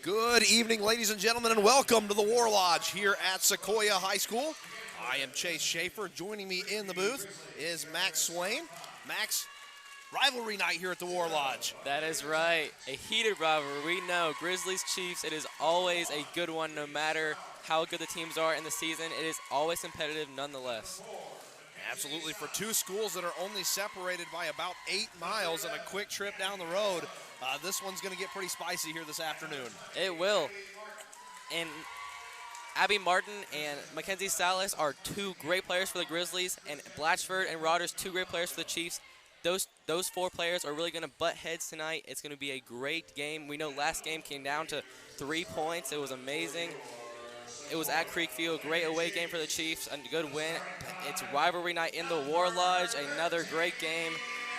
Good evening, ladies and gentlemen, and welcome to the War Lodge here at Sequoyah High School. I am Chase Schaefer. Joining me in the booth is Max Swain. Max, rivalry night here at the War Lodge. That is right. A heated rivalry. We know Grizzlies Chiefs, it is always a good one no matter how good the teams are in the season. It is always competitive nonetheless. Absolutely. For two schools that are only separated by about 8 miles and a quick trip down the road, this one's going to get pretty spicy here this afternoon. It will. And Abby Martin and Mackenzie Salas are two great players for the Grizzlies, and Blatchford and Rogers, two great players for the Chiefs. Those four players are really going to butt heads tonight. It's going to be a great game. We know last game came down to 3 points. It was amazing. It was at Creekview, a great away game for the Chiefs, a good win. It's rivalry night in the War Lodge, another great game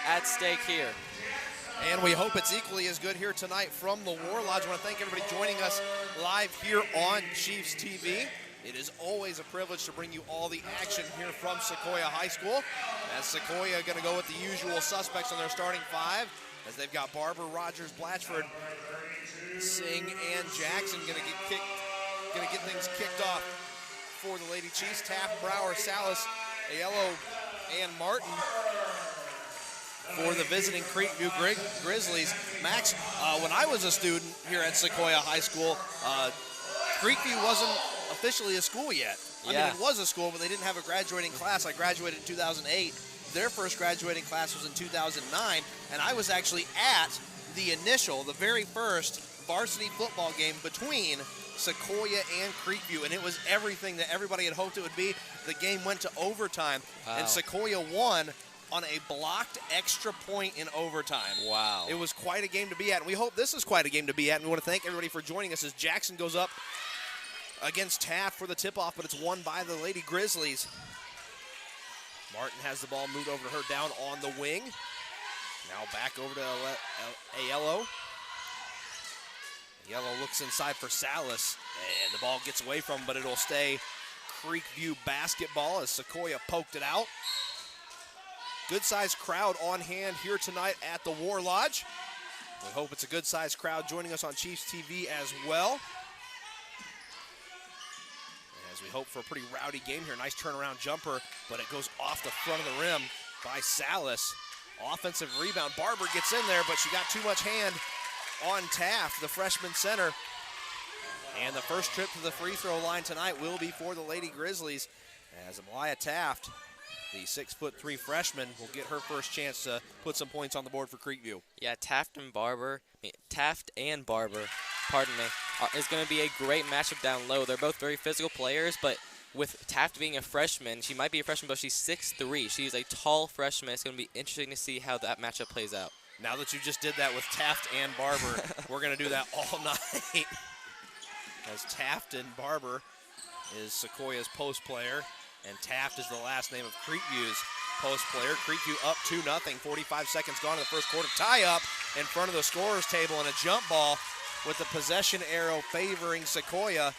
at stake here. And we hope it's equally as good here tonight from the War Lodge. I want to thank everybody joining us live here on Chiefs TV. It is always a privilege to bring you all the action here from Sequoyah High School. As Sequoyah going to go with the usual suspects on their starting five, as they've got Barber, Rogers, Blatchford, Singh, and Jackson going to get things kicked off for the Lady Chiefs. Taft, Brower, Salas, Aiello, and Martin for the visiting Creekview Grizzlies. Max, when I was a student here at Sequoyah High School, Creekview wasn't officially a school yet. I mean, it was a school, but they didn't have a graduating class. I graduated in 2008. Their first graduating class was in 2009, and I was actually at the very first varsity football game between Sequoyah and Creekview, and it was everything that everybody had hoped it would be. The game went to overtime, and Sequoyah won on a blocked extra point in overtime. Wow. It was quite a game to be at, and we hope this is quite a game to be at, and we want to thank everybody for joining us as Jackson goes up against Taft for the tip-off, but it's won by the Lady Grizzlies. Martin has the ball moved over to her down on the wing. Now back over to Aiello. Aiello looks inside for Salas, and the ball gets away from him, but it'll stay Creekview basketball as Sequoyah poked it out. Good-sized crowd on hand here tonight at the War Lodge. We hope it's a good-sized crowd joining us on Chiefs TV as well. As we hope for a pretty rowdy game here. Nice turnaround jumper, but it goes off the front of the rim by Salas. Offensive rebound. Barber gets in there, but she got too much hand on Taft, the freshman center. And the first trip to the free throw line tonight will be for the Lady Grizzlies, as Amalia Taft, the 6'3" freshman, will get her first chance to put some points on the board for Creekview. Yeah, Taft and Barber, pardon me, is going to be a great matchup down low. They're both very physical players, but with Taft being a freshman, she might be a freshman, but she's 6'3". She's a tall freshman. It's going to be interesting to see how that matchup plays out. Now that you just did that with Taft and Barber, we're going to do that all night. As Taft and Barber is Sequoyah's post player, and Taft is the last name of Creekview's post player. Creekview up 2-0, 45 seconds gone in the first quarter. Tie up in front of the scorer's table, and a jump ball with the possession arrow favoring Sequoyah.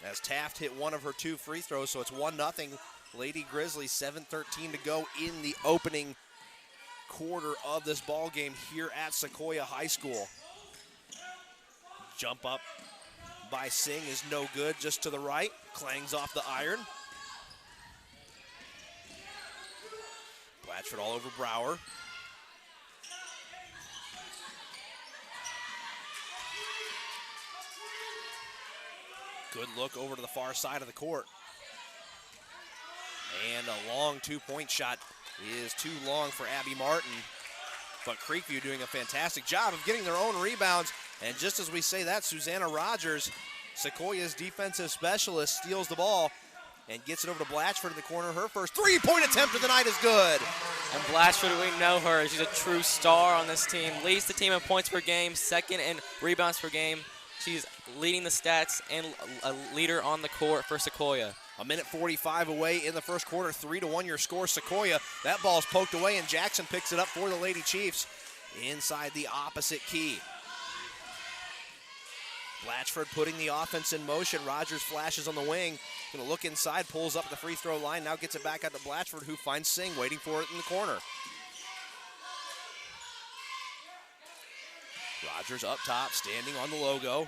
As Taft hit one of her 2 free throws, so it's 1-0. Lady Grizzlies, 7:13 to go in the opening quarter of this ball game here at Sequoyah High School. Jump up by Singh is no good, just to the right. Clangs off the iron. Blatchford all over Brower. Good look over to the far side of the court. And a long 2-point shot is too long for Abby Martin. But Creekview doing a fantastic job of getting their own rebounds. And just as we say that, Susanna Rogers, Sequoyah's defensive specialist, steals the ball and gets it over to Blatchford in the corner. Her first 3-point attempt of the night is good. And Blatchford, we know her. She's a true star on this team. Leads the team in points per game, second in rebounds per game. She's leading the stats and a leader on the court for Sequoyah. A minute 45 away in the first quarter, 3-1 your score, Sequoyah. That ball's poked away, and Jackson picks it up for the Lady Chiefs inside the opposite key. Blatchford putting the offense in motion. Rogers flashes on the wing. Going to look inside, pulls up at the free throw line. Now gets it back out to Blatchford, who finds Singh waiting for it in the corner. Rogers up top, standing on the logo.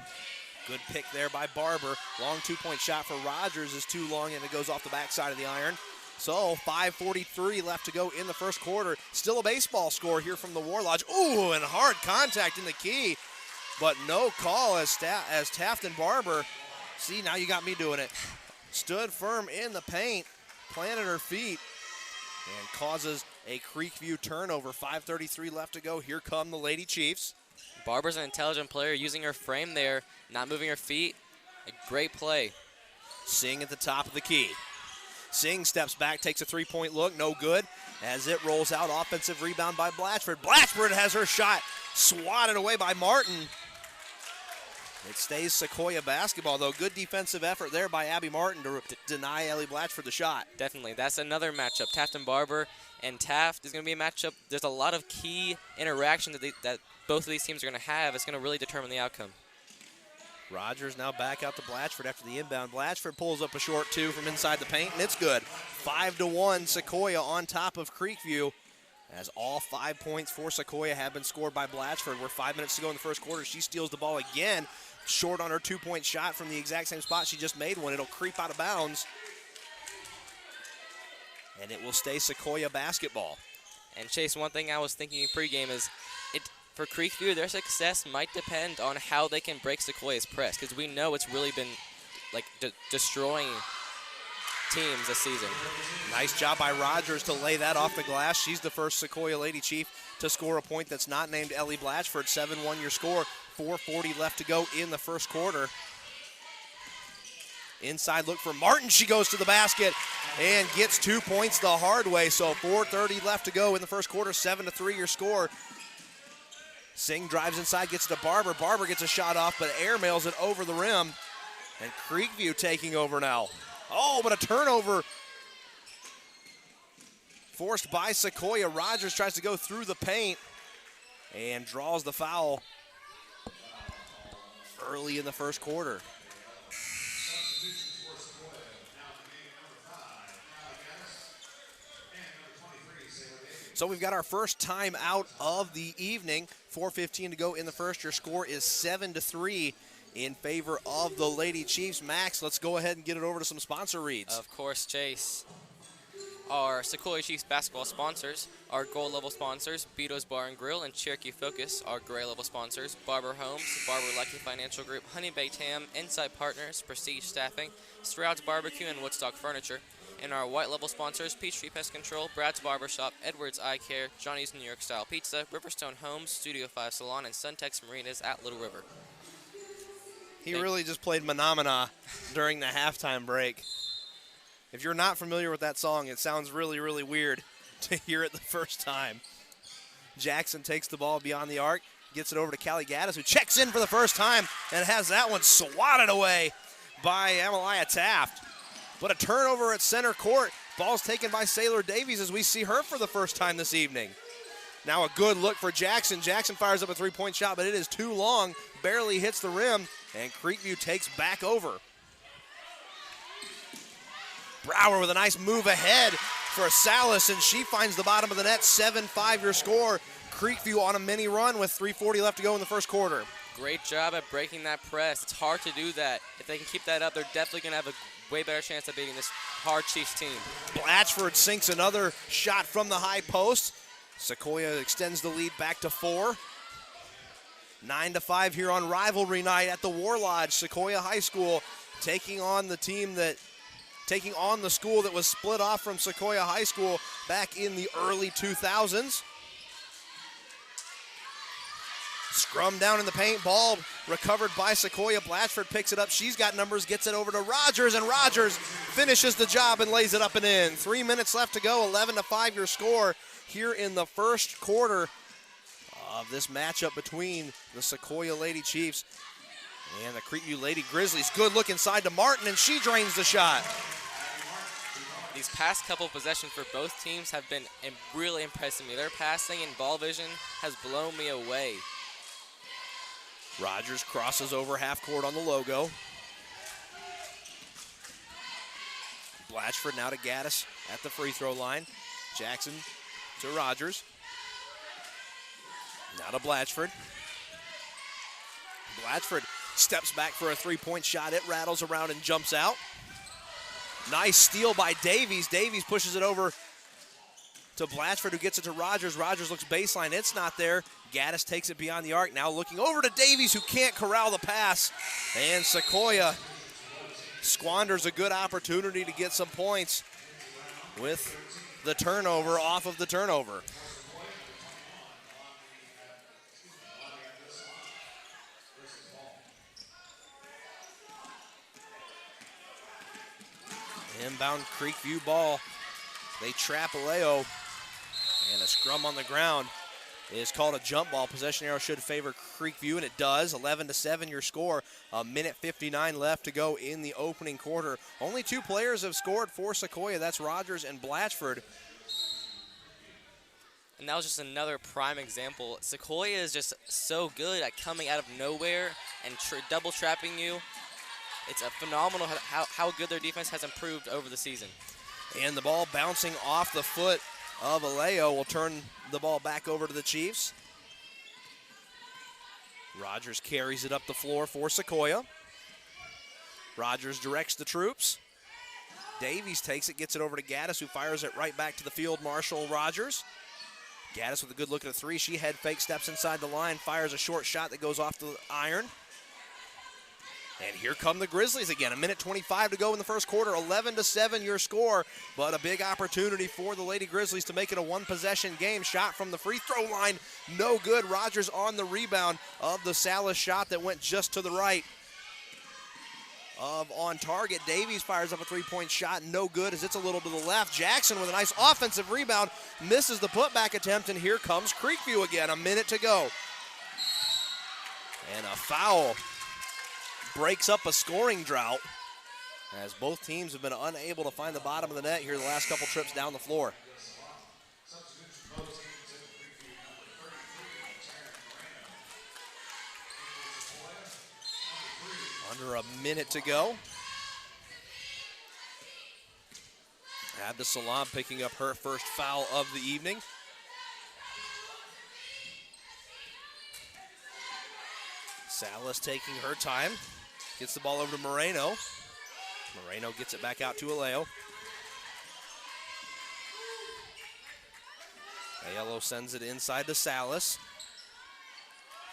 Good pick there by Barber. Long two-point shot for Rogers is too long, and it goes off the backside of the iron. So 5:43 left to go in the first quarter. Still a baseball score here from the War Lodge. Ooh, and hard contact in the key, but no call as Taft and Barber, see, now you got me doing it, stood firm in the paint, planted her feet, and causes a Creekview turnover. 5:33 left to go. Here come the Lady Chiefs. Barber's an intelligent player, using her frame there, not moving her feet. A great play. Singh at the top of the key. Singh steps back, takes a three-point look, no good. As it rolls out, offensive rebound by Blatchford. Blatchford has her shot swatted away by Martin. It stays Sequoyah basketball, though. Good defensive effort there by Abby Martin to deny Ellie Blatchford the shot. Definitely. That's another matchup. Taft and Barber. And Taft is going to be a matchup. There's a lot of key interactions that both of these teams are going to have. It's going to really determine the outcome. Rogers now back out to Blatchford after the inbound. Blatchford pulls up a short two from inside the paint, and it's good. 5-1 Sequoyah on top of Creekview, as all 5 points for Sequoyah have been scored by Blatchford. We're 5 minutes to go in the first quarter. She steals the ball again, short on her two-point shot from the exact same spot she just made one. It'll creep out of bounds, and it will stay Sequoyah basketball. And Chase, one thing I was thinking in pregame is for Creekview, their success might depend on how they can break Sequoyah's press, because we know it's really been like destroying teams this season. Nice job by Rogers to lay that off the glass. She's the first Sequoyah Lady Chief to score a point that's not named Ellie Blatchford. 7-1 your score. 4:40 left to go in the first quarter. Inside look for Martin. She goes to the basket and gets 2 points the hard way. So 4:30 left to go in the first quarter. 7-3 your score. Singh drives inside, gets to Barber. Barber gets a shot off, but airmails it over the rim. And Creekview taking over now. Oh, but a turnover forced by Sequoyah. Rogers tries to go through the paint and draws the foul early in the first quarter. So we've got our first time out of the evening. 4:15 to go in the first. Your score is 7-3 in favor of the Lady Chiefs. Max, let's go ahead and get it over to some sponsor reads. Of course, Chase. Our Sequoyah Chiefs basketball sponsors, our gold level sponsors, Beato's Bar and Grill and Cherokee Focus, our gray level sponsors, Barber Homes, Barber Lucky Financial Group, Honey Bay Tam, Insight Partners, Prestige Staffing, Stroud's Barbecue, and Woodstock Furniture. And our white level sponsors, Peachtree Pest Control, Brad's Barbershop, Edwards Eye Care, Johnny's New York Style Pizza, Riverstone Homes, Studio 5 Salon, and Suntex Marinas at Little River. He really just played Menomina during the halftime break. If you're not familiar with that song, it sounds really, really weird to hear it the first time. Jackson takes the ball beyond the arc, gets it over to Callie Gaddis, who checks in for the first time and has that one swatted away by Amalia Taft. But a turnover at center court. Ball's taken by Sailor Davies as we see her for the first time this evening. Now a good look for Jackson. Jackson fires up a three-point shot, but it is too long. Barely hits the rim, and Creekview takes back over. Brower with a nice move ahead for Salas, and she finds the bottom of the net. 7-5 your score. Creekview on a mini run with 3:40 left to go in the first quarter. Great job at breaking that press. It's hard to do that. If they can keep that up, they're definitely going to have a way better chance of beating this hard Chiefs team. Blatchford sinks another shot from the high post. Sequoyah extends the lead back to 4. 9-5 here on rivalry night at the War Lodge. Sequoyah High School taking on the school that was split off from Sequoyah High School back in the early 2000s. Scrum down in the paint, ball recovered by Sequoyah. Blatchford picks it up. She's got numbers, gets it over to Rogers, and Rogers finishes the job and lays it up and in. 3 minutes left to go, 11-5 your score here in the first quarter of this matchup between the Sequoyah Lady Chiefs and the Creekview Lady Grizzlies. Good look inside to Martin, and she drains the shot. These past couple possessions for both teams have been really impressing me. Their passing and ball vision has blown me away. Rogers crosses over half court on the logo. Blatchford now to Gaddis at the free throw line. Jackson to Rogers. Now to Blatchford. Blatchford steps back for a three-point shot. It rattles around and jumps out. Nice steal by Davies. Davies pushes it over to Blatchford, who gets it to Rogers. Rogers looks baseline. It's not there. Gaddis takes it beyond the arc. Now looking over to Davies, who can't corral the pass. And Sequoyah squanders a good opportunity to get some points with the turnover off of the turnover. Inbound Creekview ball. They trap Aleo, and a scrum on the ground is called a jump ball. Possession arrow should favor Creekview, and it does. 11-7 your score. A minute 59 left to go in the opening quarter. Only two players have scored for Sequoyah. That's Rogers and Blatchford. And that was just another prime example. Sequoyah is just so good at coming out of nowhere and double trapping you. It's a phenomenal how good their defense has improved over the season. And the ball bouncing off the foot of Aleo will turn the ball back over to the Chiefs. Rogers carries it up the floor for Sequoyah. Rogers directs the troops. Davies takes it, gets it over to Gaddis, who fires it right back to the field marshal Rogers. Gaddis with a good look at a three. She head fake, steps inside the line, fires a short shot that goes off the iron. And here come the Grizzlies again. A minute 25 to go in the first quarter. 11-7 your score, but a big opportunity for the Lady Grizzlies to make it a one-possession game. Shot from the free throw line, no good. Rogers on the rebound of the Salas shot that went just to the right of on target. Davies fires up a three-point shot, no good as it's a little to the left. Jackson with a nice offensive rebound, misses the putback attempt, and here comes Creekview again. A minute to go. And a foul breaks up a scoring drought as both teams have been unable to find the bottom of the net here the last couple trips down the floor. Under a minute to go. Abdusalam picking up her first foul of the evening. Salas taking her time. Gets the ball over to Moreno. Moreno gets it back out to Aleo. Aiello sends it inside to Salas.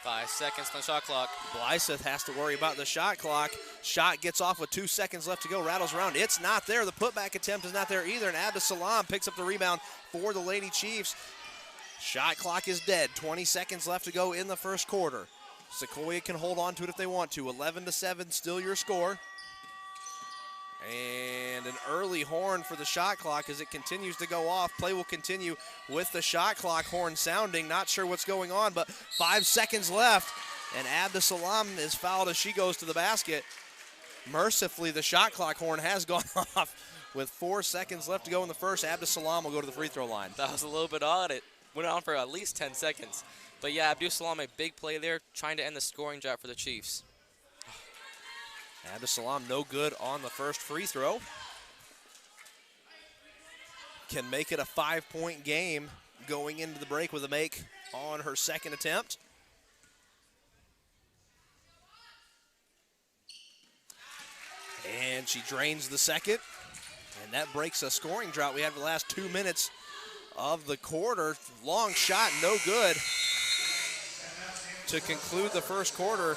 5 seconds on the shot clock. Blythe has to worry about the shot clock. Shot gets off with 2 seconds left to go. Rattles around. It's not there. The putback attempt is not there either. And Abdusalam picks up the rebound for the Lady Chiefs. Shot clock is dead. 20 seconds left to go in the first quarter. Sequoyah can hold on to it if they want to. 11-7, still your score. And an early horn for the shot clock as it continues to go off. Play will continue with the shot clock horn sounding. Not sure what's going on, but 5 seconds left. And Abdusalam is fouled as she goes to the basket. Mercifully, the shot clock horn has gone off with 4 seconds left to go in the first. Abdusalam will go to the free throw line. That was a little bit odd. It went on for at least 10 seconds. But yeah, Abdusalam, a big play there, trying to end the scoring drought for the Chiefs. Abdusalam no good on the first free throw. Can make it a 5-point game going into the break with a make on her second attempt. And she drains the second. And that breaks a scoring drought we had for the last 2 minutes of the quarter. Long shot, no good. To conclude the first quarter,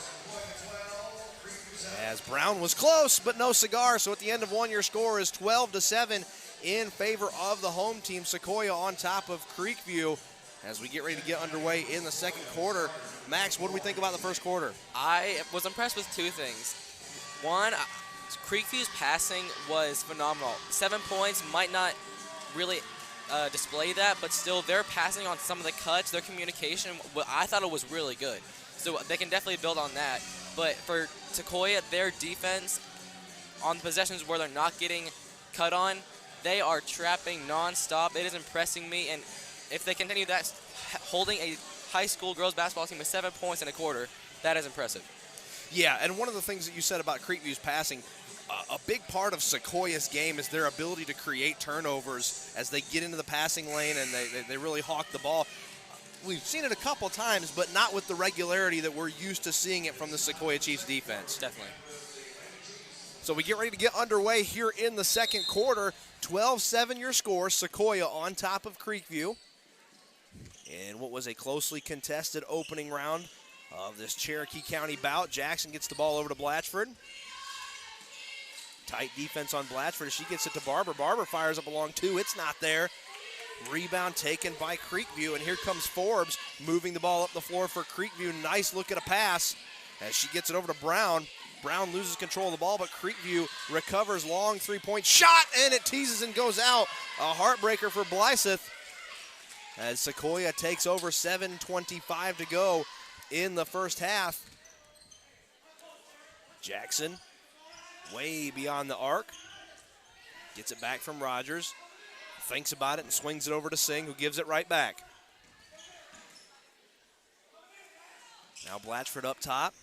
as Brown was close, but no cigar. So at the end of one, your score is 12-7 in favor of the home team. Sequoyah on top of Creekview as we get ready to get underway in the second quarter. Max, what do we think about the first quarter? I was impressed with two things. One, Creekview's passing was phenomenal. 7 points might not really display that, but still their passing on some of the cuts, their communication, I thought it was really good. So they can definitely build on that. But for Sequoyah, their defense on possessions where they're not getting cut on, they are trapping nonstop. It is impressing me, and if they continue that, holding a high school girls basketball team with 7 points in a quarter, that is impressive. Yeah, and one of the things that you said about Creekview's passing, a big part of Sequoyah's game is their ability to create turnovers as they get into the passing lane and they really hawk the ball. we've seen it a couple times, but not with the regularity that we're used to seeing it from the Sequoyah Chiefs defense. Definitely. So we get ready to get underway here in the second quarter. 12-7 your score. Sequoyah on top of Creekview. In what was a closely contested opening round of this Cherokee County bout. Jackson gets the ball over to Blatchford. Tight defense on Blatchford as she gets it to Barber. Barber fires up along two. It's not there. Rebound taken by Creekview, and here comes Forbes moving the ball up the floor for Creekview. Nice look at a pass as she gets it over to Brown. Brown loses control of the ball, but Creekview recovers long three-point shot, and it teases and goes out. A heartbreaker for Blythe as Sequoyah takes over. 7:25 to go in the first half. Jackson way beyond the arc. Gets it back from Rogers. Thinks about it and swings it over to Singh, who gives it right back. Now Blatchford up top.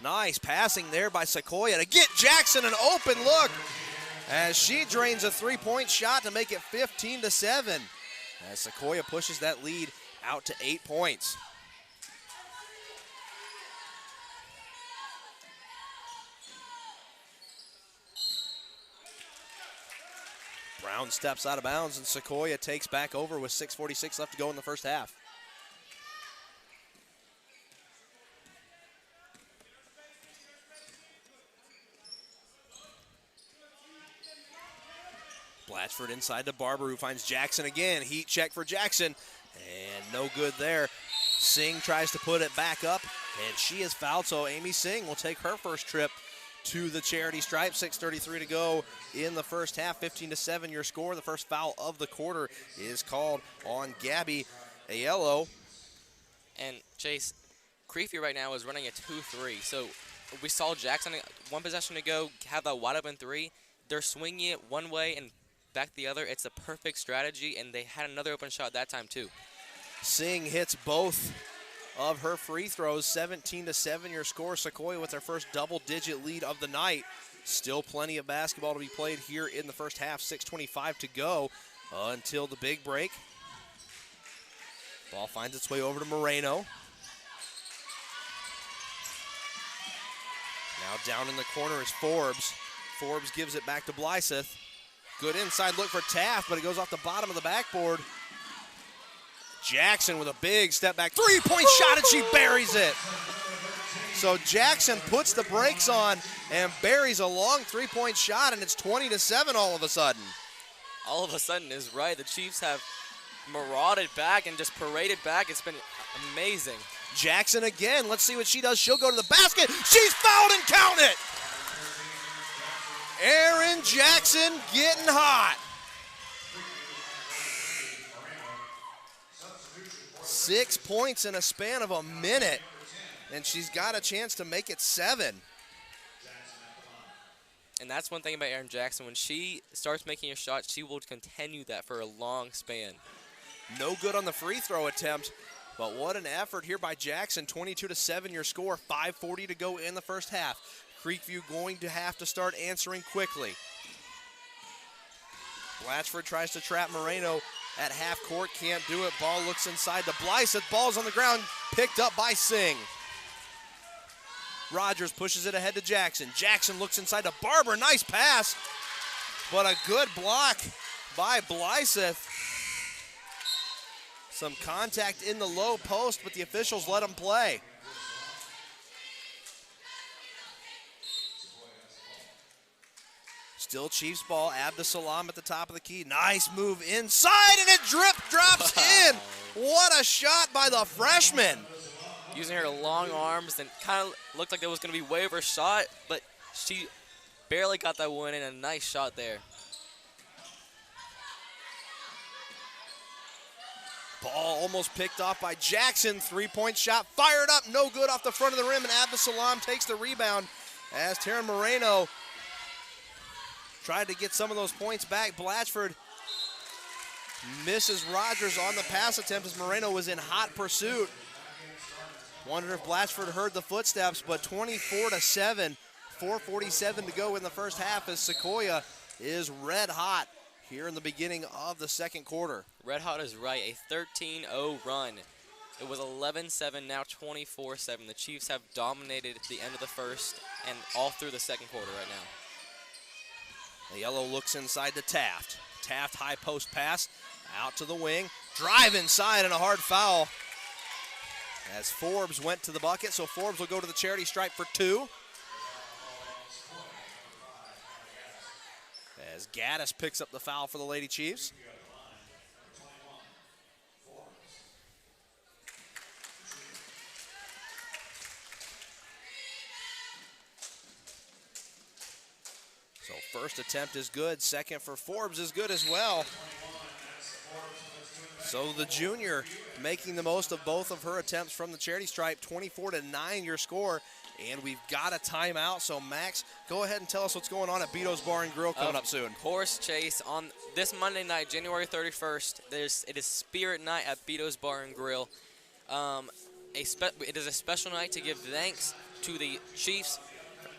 Nice passing there by Sequoyah to get Jackson an open look as she drains a three-point shot to make it 15-7. As Sequoyah pushes that lead out to 8 points. Brown steps out of bounds, and Sequoyah takes back over with 6:46 left to go in the first half. Blatchford inside to Barber, who finds Jackson again. Heat check for Jackson, and no good there. Singh tries to put it back up, and she is fouled, so Amy Singh will take her first trip to the charity stripe. 6:33 to go in the first half. 15-7 your score. The first foul of the quarter is called on Gabby Aiello. And Chase, Creekview right now is running a 2-3. So we saw Jackson one possession ago have that wide open three. They're swinging it one way and back the other. It's a perfect strategy, and they had another open shot that time too. Singh hits both of her free throws. 17-7 your score. Sequoyah with their first double-digit lead of the night. Still plenty of basketball to be played here in the first half. 6:25 to go until the big break. Ball finds its way over to Moreno. Now down in the corner is Forbes. Forbes gives it back to Blythe. Good inside look for Taft, but it goes off the bottom of the backboard. Jackson with a big step back three-point shot, and she buries it. So Jackson puts the brakes on and buries a long three-point shot, and it's 20-7 all of a sudden. All of a sudden is right. The Chiefs have marauded back and just paraded back. It's been amazing. Jackson again. Let's see what she does. She'll go to the basket. She's fouled, and count it. Erin Jackson getting hot. 6 points in a span of a minute, and she's got a chance to make it 7. And that's one thing about Erin Jackson. When she starts making a shot, she will continue that for a long span. No good on the free throw attempt, but what an effort here by Jackson. 22-7 your score. 5:40 to go in the first half. Creekview going to have to start answering quickly. Blatchford tries to trap Moreno at half court, can't do it. Ball looks inside to Blythe. Ball's on the ground, picked up by Singh. Rogers pushes it ahead to Jackson. Jackson looks inside to Barber. Nice pass, but a good block by Blythe. Some contact in the low post, but the officials let him play. Still Chiefs ball. Abdusalam at the top of the key. Nice move inside, and it drops in. What a shot by the freshman. Using her long arms, and kind of looked like it was going to be way over shot, but she barely got that one in. A nice shot there. Ball almost picked off by Jackson. Three-point shot fired up. No good off the front of the rim, and Abdusalam takes the rebound as Taryn Moreno tried to get some of those points back. Blatchford misses Rogers on the pass attempt as Moreno was in hot pursuit. Wonder if Blatchford heard the footsteps, but 24-7, 4:47 to go in the first half as Sequoyah is red hot here in the beginning of the second quarter. Red Hot is right, a 13-0 run. It was 11-7, now 24-7. The Chiefs have dominated the end of the first and all through the second quarter right now. The yellow looks inside to Taft. Taft high post pass, out to the wing. Drive inside and a hard foul. As Forbes went to the bucket, so Forbes will go to the charity stripe for 2. As Gaddis picks up the foul for the Lady Chiefs. So first attempt is good, second for Forbes is good as well. So the junior making the most of both of her attempts from the charity stripe, 24-9 your score, and we've got a timeout. So Max, go ahead and tell us what's going on at Beto's Bar and Grill coming up soon. Of course, Chase, on this Monday night, January 31st, it is Spirit Night at Beto's Bar and Grill. It is a special night to give thanks to the Chiefs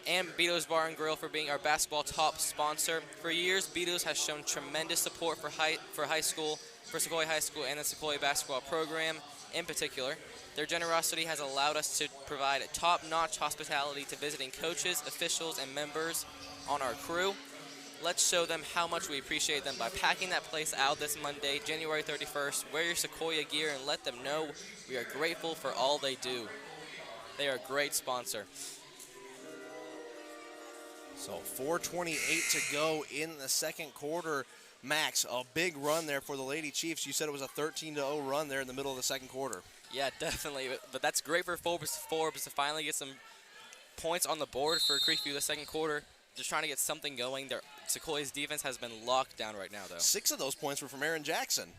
and Beto's Bar and Grill for being our basketball top sponsor. For years, Beto's has shown tremendous support for high school, for Sequoyah High School and the Sequoyah basketball program in particular. Their generosity has allowed us to provide top-notch hospitality to visiting coaches, officials, and members on our crew. Let's show them how much we appreciate them by packing that place out this Monday, January 31st. Wear your Sequoyah gear and let them know we are grateful for all they do. They are a great sponsor. So 4:28 to go in the second quarter. Max, a big run there for the Lady Chiefs. You said it was a 13-0 run there in the middle of the second quarter. Yeah, definitely. But that's great for Forbes to finally get some points on the board for Creekview the second quarter. Just trying to get something going. Sequoia's defense has been locked down right now, though. 6 of those points were from Erin Jackson.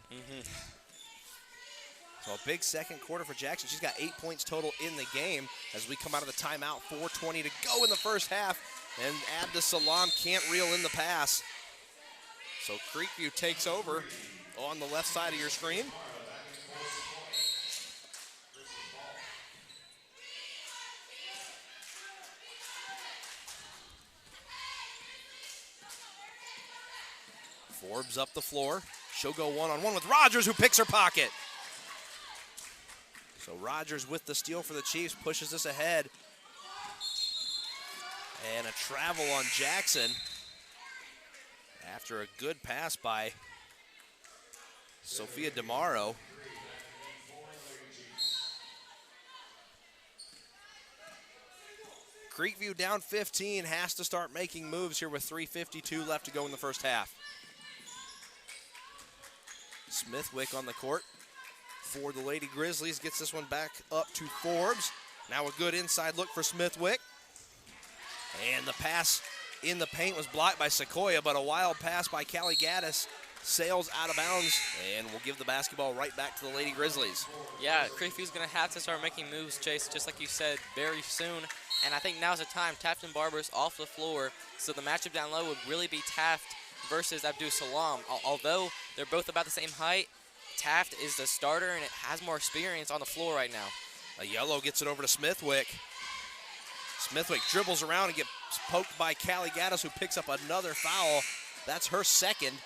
So a big second quarter for Jackson. She's got 8 points total in the game as we come out of the timeout. 4:20 to go in the first half. And Abdus Salam can't reel in the pass. So Creekview takes over on the left side of your screen. Forbes up the floor. She'll go one-on-one with Rogers, who picks her pocket. So Rogers with the steal for the Chiefs pushes this ahead. And a travel on Jackson after a good pass by Sophia DeMauro. Creekview down 15, has to start making moves here with 3:52 left to go in the first half. Smithwick on the court for the Lady Grizzlies, gets this one back up to Forbes. Now a good inside look for Smithwick. And the pass in the paint was blocked by Sequoyah, but a wild pass by Callie Gaddis sails out of bounds and will give the basketball right back to the Lady Grizzlies. Yeah, Creekview's going to have to start making moves, Chase, just like you said, very soon. And I think now's the time. Taft and Barber's off the floor, so the matchup down low would really be Taft versus Abdus Salam. Although they're both about the same height, Taft is the starter and it has more experience on the floor right now. A yellow gets it over to Smithwick. Smithwick dribbles around and gets poked by Callie Gaddis, who picks up another foul. That's her second.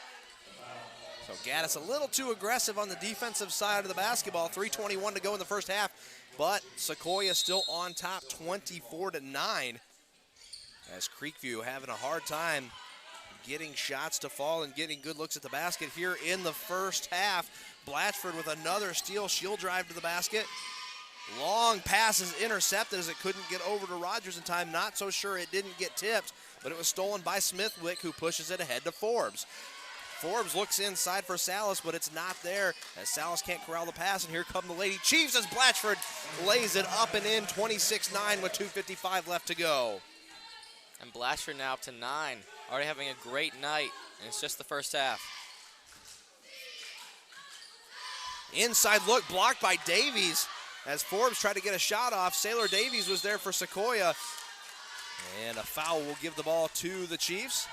So Gaddis a little too aggressive on the defensive side of the basketball. 3:21 to go in the first half, but Sequoyah still on top, 24-9. As Creekview having a hard time getting shots to fall and getting good looks at the basket here in the first half. Blatchford with another steal. She'll drive to the basket. Long pass is intercepted as it couldn't get over to Rogers in time. Not so sure it didn't get tipped, but it was stolen by Smithwick, who pushes it ahead to Forbes. Forbes looks inside for Salas, but it's not there as Salas can't corral the pass, and here come the Lady Chiefs as Blatchford lays it up and in, 26-9 with 2:55 left to go. And Blatchford now up to 9, already having a great night, and it's just the first half. Inside look blocked by Davies as Forbes tried to get a shot off. Sailor Davies was there for Sequoyah, and a foul will give the ball to the Chiefs.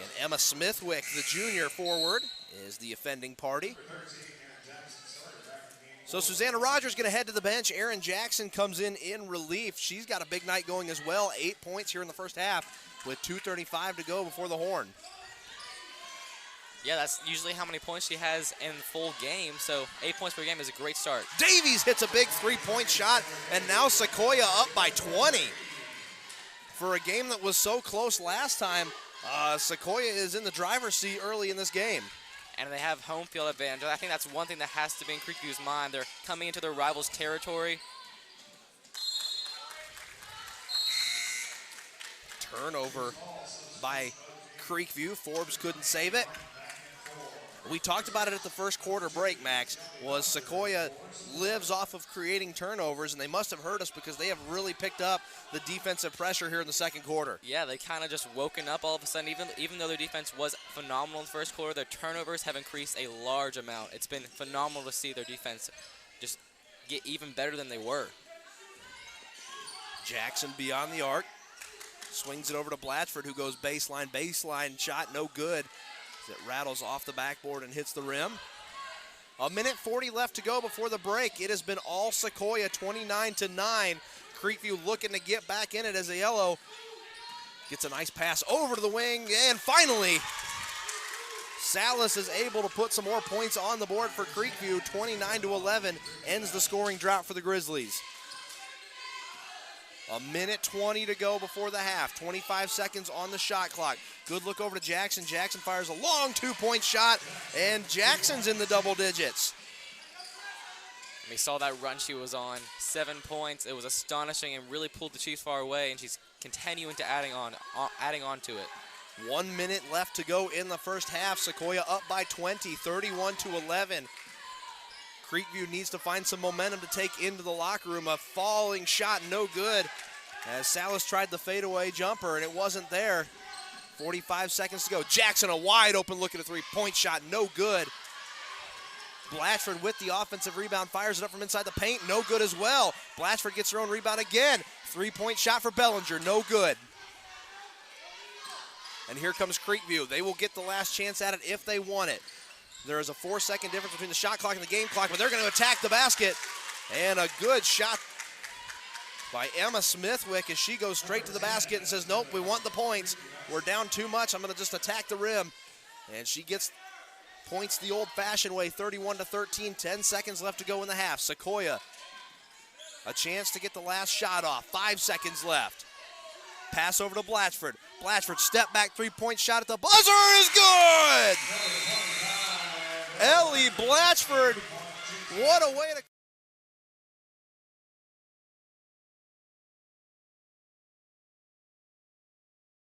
And Emma Smithwick, the junior forward, is the offending party. So Susanna Rogers going to head to the bench. Erin Jackson comes in relief. She's got a big night going as well. 8 points here in the first half. with 2:35 to go before the horn. Yeah, that's usually how many points she has in full game, so 8 points per game is a great start. Davies hits a big three-point shot, and now Sequoyah up by 20. For a game that was so close last time, Sequoyah is in the driver's seat early in this game. And they have home field advantage. I think that's one thing that has to be in Creekview's mind. They're coming into their rivals' territory. Turnover by Creekview. Forbes couldn't save it. We talked about it at the first quarter break, Max, was Sequoyah lives off of creating turnovers, and they must have hurt us because they have really picked up the defensive pressure here in the second quarter. Yeah, they kind of just woken up all of a sudden. Even though their defense was phenomenal in the first quarter, their turnovers have increased a large amount. It's been phenomenal to see their defense just get even better than they were. Jackson beyond the arc. Swings it over to Blatchford, who goes baseline shot, no good. It rattles off the backboard and hits the rim. 1:40 left to go before the break. It has been all Sequoyah, 29-9. Creekview looking to get back in it as a yellow gets a nice pass over to the wing, and finally, Salas is able to put some more points on the board for Creekview. 29-11 ends the scoring drought for the Grizzlies. 1:20 to go before the half. 25 seconds on the shot clock. Good look over to Jackson. Jackson fires a long two-point shot, and Jackson's in the double digits. We saw that run she was on, 7 points. It was astonishing and really pulled the Chiefs far away, and she's continuing to adding on to it. 1 minute left to go in the first half. Sequoyah up by 20, 31-11. Creekview needs to find some momentum to take into the locker room. A falling shot, no good, as Salas tried the fadeaway jumper, and it wasn't there. 45 seconds to go. Jackson, a wide open look at a three-point shot, no good. Blatchford with the offensive rebound, fires it up from inside the paint, no good as well. Blatchford gets her own rebound again. Three-point shot for Bellinger, no good. And here comes Creekview. They will get the last chance at it if they want it. There is a 4-second difference between the shot clock and the game clock, but they're going to attack the basket. And a good shot by Emma Smithwick as she goes straight to the basket and says, nope, we want the points. We're down too much. I'm going to just attack the rim. And she gets points the old-fashioned way, 31-13, 10 seconds left to go in the half. Sequoyah, a chance to get the last shot off, 5 seconds left. Pass over to Blatchford. Blatchford, step back, three-point shot at the buzzer is good! Ellie Blatchford, what a way to...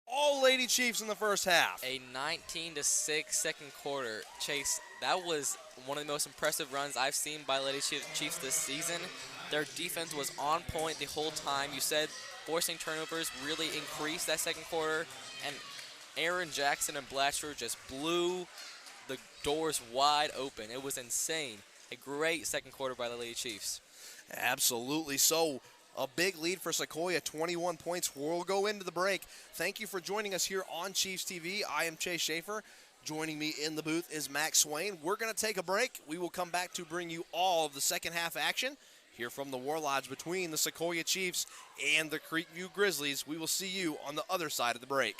All Lady Chiefs in the first half. A 19-6 second quarter. Chase, that was one of the most impressive runs I've seen by Lady Chiefs this season. Their defense was on point the whole time. You said forcing turnovers really increased that second quarter, and Aaron Jackson and Blatchford just blew the doors wide open. It was insane. A great second quarter by the Lady Chiefs. Absolutely. So a big lead for Sequoyah, 21 points. We'll go into the break. Thank you for joining us here on Chiefs TV. I am Chase Schaefer. Joining me in the booth is Max Swain. We're going to take a break. We will come back to bring you all of the second half action here from the War Lodge between the Sequoyah Chiefs and the Creekview Grizzlies. We will see you on the other side of the break.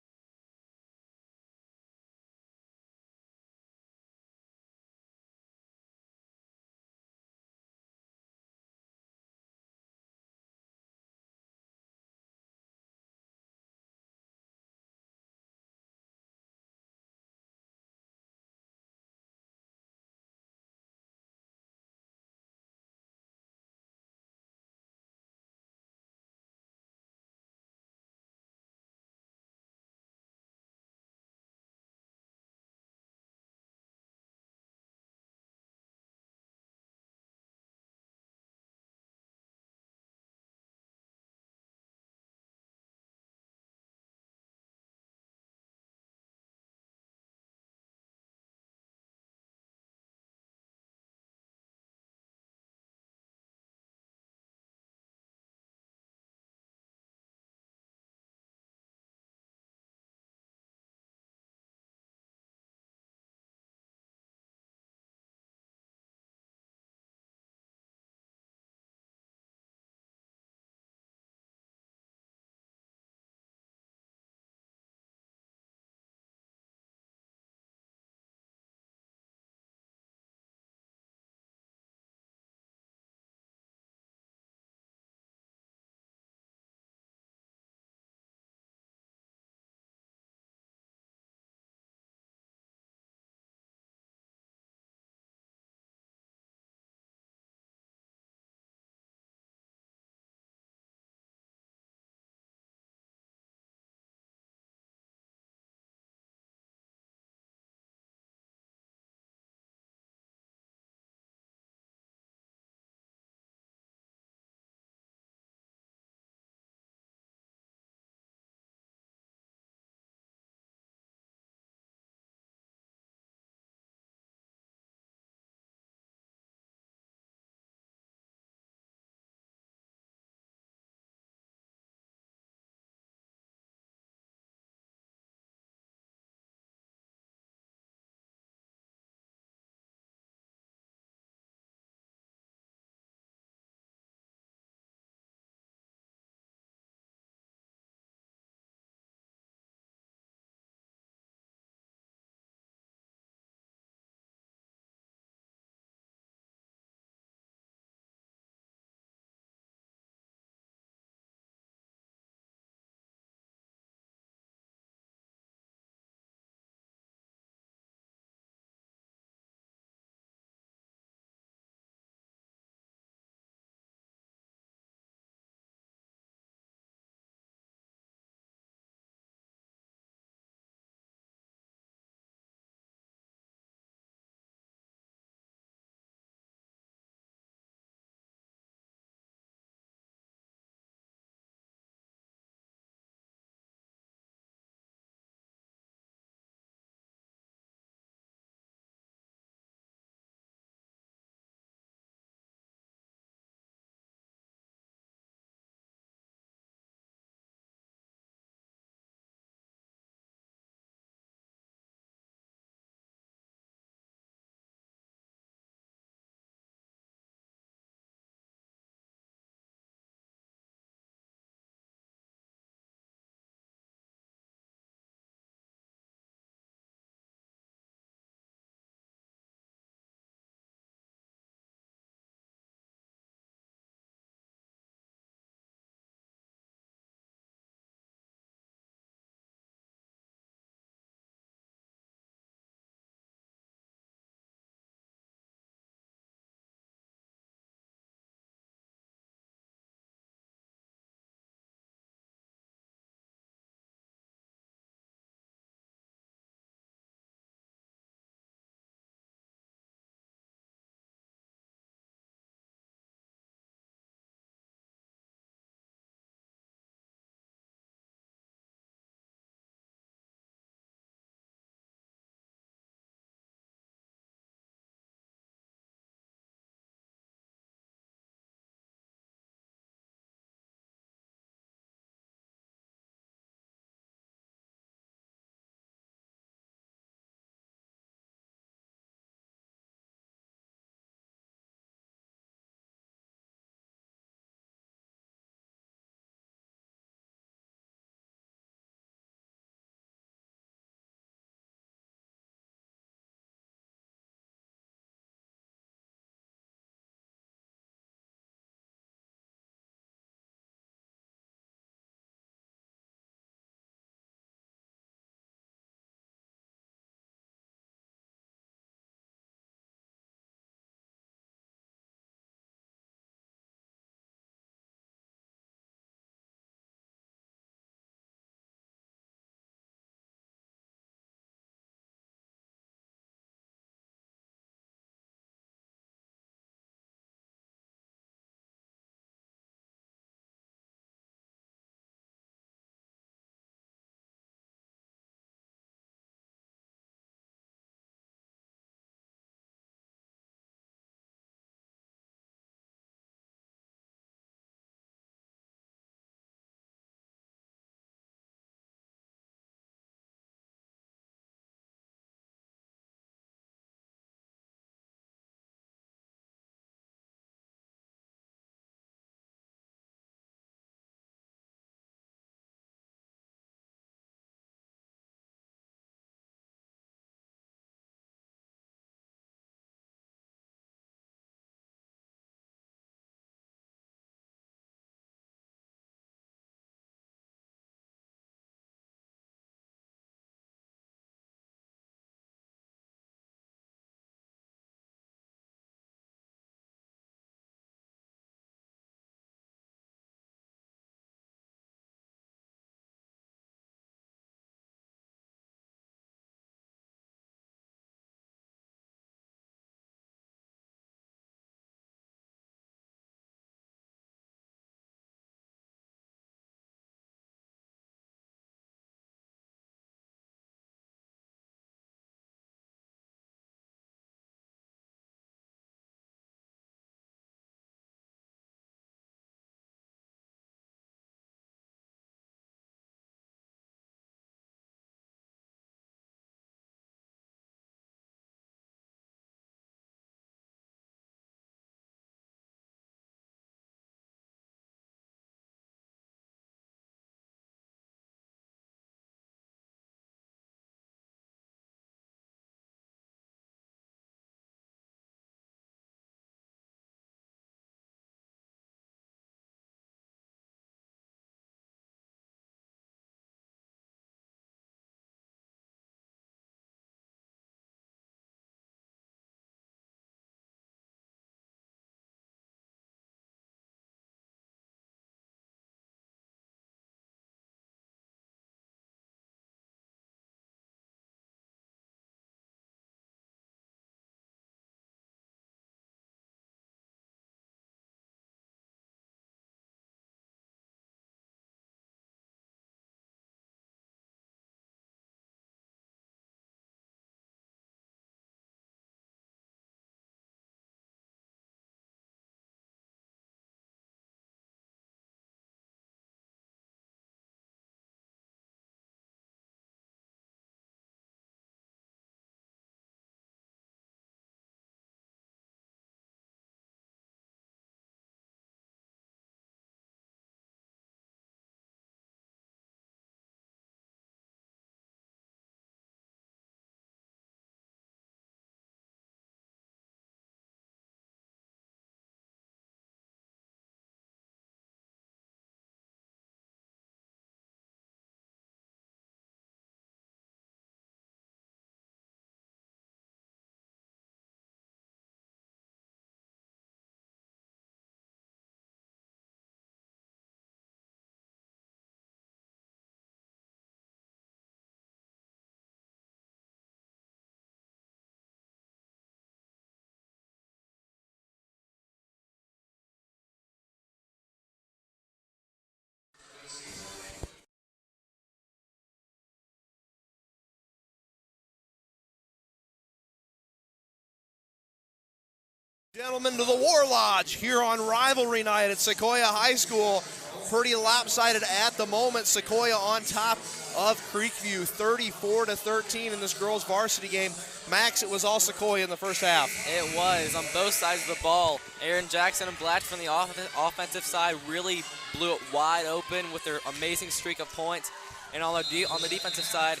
Gentlemen, to the War Lodge here on Rivalry Night at Sequoyah High School. Pretty lopsided at the moment. Sequoyah on top of Creekview, 34-13 in this girls' varsity game. Max, it was all Sequoyah in the first half. It was on both sides of the ball. Aaron Jackson and Blatch from the offensive side really blew it wide open with their amazing streak of points. And on the defensive side,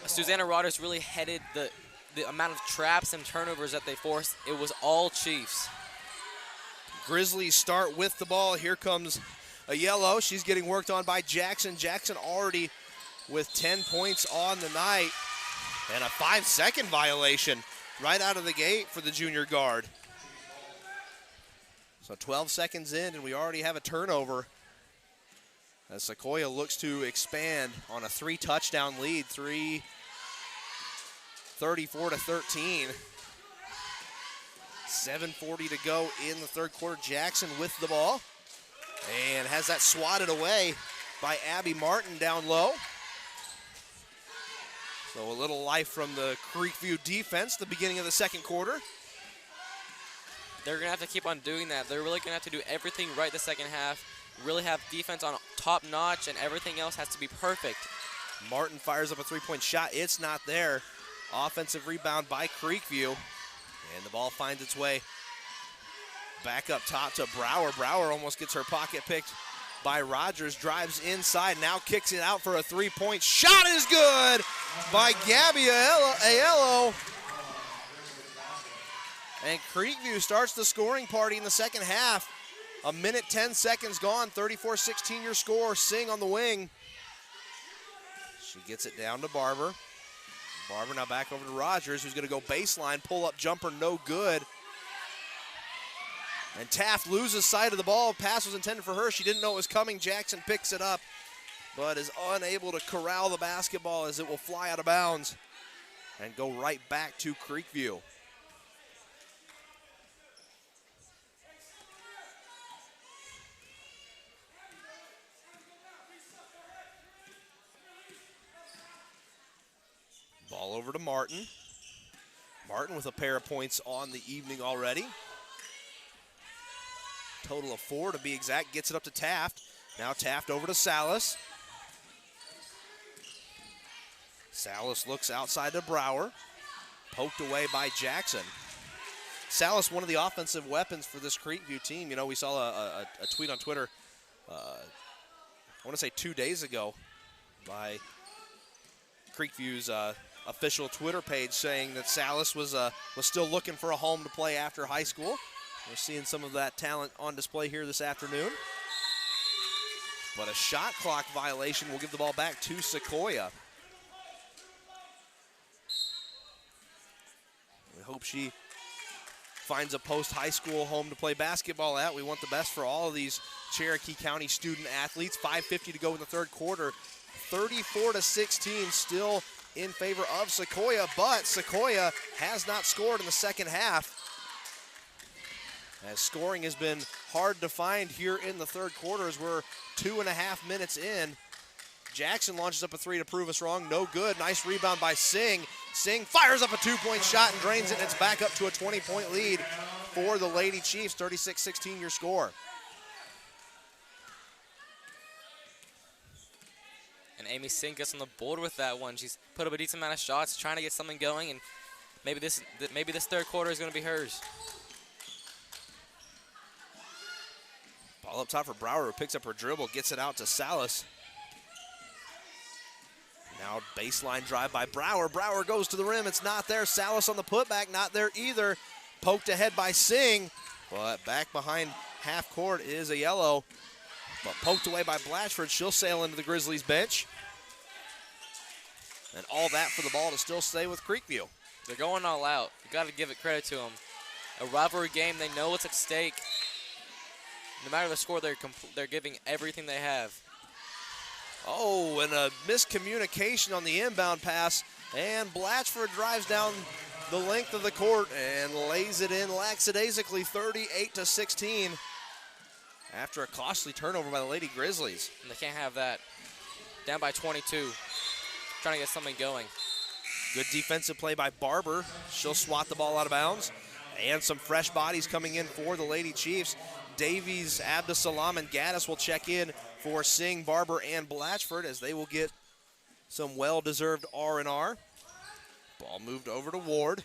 Susanna Rodders really headed the amount of traps and turnovers that they forced. It was all Chiefs. Grizzlies start with the ball. Here comes a yellow. She's getting worked on by Jackson. Jackson already with 10 points on the night. And a 5-second violation right out of the gate for the junior guard. So 12 seconds in, and we already have a turnover as Sequoyah looks to expand on a 3-touchdown lead, 34-13. 7:40 to go in the third quarter. Jackson with the ball and has that swatted away by Abby Martin down low. So a little life from the Creekview defense, the beginning of the second quarter. They're going to have to keep on doing that. They're really going to have to do everything right the second half, really have defense on top notch, and everything else has to be perfect. Martin fires up a three-point shot. It's not there. Offensive rebound by Creekview. And the ball finds its way back up top to Brower. Brower almost gets her pocket picked by Rogers. Drives inside, now kicks it out for a three-point. Shot is good by Gabby Aiello. And Creekview starts the scoring party in the second half. A minute, 10 seconds gone. 34-16 your score. Singh on the wing. She gets it down to Barber. Barber now back over to Rogers, who's going to go baseline, pull-up jumper, no good. And Taft loses sight of the ball. Pass was intended for her. She didn't know it was coming. Jackson picks it up, but is unable to corral the basketball as it will fly out of bounds and go right back to Creekview. Ball over to Martin. Martin with a pair of points on the evening already. Total of 4 to be exact. Gets it up to Taft. Now Taft over to Salas. Salas looks outside to Brower. Poked away by Jackson. Salas, one of the offensive weapons for this Creekview team. You know, we saw a tweet on Twitter, I want to say 2 days ago, by Creekview's official Twitter page saying that Salas was still looking for a home to play after high school. We're seeing some of that talent on display here this afternoon. But a shot clock violation will give the ball back to Sequoyah. We hope she finds a post-high school home to play basketball at. We want the best for all of these Cherokee County student athletes. 5:50 to go in the third quarter. 34-16 still in favor of Sequoyah, but Sequoyah has not scored in the second half, as scoring has been hard to find here in the third quarter as we're 2.5 minutes in. Jackson launches up a three to prove us wrong. No good. Nice rebound by Singh. Singh fires up a 2-point shot and drains it, and it's back up to a 20-point lead for the Lady Chiefs. 36-16 your score. And Amy Singh gets on the board with that one. She's put up a decent amount of shots, trying to get something going, and maybe this third quarter is going to be hers. Ball up top for Brower, who picks up her dribble, gets it out to Salas. Now baseline drive by Brower. Brower goes to the rim. It's not there. Salas on the putback, not there either. Poked ahead by Singh, but back behind half court is a yellow. But poked away by Blatchford. She'll sail into the Grizzlies bench. And all that for the ball to still stay with Creekview. They're going all out. You got to give it credit to them. A rivalry game, they know what's at stake. No matter the score, they're giving everything they have. Oh, and a miscommunication on the inbound pass. And Blatchford drives down the length of the court and lays it in lackadaisically, 38-16. After a costly turnover by the Lady Grizzlies. And they can't have that. Down by 22. Trying to get something going. Good defensive play by Barber. She'll swat the ball out of bounds. And some fresh bodies coming in for the Lady Chiefs. Davies, Abdusalam, and Gaddis will check in for Singh, Barber, and Blatchford as they will get some well-deserved R&R. Ball moved over to Ward.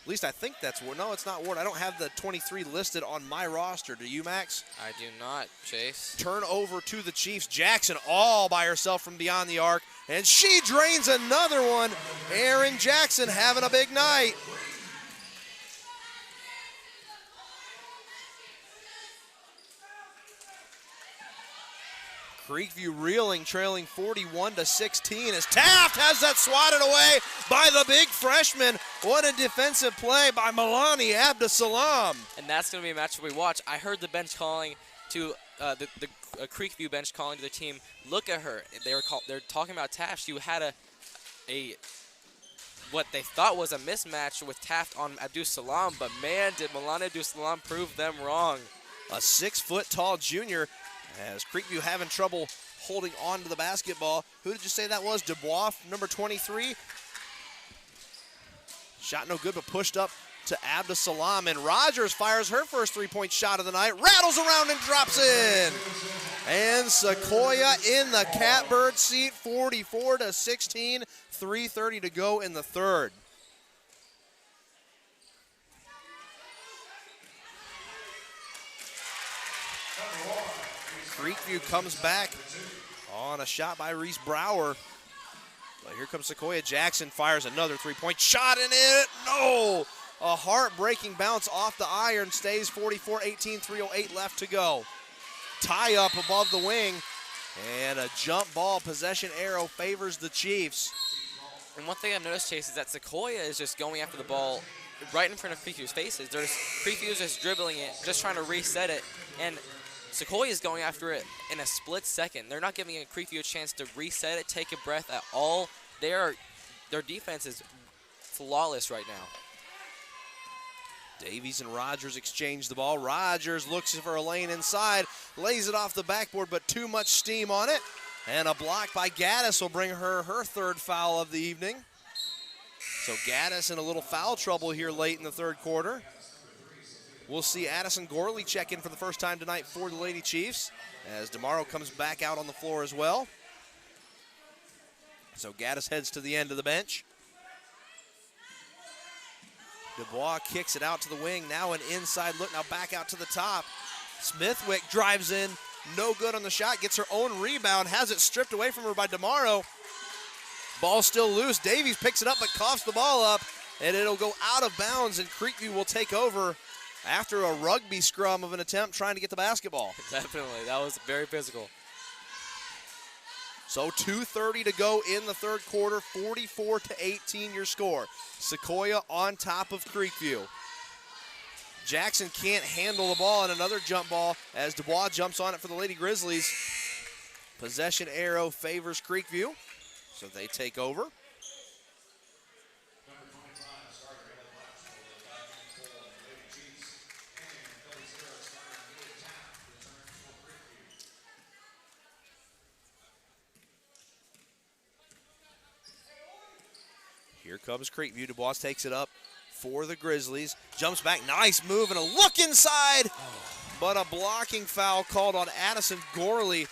At least I think that's Ward. No, it's not Ward. I don't have the 23 listed on my roster. Do you, Max? I do not, Chase. Turnover to the Chiefs. Jackson all by herself from beyond the arc, and she drains another one. Erin Jackson having a big night. Creekview reeling, trailing 41-16 as Taft has that swatted away by the big freshman. What a defensive play by Milani Abdusalam. And that's going to be a match we watch. I heard the bench calling to the Creekview bench calling to the team, look at her. They're talking about Taft. She had a what they thought was a mismatch with Taft on Abdusalam, but man, did Milani Abdusalam prove them wrong. A 6-foot-tall junior. As Creekview having trouble holding on to the basketball. Who did you say that was? Dubois, number 23. Shot no good, but pushed up to Abdusalam. And Rogers fires her first three-point shot of the night. Rattles around and drops in. And Sequoyah in the catbird seat, 44-16. 3:30 to go in the third. Creekview comes back on a shot by Reese Brower. But here comes Sequoyah. Jackson fires another three-point shot in it. No! A heartbreaking bounce off the iron. Stays 44-18, 3:08 left to go. Tie up above the wing. And a jump ball possession arrow favors the Chiefs. And one thing I've noticed, Chase, is that Sequoyah is just going after the ball right in front of Creekview's faces. Creekview's just dribbling it, just trying to reset it. And Sequoyah is going after it in a split second. They're not giving Creekview a chance to reset it, take a breath at all. Their defense is flawless right now. Davies and Rogers exchange the ball. Rogers looks for a lane inside, lays it off the backboard, but too much steam on it. And a block by Gaddis will bring her third foul of the evening. So Gaddis in a little foul trouble here late in the third quarter. We'll see Addison Gorley check in for the first time tonight for the Lady Chiefs as DeMauro comes back out on the floor as well. So Gaddis heads to the end of the bench. Dubois kicks it out to the wing. Now an inside look. Now back out to the top. Smithwick drives in. No good on the shot. Gets her own rebound. Has it stripped away from her by DeMauro. Ball still loose. Davies picks it up but coughs the ball up. And it'll go out of bounds and Creekview will take over after a rugby scrum of an attempt trying to get the basketball. Definitely. That was very physical. So 2:30 to go in the third quarter, 44-18 your score. Sequoyah on top of Creekview. Jackson can't handle the ball and another jump ball as Dubois jumps on it for the Lady Grizzlies. Possession arrow favors Creekview, so they take over. Here comes Creekview. Dubois takes it up for the Grizzlies. Jumps back. Nice move and a look inside. But a blocking foul called on Addison Gorley.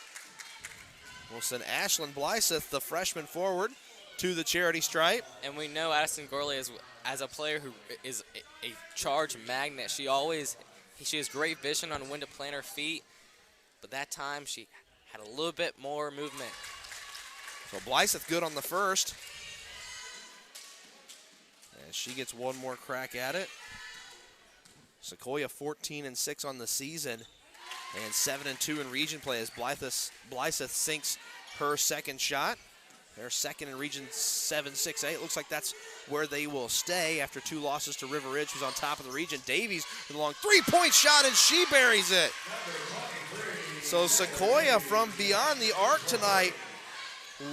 We'll send Ashlyn Blyseth, the freshman, forward to the charity stripe. And we know Addison Gorley is, as a player who is a charge magnet. She has great vision on when to plant her feet. But that time she had a little bit more movement. So Blyseth good on the first. And she gets one more crack at it. Sequoyah 14-6 on the season and 7-2 in region play as Blyseth sinks her second shot. They're second in region 7-6-8. Looks like that's where they will stay after two losses to River Ridge, who's on top of the region. Davies with a long three-point shot, and she buries it. So Sequoyah from beyond the arc tonight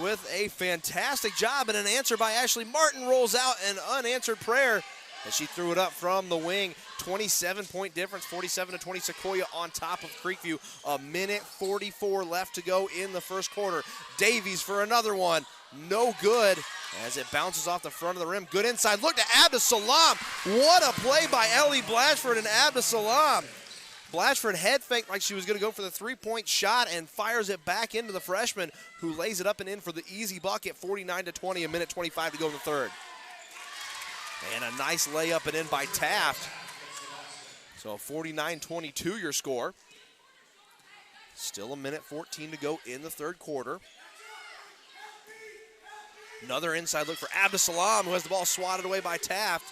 with a fantastic job, and an answer by Ashley Martin rolls out an unanswered prayer And she threw it up from the wing. 27-point difference, 47-20 Sequoyah on top of Creekview. A minute 44 left to go in the first quarter. Davies for another one. No good as it bounces off the front of the rim. Good inside look to Abdus-Salam. What a play by Ellie Blatchford and Abdus-Salam. Blatchford head faked like she was going to go for the three-point shot and fires it back into the freshman, who lays it up and in for the easy bucket. 49-20, a minute 25 to go in the third. And a nice layup and in by Taft. So 49-22 your score. Still a minute 14 to go in the third quarter. Another inside look for Abdus-Salam, who has the ball swatted away by Taft.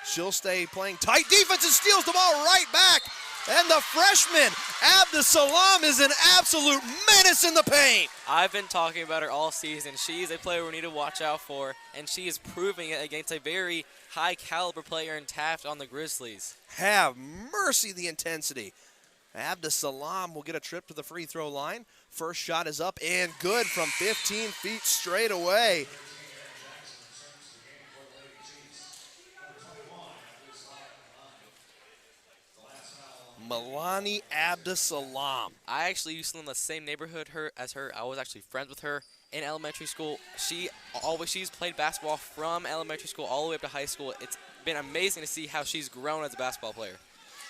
She'll stay playing tight defense and steals the ball right back. And the freshman, Abdus-Salam, is an absolute menace in the paint. I've been talking about her all season. She's a player we need to watch out for, and she is proving it against a very high-caliber player in Taft on the Grizzlies. Have mercy, the intensity. Abdus-Salam will get a trip to the free throw line. First shot is up and good from 15 feet straight away. Milani Abdus-Salam. I actually used to live in the same neighborhood as her. I was actually friends with her in elementary school. She's played basketball from elementary school all the way up to high school. It's been amazing to see how she's grown as a basketball player.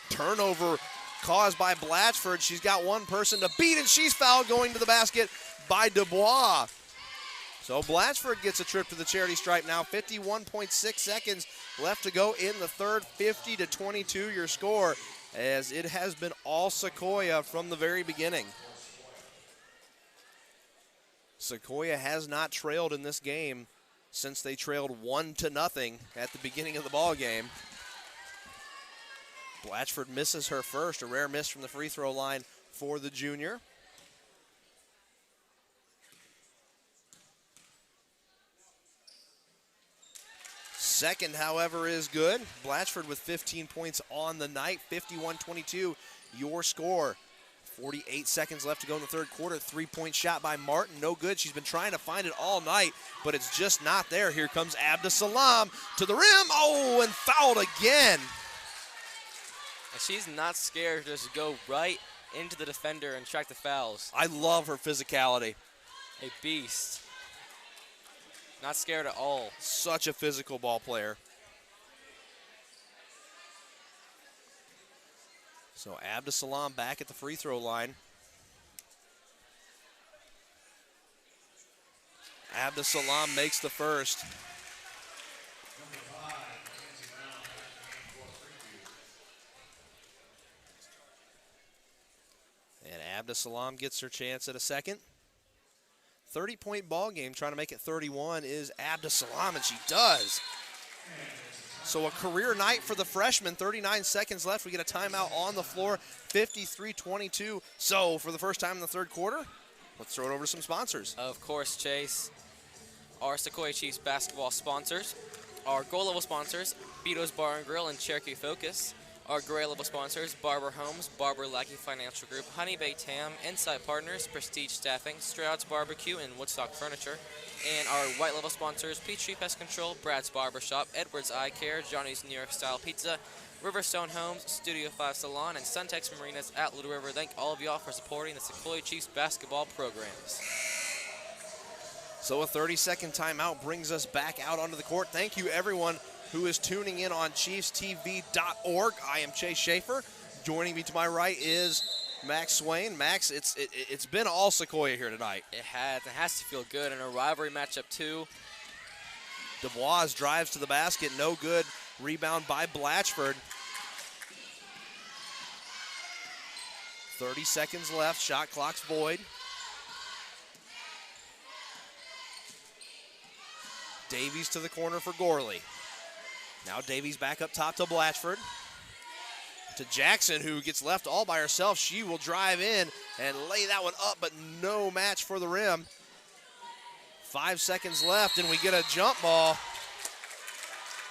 Turnover caused by Blatchford. She's got one person to beat, and she's fouled going to the basket by Dubois. So Blatchford gets a trip to the charity stripe now. 51.6 seconds left to go in the third. 50-22 your score, as it has been all Sequoyah from the very beginning. Sequoyah has not trailed in this game since they trailed 1-0 at the beginning of the ball game. Blatchford misses her first, a rare miss from the free throw line for the junior. Second, however, is good. Blatchford with 15 points on the night, 51-22, your score. 48 seconds left to go in the third quarter. Three-point shot by Martin, no good. She's been trying to find it all night, but it's just not there. Here comes Abdus-Salam to the rim. Oh, and fouled again. And she's not scared to just go right into the defender and track the fouls. I love her physicality. A beast. Not scared at all. Such a physical ball player. So Abdus-Salam back at the free throw line. Abdus-Salam makes the first. And Abdus-Salam gets her chance at a second. 30-point ball game, trying to make it 31 is Abdus-Salam, and she does. So a career night for the freshman. 39 seconds left. We get a timeout on the floor. 53-22. So for the first time in the third quarter, let's throw it over to some sponsors. Of course, Chase. Our Sequoyah Chiefs basketball sponsors. Our gold level sponsors, Beato's Bar and Grill and Cherokee Focus. Our gray level sponsors, Barber Homes, Barber Lackey Financial Group, Honey Bay Tam, Insight Partners, Prestige Staffing, Stroud's Barbecue, and Woodstock Furniture. And our white level sponsors, Peachtree Pest Control, Brad's Barbershop, Edwards Eye Care, Johnny's New York Style Pizza, Riverstone Homes, Studio 5 Salon, and Suntex Marinas at Little River. Thank all of y'all for supporting the Sequoyah Chiefs basketball programs. So a 30-second timeout brings us back out onto the court. Thank you, everyone who is tuning in on ChiefsTV.org. I am Chase Schaefer. Joining me to my right is Max Swain. Max, it's been all Sequoyah here tonight. It has. It has to feel good in a rivalry matchup, too. Dubois drives to the basket. No good. Rebound by Blatchford. 30 seconds left. Shot clock's void. Davies to the corner for Gorley. Now Davies back up top to Blatchford. To Jackson, who gets left all by herself. She will drive in and lay that one up, but no match for the rim. 5 seconds left, and we get a jump ball.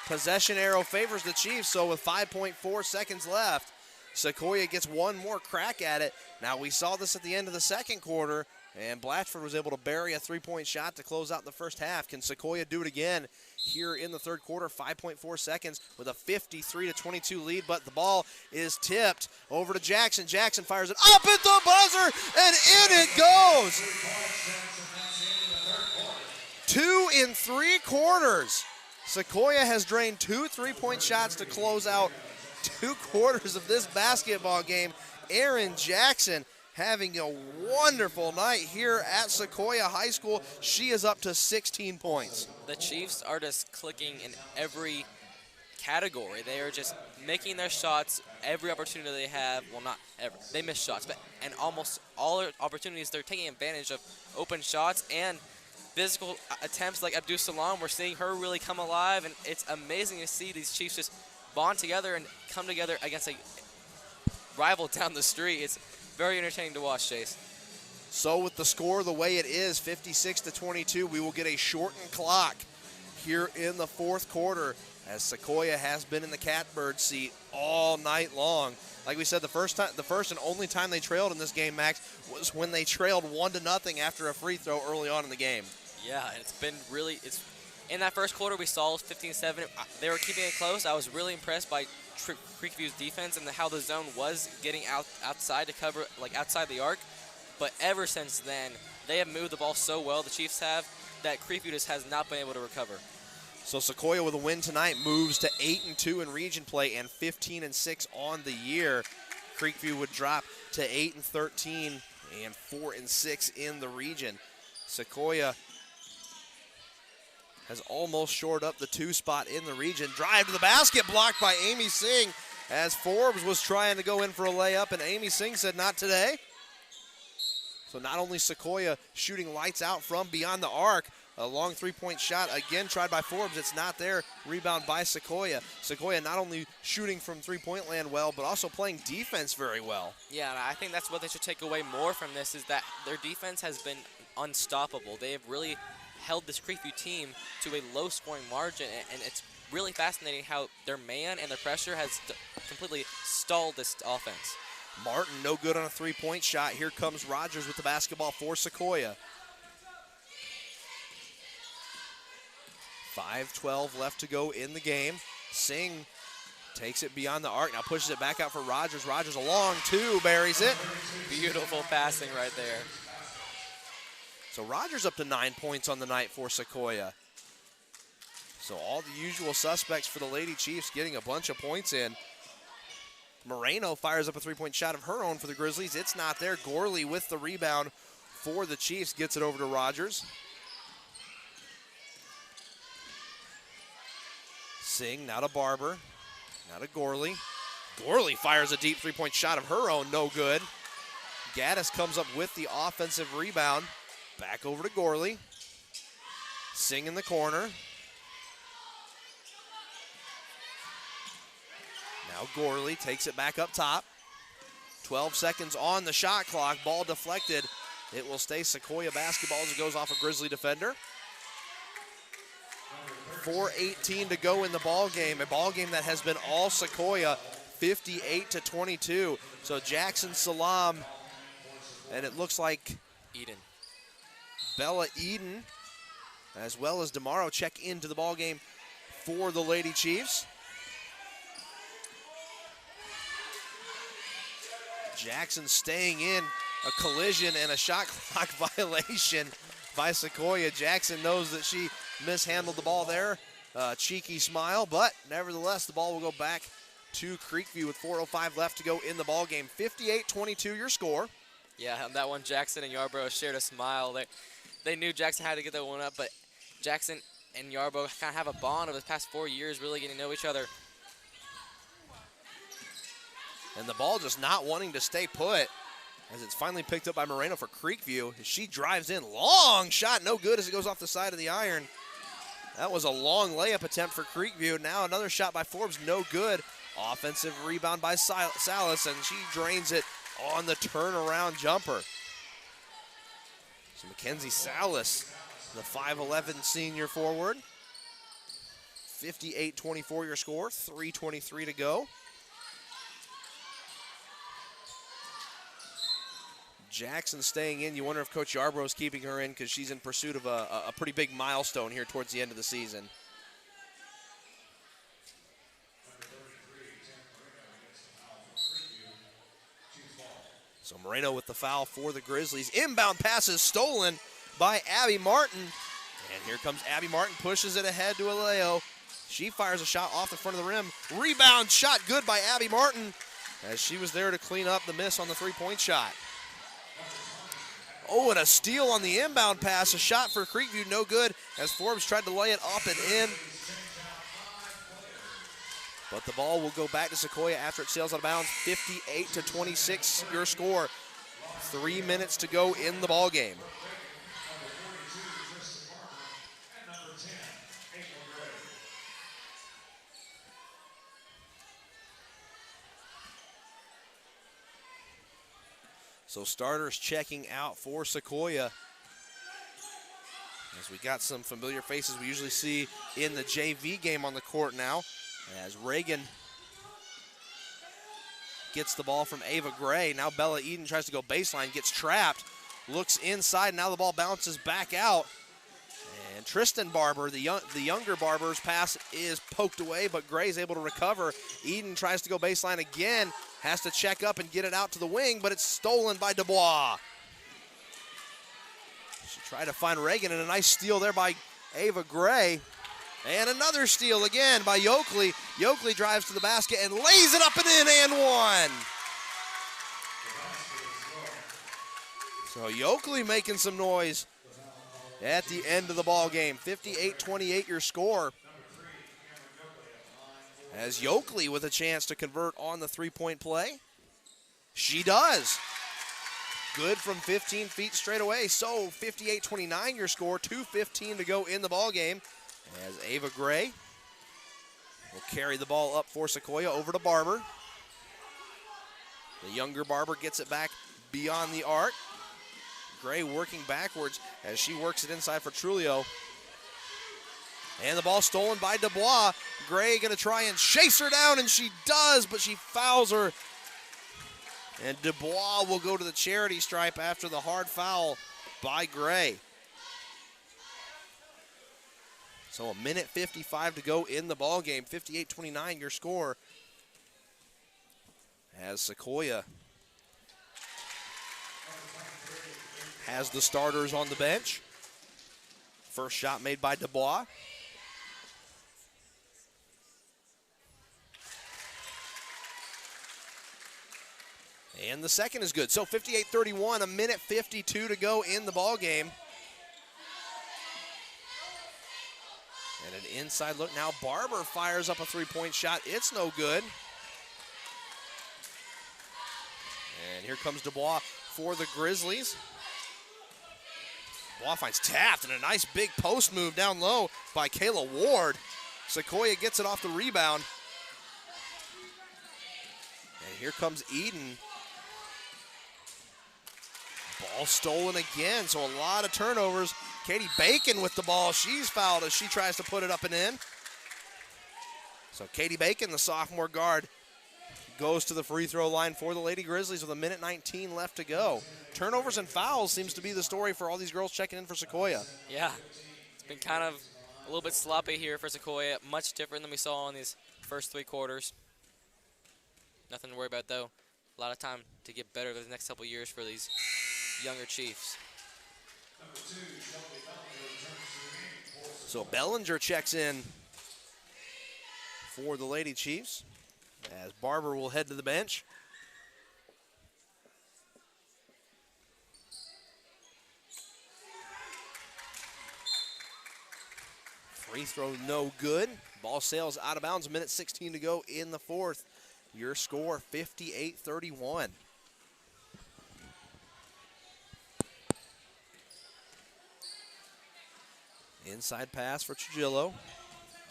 Possession arrow favors the Chiefs, so with 5.4 seconds left, Sequoyah gets one more crack at it. Now, we saw this at the end of the second quarter. And Blatchford was able to bury a three-point shot to close out the first half. Can Sequoyah do it again here in the third quarter? 5.4 seconds with a 53-22 lead, but the ball is tipped over to Jackson. Jackson fires it up at the buzzer, and in it goes. 2 in 3 quarters. Sequoyah has drained 2 3-point shots to close out 2 quarters of this basketball game. Erin Jackson having a wonderful night here at Sequoyah High School. She is up to 16 points. The Chiefs are just clicking in every category. They are just making their shots every opportunity they have. Well, not ever. They miss shots, but and almost all their opportunities, they're taking advantage of open shots and physical attempts like Abdul Salam. We're seeing her really come alive, and it's amazing to see these Chiefs just bond together and come together against a rival down the street. It's very entertaining to watch, Chase. So with the score the way it is, 56-22, we will get a shortened clock here in the fourth quarter as Sequoyah has been in the catbird seat all night long. Like we said, the first and only time they trailed in this game, Max, was when they trailed 1-0 after a free throw early on in the game. Yeah, it's been really, in that first quarter we saw 15-7. They were keeping it close. I was really impressed by Creekview's defense and how the zone was getting outside to cover, like outside the arc. But ever since then, they have moved the ball so well, the Chiefs have, that Creekview just has not been able to recover. So Sequoyah with a win tonight moves to 8-2 in region play and 15-6 on the year. Creekview would drop to 8-13 and 4-6 in the region. Sequoyah has almost shored up the 2 spot in the region. Drive to the basket, blocked by Amy Singh as Forbes was trying to go in for a layup, and Amy Singh said not today. So not only Sequoyah shooting lights out from beyond the arc, a long 3-point shot again tried by Forbes. It's not there. Rebound by Sequoyah. Sequoyah not only shooting from 3-point land well, but also playing defense very well. Yeah, and I think that's what they should take away more from this, is that their defense has been unstoppable. They have really held this Creekview team to a low-scoring margin, and it's really fascinating how their man and their pressure has completely stalled this offense. Martin no good on a 3-point shot. Here comes Rogers with the basketball for Sequoyah. 5:12 left to go in the game. Singh takes it beyond the arc, now pushes it back out for Rogers. Rogers a long 2, buries it. Beautiful passing right there. So Rogers up to 9 points on the night for Sequoyah. So all the usual suspects for the Lady Chiefs getting a bunch of points in. Moreno fires up a 3-point shot of her own for the Grizzlies. It's not there. Gorley with the rebound for the Chiefs gets it over to Rogers. Singh, now to Barber, now to Gorley. Gorley fires a deep 3-point shot of her own, no good. Gaddis comes up with the offensive rebound. Back over to Gorley. Singh in the corner. Now Gorley takes it back up top. 12 seconds on the shot clock. Ball deflected. It will stay Sequoyah basketball as it goes off a Grizzly defender. 4:18 to go in the ball game. A ball game that has been all Sequoyah, 58-22. So Jackson Salam, and it looks like Eden. Bella Eden, as well as DeMauro, check into the ball game for the Lady Chiefs. Jackson staying in, a collision and a shot clock violation by Sequoyah. Jackson knows that she mishandled the ball there. Cheeky smile, but nevertheless, the ball will go back to Creekview with 4:05 left to go in the ball game. 58-22 your score. Yeah, on that one, Jackson and Yarborough shared a smile. They knew Jackson had to get that one up, but Jackson and Yarborough kind of have a bond over the past 4 years, really getting to know each other. And the ball just not wanting to stay put as it's finally picked up by Moreno for Creekview. She drives in, long shot, no good as it goes off the side of the iron. That was a long layup attempt for Creekview. Now another shot by Forbes, no good. Offensive rebound by Salas, and she drains it on the turnaround jumper. So Mackenzie Salas, the 5'11 senior forward. 58-24 your score, 3:23 to go. Jackson staying in. You wonder if Coach Yarbrough is keeping her in because she's in pursuit of a pretty big milestone here towards the end of the season. So Moreno with the foul for the Grizzlies. Inbound pass is stolen by Abby Martin. And here comes Abby Martin, pushes it ahead to Aleo. She fires a shot off the front of the rim. Rebound shot good by Abby Martin as she was there to clean up the miss on the three-point shot. Oh, and a steal on the inbound pass. A shot for Creekview, no good as Forbes tried to lay it up and in. But the ball will go back to Sequoyah after it sails out of bounds. 58-26 your score. 3 minutes to go in the ball game. So starters checking out for Sequoyah. As we got some familiar faces we usually see in the JV game on the court now. As Reagan gets the ball from Ava Gray. Now Bella Eden tries to go baseline, gets trapped, looks inside. Now the ball bounces back out. And Tristan Barber, the younger Barber's pass is poked away, but Gray's able to recover. Eden tries to go baseline again, has to check up and get it out to the wing, but it's stolen by Dubois. She tried to find Reagan, and a nice steal there by Ava Gray. And another steal again by Yoakley. Yoakley drives to the basket and lays it up and in, and one. So Yoakley making some noise at the end of the ball game. 58-28 your score. As Yoakley with a chance to convert on the three-point play. She does. Good from 15 feet straight away. So 58-29 your score. 2:15 to go in the ball game. As Ava Gray will carry the ball up for Sequoyah over to Barber. The younger Barber gets it back beyond the arc. Gray working backwards as she works it inside for Trulio. And the ball stolen by Dubois. Gray going to try and chase her down, and she does, but she fouls her. And Dubois will go to the charity stripe after the hard foul by Gray. So a minute 55 to go in the ball game. 58-29 your score. As Sequoyah has the starters on the bench. First shot made by Dubois. And the second is good. So 58-31, a minute 52 to go in the ball game. And an inside look. Now Barber fires up a three-point shot. It's no good. And here comes Dubois for the Grizzlies. Dubois finds Taft, and a nice big post move down low by Kayla Ward. Sequoyah gets it off the rebound. And here comes Eden. Ball stolen again, so a lot of turnovers. Katie Bacon with the ball. She's fouled as she tries to put it up and in. So Katie Bacon, the sophomore guard, goes to the free throw line for the Lady Grizzlies with a minute 19 left to go. Turnovers and fouls seems to be the story for all these girls checking in for Sequoyah. Yeah, it's been kind of a little bit sloppy here for Sequoyah. Much different than we saw in these first three quarters. Nothing to worry about, though. A lot of time to get better over the next couple years for these younger Chiefs. So Bellinger checks in for the Lady Chiefs as Barber will head to the bench. Free throw no good. Ball sails out of bounds. A minute 16 to go in the fourth. Your score 58-31. Inside pass for Trujillo.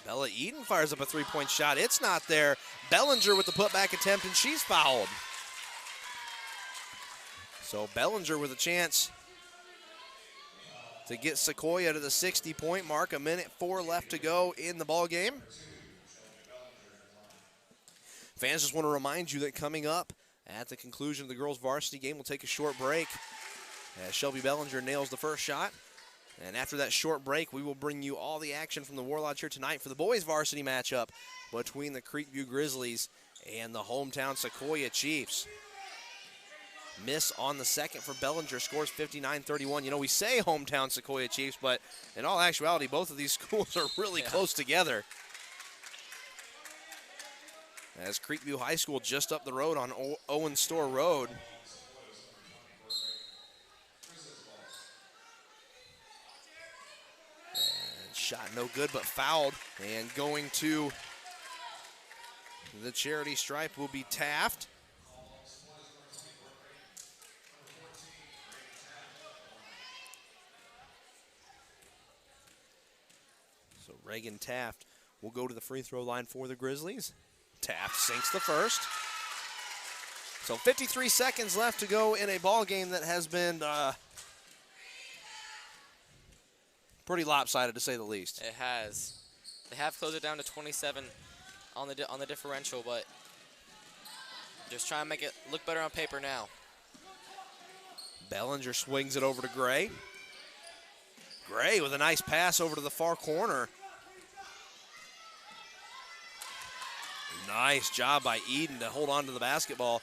Bella Eden fires up a three-point shot. It's not there. Bellinger with the putback attempt, and she's fouled. So Bellinger with a chance to get Sequoyah to the 60-point mark. A minute 4 left to go in the ball game. Fans, just want to remind you that coming up At the conclusion of the girls' varsity game, we'll take a short break as Shelby Bellinger nails the first shot. And after that short break, we will bring you all the action from the War Lodge here tonight for the boys' varsity matchup between the Creekview Grizzlies and the hometown Sequoyah Chiefs. Miss on the second for Bellinger, scores 59-31. You know, we say hometown Sequoyah Chiefs, but in all actuality, both of these schools are really close together. As Creekview High School just up the road on Owen Store Road. And shot no good, but fouled. And going to the charity stripe will be Taft. So Reagan Taft will go to the free throw line for the Grizzlies. Taft sinks the first. So 53 seconds left to go in a ball game that has been pretty lopsided, to say the least. It has. They have closed it down to 27 on the differential, but just trying to make it look better on paper now. Bellinger swings it over to Gray. Gray with a nice pass over to the far corner. Nice job by Eden to hold on to the basketball.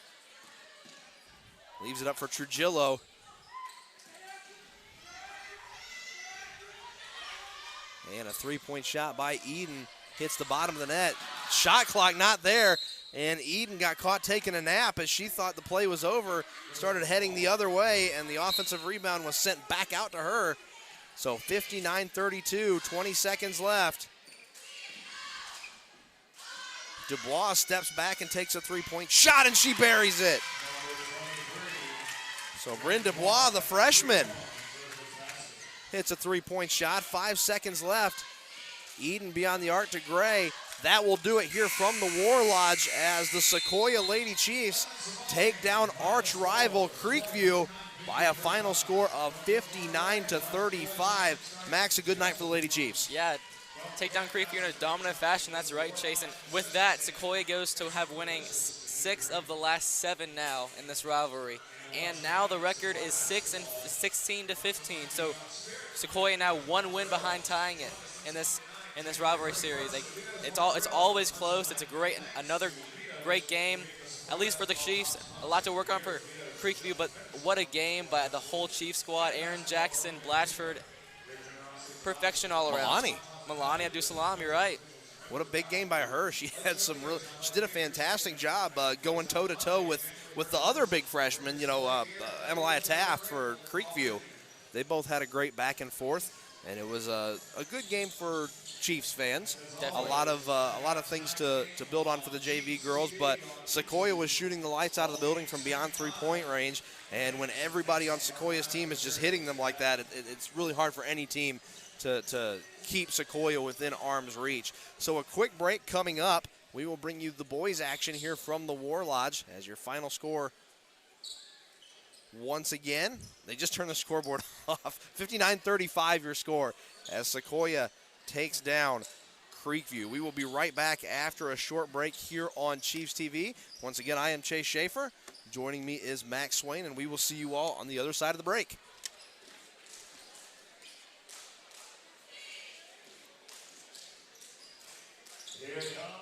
Leaves it up for Trujillo. And a three-point shot by Eden hits the bottom of the net. Shot clock not there, and Eden got caught taking a nap as she thought the play was over, started heading the other way, and the offensive rebound was sent back out to her. So 59-32, 20 seconds left. Dubois steps back and takes a three-point shot, and she buries it. So Bryn Dubois, the freshman, hits a three-point shot. 5 seconds left. Eden beyond the arc to Gray. That will do it here from the War Lodge as the Sequoyah Lady Chiefs take down arch rival Creekview by a final score of 59-35. Max, a good night for the Lady Chiefs. Yeah, take down Creekview in a dominant fashion. That's right, Chase. And with that, Sequoyah goes to have winning 6 of the last 7 now in this rivalry. And now the record is 16-15. So Sequoyah now 1 win behind tying it in this rivalry series. It's always close. It's another great game, at least for the Chiefs. A lot to work on for Creekview, but what a game by the whole Chiefs squad. Aaron Jackson, Blatchford, perfection all around. Milani Abdul-Salam, you're right. What a big game by her. She did a fantastic job going toe-to-toe with the other big freshman, Emilia Taft for Creekview. They both had a great back and forth, and it was a good game for Chiefs fans. Definitely. A lot of things to build on for the JV girls, but Sequoyah was shooting the lights out of the building from beyond three-point range, and when everybody on Sequoyah's team is just hitting them like that, it's really hard for any team to keep Sequoyah within arm's reach. So a quick break coming up. We will bring you the boys' action here from the War Lodge as your final score. Once again, they just turned the scoreboard off. 59-35 your score as Sequoyah takes down Creekview. We will be right back after a short break here on Chiefs TV. Once again, I am Chase Schaefer. Joining me is Max Swain, and we will see you all on the other side of the break. Here it comes.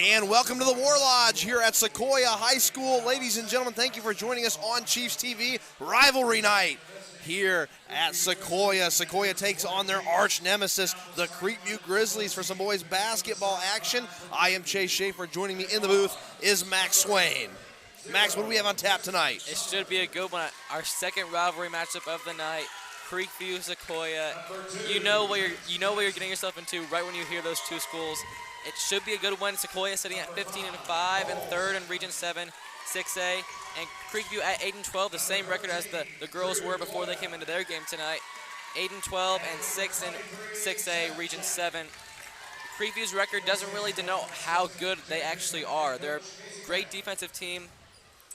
And welcome to the War Lodge here at Sequoyah High School. Ladies and gentlemen, thank you for joining us on Chiefs TV Rivalry Night here at Sequoyah. Sequoyah takes on their arch nemesis, the Creekview Grizzlies, for some boys basketball action. I am Chase Schaefer. Joining me in the booth is Max Swain. Max, what do we have on tap tonight? It should be a good one. Our second rivalry matchup of the night. Creekview, Sequoyah. You know what you're getting yourself into right when you hear those two schools. It should be a good one. Sequoyah sitting at 15-5 and third in Region 7, 6A, and Creekview at 8-12, the same record as the girls were before they came into their game tonight. 8-12 and 6 in 6A, Region 7. Creekview's record doesn't really denote how good they actually are. They're a great defensive team.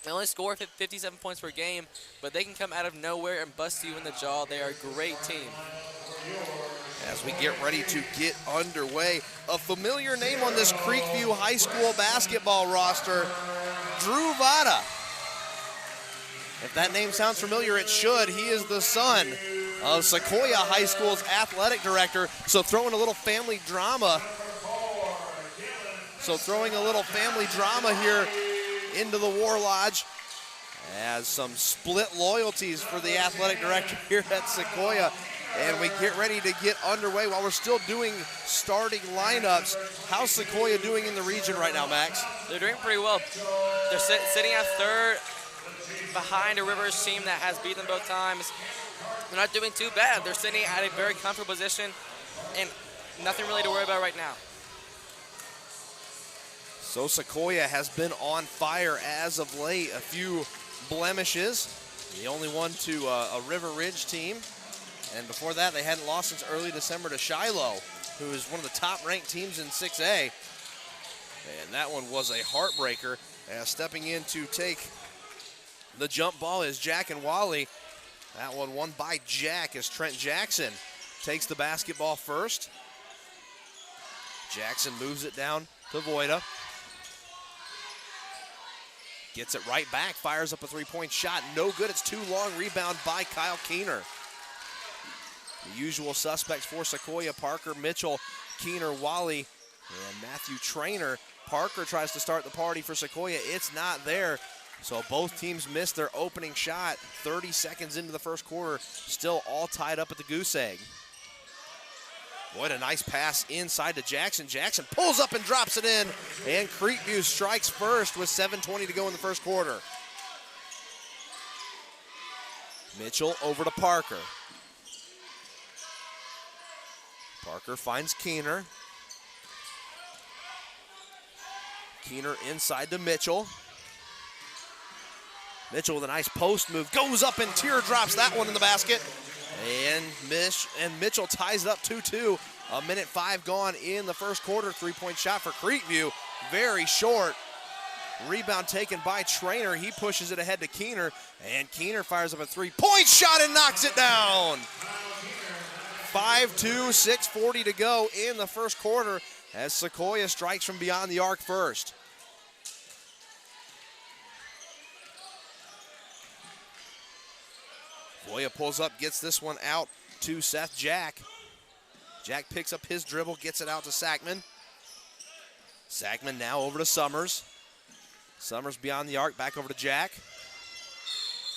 They only score 57 points per game, but they can come out of nowhere and bust you in the jaw. They are a great team. As we get ready to get underway, a familiar name on this Creekview High School basketball roster, Drew Vada. If that name sounds familiar, it should. He is the son of Sequoyah High School's athletic director, so throwing a little family drama. Here into the War Lodge, as some split loyalties for the athletic director here at Sequoyah. And we get ready to get underway while we're still doing starting lineups. How's Sequoyah doing in the region right now, Max? They're doing pretty well. They're sitting at third behind a Rivers team that has beat them both times. They're not doing too bad. They're sitting at a very comfortable position and nothing really to worry about right now. So Sequoyah has been on fire as of late. A few blemishes. The only one to a River Ridge team. And before that, they hadn't lost since early December to Shiloh, who is one of the top-ranked teams in 6A. And that one was a heartbreaker. Stepping in to take the jump ball is Jack and Wally. That one won by Jack as Trent Jackson takes the basketball first. Jackson moves it down to Voida. Gets it right back, fires up a three-point shot. No good, it's too long. Rebound by Kyle Keener. The usual suspects for Sequoyah: Parker, Mitchell, Keener, Wally, and Matthew Trainer. Parker tries to start the party for Sequoyah. It's not there. So both teams missed their opening shot. 30 seconds into the first quarter, still all tied up at the goose egg. What a nice pass inside to Jackson. Jackson pulls up and drops it in, and Creekview strikes first with 7:20 to go in the first quarter. Mitchell over to Parker. Parker finds Keener. Keener inside to Mitchell. Mitchell with a nice post move, goes up and teardrops that one in the basket. And Mitchell ties it up 2-2. 1:05 gone in the first quarter. Three-point shot for Creekview, very short. Rebound taken by Trainer. He pushes it ahead to Keener, and Keener fires up a three-point shot and knocks it down. 5-2, 6:40 to go in the first quarter as Sequoyah strikes from beyond the arc first. Voya pulls up, gets this one out to Seth Jack. Jack picks up his dribble, gets it out to Sackman. Sackman now over to Summers. Summers beyond the arc, back over to Jack.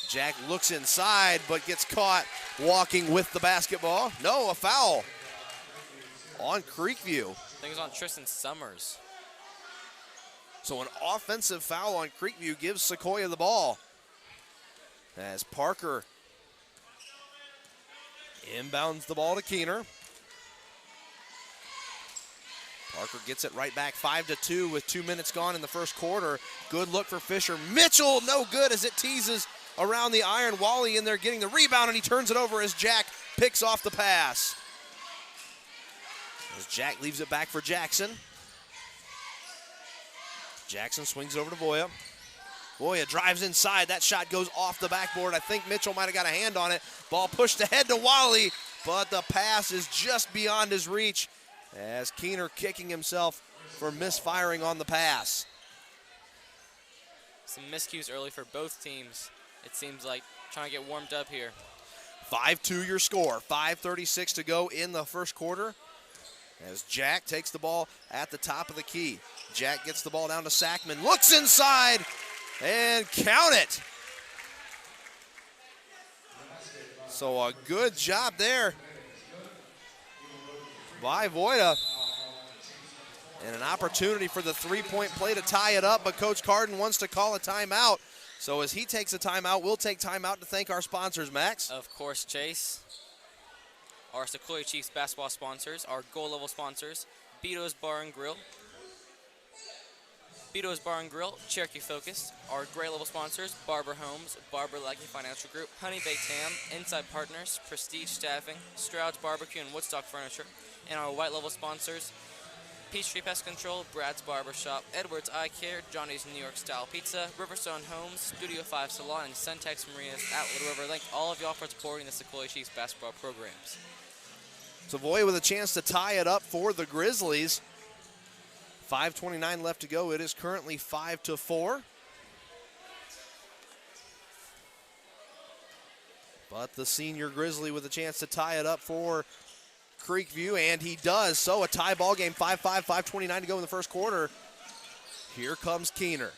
Jack looks inside, but gets caught walking with the basketball. No, a foul on Creekview. I think it's on Tristan Summers. So an offensive foul on Creekview gives Sequoyah the ball. As Parker inbounds the ball to Keener. Parker gets it right back, 5-2 with 2 minutes gone in the first quarter. Good look for Fisher. Mitchell, no good as it teases around the iron. Wally in there getting the rebound, and he turns it over as Jack picks off the pass. As Jack leaves it back for Jackson. Jackson swings over to Voya. Voya drives inside. That shot goes off the backboard. I think Mitchell might have got a hand on it. Ball pushed ahead to Wally, but the pass is just beyond his reach as Keener kicking himself for misfiring on the pass. Some miscues early for both teams. It seems like trying to get warmed up here. 5-2 your score. 5:36 to go in the first quarter as Jack takes the ball at the top of the key. Jack gets the ball down to Sackman, looks inside, and count it. So a good job there by Voida. And an opportunity for the three-point play to tie it up, but Coach Carden wants to call a timeout. So as he takes a timeout, we'll take timeout to thank our sponsors, Max. Of course, Chase. Our Sequoyah Chiefs basketball sponsors, our goal level sponsors, Beto's Bar and Grill. Beto's Bar and Grill, Cherokee Focus. Our gray level sponsors, Barber Homes, Barber Lackey Financial Group, Honey Baked Ham, Inside Partners, Prestige Staffing, Stroud's Barbecue and Woodstock Furniture. And our white level sponsors, Peachtree Pest Control, Brad's Barbershop, Edwards Eye Care, Johnny's New York Style Pizza, Riverstone Homes, Studio 5 Salon, and Centex Marinas Outlet River. Thank all of y'all for supporting the Sequoyah Chiefs basketball programs. Savoy with a chance to tie it up for the Grizzlies. 5:29 left to go. It is currently 5-4. But the senior Grizzly with a chance to tie it up for Creekview, and he does. So a tie ball game, 5-5, 5:29 to go in the first quarter. Here comes Keener.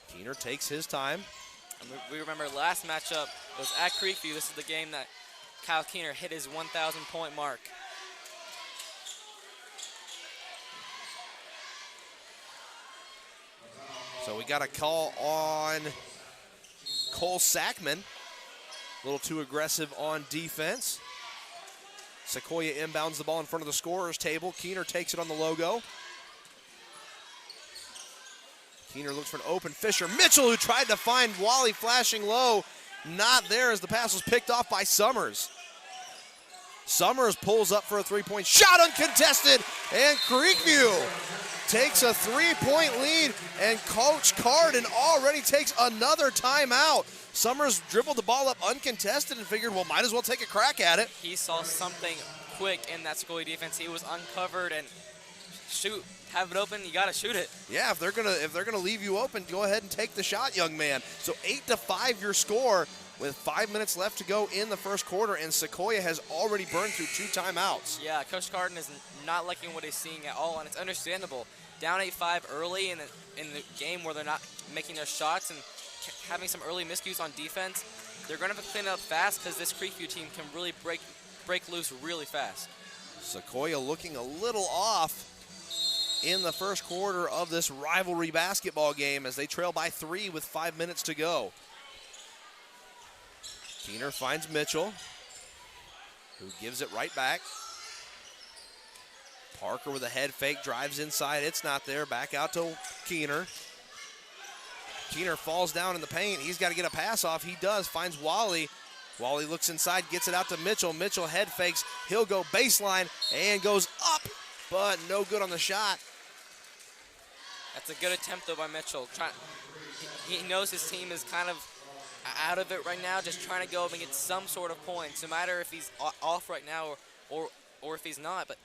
Keener takes his time. We remember last matchup was at Creekview. This is the game that Kyle Keener hit his 1,000-point mark. So we got a call on Cole Sackman. A little too aggressive on defense. Sequoyah inbounds the ball in front of the scorer's table. Keener takes it on the logo. Keener looks for an open Fisher. Mitchell, who tried to find Wally flashing low, not there as the pass was picked off by Summers. Summers pulls up for a three-point shot, uncontested, and Creekview takes a three-point lead, and Coach Carden already takes another timeout. Summers dribbled the ball up uncontested and figured, well, might as well take a crack at it. He saw something quick in that Sequoyah defense. He was uncovered, and shoot, have it open, you gotta shoot it. Yeah, if they're gonna leave you open, go ahead and take the shot, young man. So 8-5 your score with 5 minutes left to go in the first quarter, and Sequoyah has already burned through 2 timeouts. Yeah, Coach Carden is not liking what he's seeing at all, and it's understandable. Down 8-5 early in the game where they're not making their shots and having some early miscues on defense, they're going to have to clean it up fast because this Creekview team can really break loose really fast. Sequoyah looking a little off in the first quarter of this rivalry basketball game as they trail by 3 with 5 minutes to go. Keener finds Mitchell, who gives it right back. Parker with a head fake, drives inside. It's not there. Back out to Keener. Keener falls down in the paint. He's got to get a pass off. He does. Finds Wally. Wally looks inside, gets it out to Mitchell. Mitchell head fakes. He'll go baseline and goes up, but no good on the shot. That's a good attempt, though, by Mitchell. He knows his team is kind of out of it right now, just trying to go up and get some sort of points, no matter if he's off right now or if he's not. But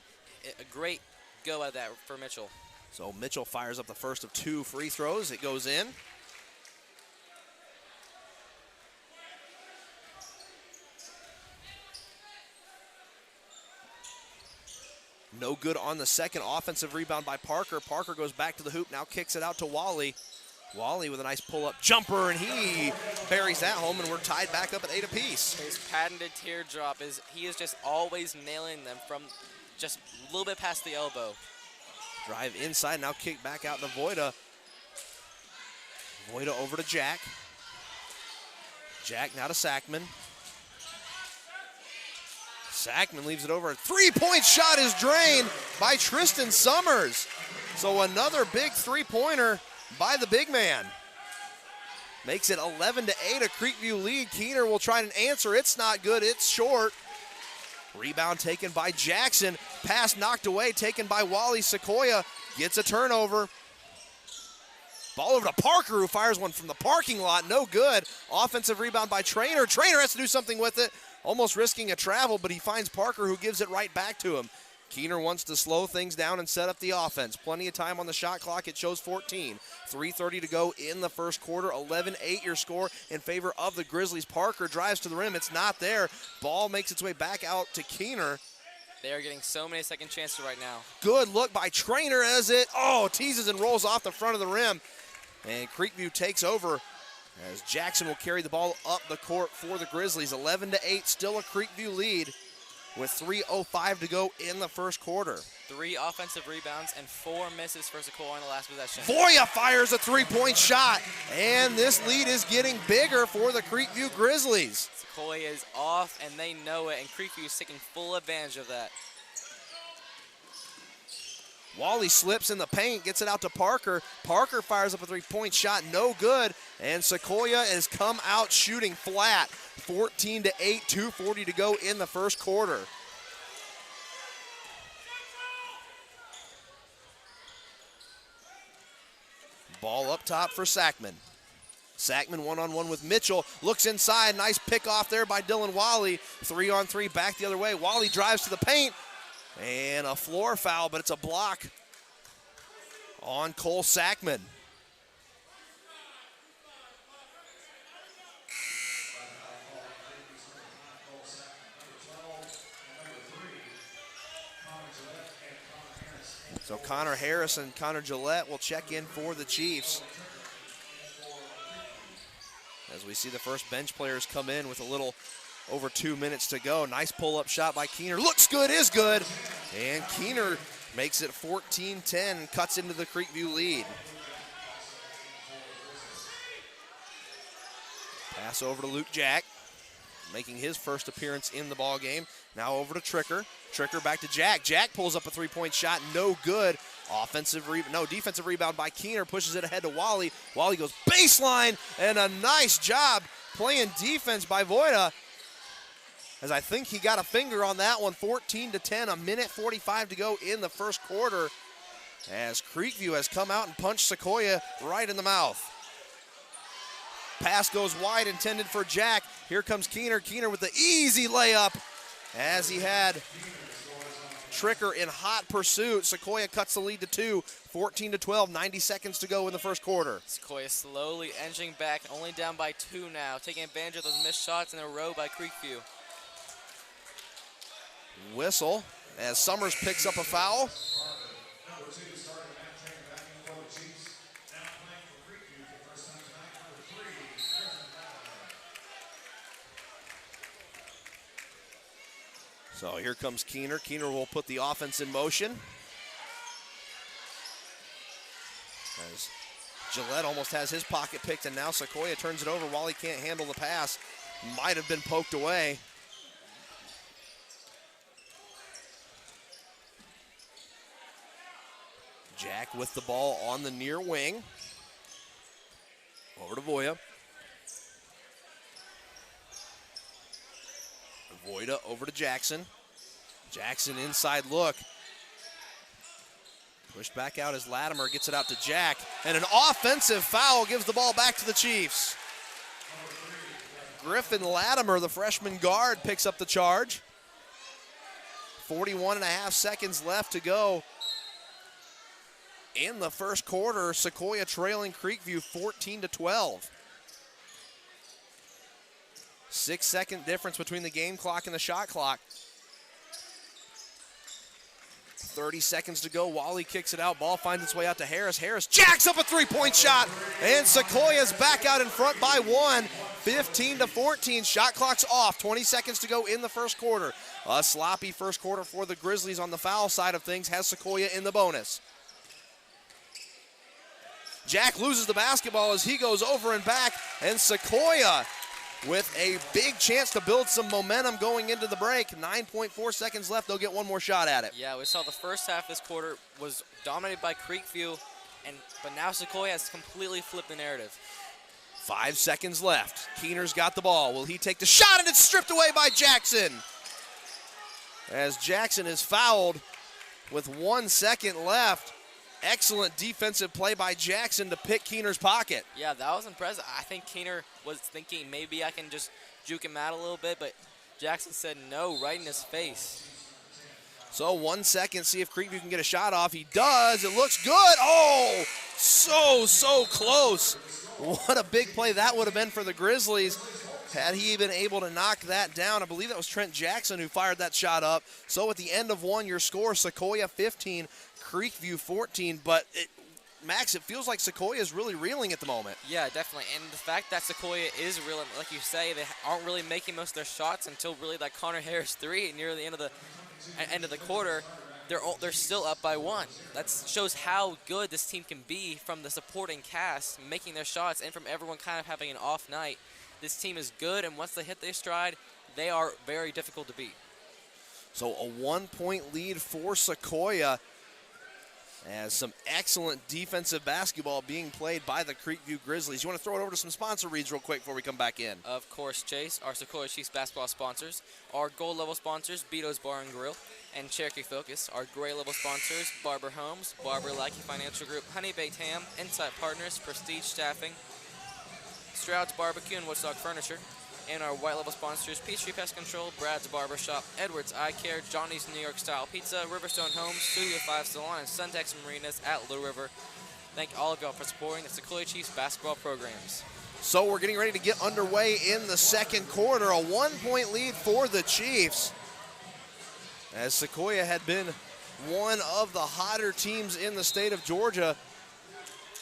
a great go at that for Mitchell. So Mitchell fires up the first of 2 free throws. It goes in. No good on the second. Offensive rebound by Parker. Parker goes back to the hoop, now kicks it out to Wally. Wally with a nice pull-up jumper, and he buries that home, and we're tied back up at 8 apiece. His patented teardrop he is just always nailing them from just a little bit past the elbow. Drive inside, now kick back out to Voida. Voida over to Jack. Jack now to Sackman. Sackman leaves it over. A three-point shot is drained by Tristan Summers. So another big three-pointer by the big man. Makes it 11-8, a Creekview lead. Keener will try and answer. It's not good. It's short. Rebound taken by Jackson. Pass knocked away, taken by Wally. Sequoyah gets a turnover. Ball over to Parker, who fires one from the parking lot. No good. Offensive rebound by Trainer. Trainer has to do something with it. Almost risking a travel, but he finds Parker, who gives it right back to him. Keener wants to slow things down and set up the offense. Plenty of time on the shot clock. It shows 14. 3:30 to go in the first quarter. 11-8 your score in favor of the Grizzlies. Parker drives to the rim. It's not there. Ball makes its way back out to Keener. They are getting so many second chances right now. Good look by Trainer as it, teases and rolls off the front of the rim. And Creekview takes over as Jackson will carry the ball up the court for the Grizzlies. 11-8, still a Creekview lead with 3:05 to go in the first quarter. 3 offensive rebounds and 4 misses for Sequoyah on the last possession. Sequoyah fires a three-point shot, and this lead is getting bigger for the Creekview Grizzlies. Sequoyah is off, and they know it, and Creekview is taking full advantage of that. Wally slips in the paint, gets it out to Parker. Parker fires up a three-point shot, no good. And Sequoyah has come out shooting flat. 14-8, 2:40 to go in the first quarter. Ball up top for Sackman. Sackman one-on-one with Mitchell. Looks inside, nice pick off there by Dylan Wally. 3-on-3 back the other way. Wally drives to the paint. And a floor foul, but it's a block on Cole Sackman. So Connor Harris and Connor Gillette will check in for the Chiefs. As we see the first bench players come in with a little over 2 minutes to go. Nice pull-up shot by Keener. Looks good, is good. And Keener makes it 14-10 and cuts into the Creekview lead. Pass over to Luke Jack, making his first appearance in the ball game. Now over to Tricker. Tricker back to Jack. Jack pulls up a three-point shot, no good. Defensive rebound by Keener, pushes it ahead to Wally. Wally goes baseline, and a nice job playing defense by Voida, as I think he got a finger on that one. 14-10, 1:45 to go in the first quarter, as Creekview has come out and punched Sequoyah right in the mouth. Pass goes wide, intended for Jack. Here comes Keener. Keener with the easy layup, as he had Tricker in hot pursuit. Sequoyah cuts the lead to 2, 14-12, 90 seconds to go in the first quarter. Sequoyah slowly edging back, only down by 2 now, taking advantage of those missed shots in a row by Creekview. Whistle as Summers picks up a foul. So here comes Keener. Keener will put the offense in motion. As Gillette almost has his pocket picked, and now Sequoyah turns it over. Wally can't handle the pass. Might have been poked away. Jack with the ball on the near wing. Over to Voida. Voida over to Jackson. Jackson inside look. Pushed back out as Latimer gets it out to Jack. And an offensive foul gives the ball back to the Chiefs. Griffin Latimer, the freshman guard, picks up the charge. 41.5 seconds left to go in the first quarter. Sequoyah trailing Creekview 14-12. 6-second difference between the game clock and the shot clock. 30 seconds to go. Wally kicks it out. Ball finds its way out to Harris. Harris jacks up a three-point shot, and Sequoyah's back out in front by 1. 15-14. Shot clock's off. 20 seconds to go in the first quarter. A sloppy first quarter for the Grizzlies on the foul side of things has Sequoyah in the bonus. Jack loses the basketball as he goes over and back, and Sequoyah with a big chance to build some momentum going into the break. 9.4 seconds left. They'll get one more shot at it. Yeah, we saw the first half of this quarter was dominated by Creekview, but now Sequoyah has completely flipped the narrative. 5 seconds left. Keener's got the ball. Will he take the shot? And it's stripped away by Jackson, as Jackson is fouled with 1 second left. Excellent defensive play by Jackson to pick Keener's pocket. Yeah, that was impressive. I think Keener was thinking maybe I can just juke him out a little bit, but Jackson said no right in his face. So 1 second, see if Creekview can get a shot off. He does. It looks good. Oh, so close. What a big play that would have been for the Grizzlies. Had he been able to knock that down, I believe that was Trent Jackson who fired that shot up. So at the end of one, your score, Sequoyah 15, Creekview 14. But, Max, it feels like Sequoyah is really reeling at the moment. Yeah, definitely. And the fact that Sequoyah is reeling, like you say, they aren't really making most of their shots until really that Connor Harris 3 near the end of the quarter. They're still up by 1. That shows how good this team can be from the supporting cast making their shots and from everyone kind of having an off night. This team is good, and once they hit their stride, they are very difficult to beat. So a 1-point lead for Sequoyah, as some excellent defensive basketball being played by the Creekview Grizzlies. You want to throw it over to some sponsor reads real quick before we come back in? Of course, Chase. Our Sequoyah Chiefs basketball sponsors, our gold level sponsors, Beato's Bar and Grill and Cherokee Focus. Our gray level sponsors, Barber Homes, Barber Lackey Financial Group, Honey Baked Ham, Insight Partners, Prestige Staffing, Stroud's Barbecue and Woodstock Furniture. And our white level sponsors, Peachtree Pest Control, Brad's Barbershop, Edwards Eye Care, Johnny's New York Style Pizza, Riverstone Homes, Studio 5 Salon, and Suntex Marinas at Little River. Thank all of y'all for supporting the Sequoyah Chiefs basketball programs. So we're getting ready to get underway in the second quarter. A 1-point lead for the Chiefs, as Sequoyah had been one of the hotter teams in the state of Georgia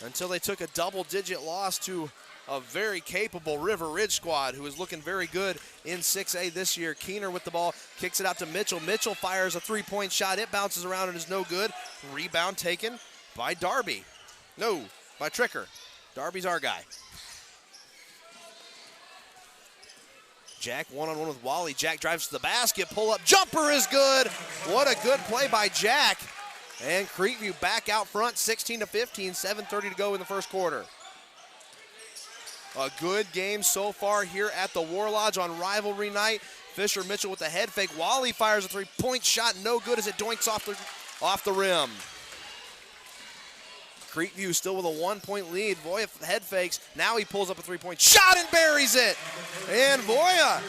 until they took a double-digit loss to a very capable River Ridge squad who is looking very good in 6A this year. Keener with the ball, kicks it out to Mitchell. Mitchell fires a three-point shot. It bounces around and is no good. Rebound taken by Darby. No, by Tricker. Darby's our guy. Jack one-on-one with Wally. Jack drives to the basket. Pull-up jumper is good. What a good play by Jack. And Creekview back out front, 16-15, 7:30 to go in the first quarter. A good game so far here at the War Lodge on rivalry night. Fisher Mitchell with the head fake. Wally fires a three-point shot. No good as it doinks off the rim. Creekview still with a 1-point lead. Voya head fakes. Now he pulls up a three-point shot and buries it. And Voya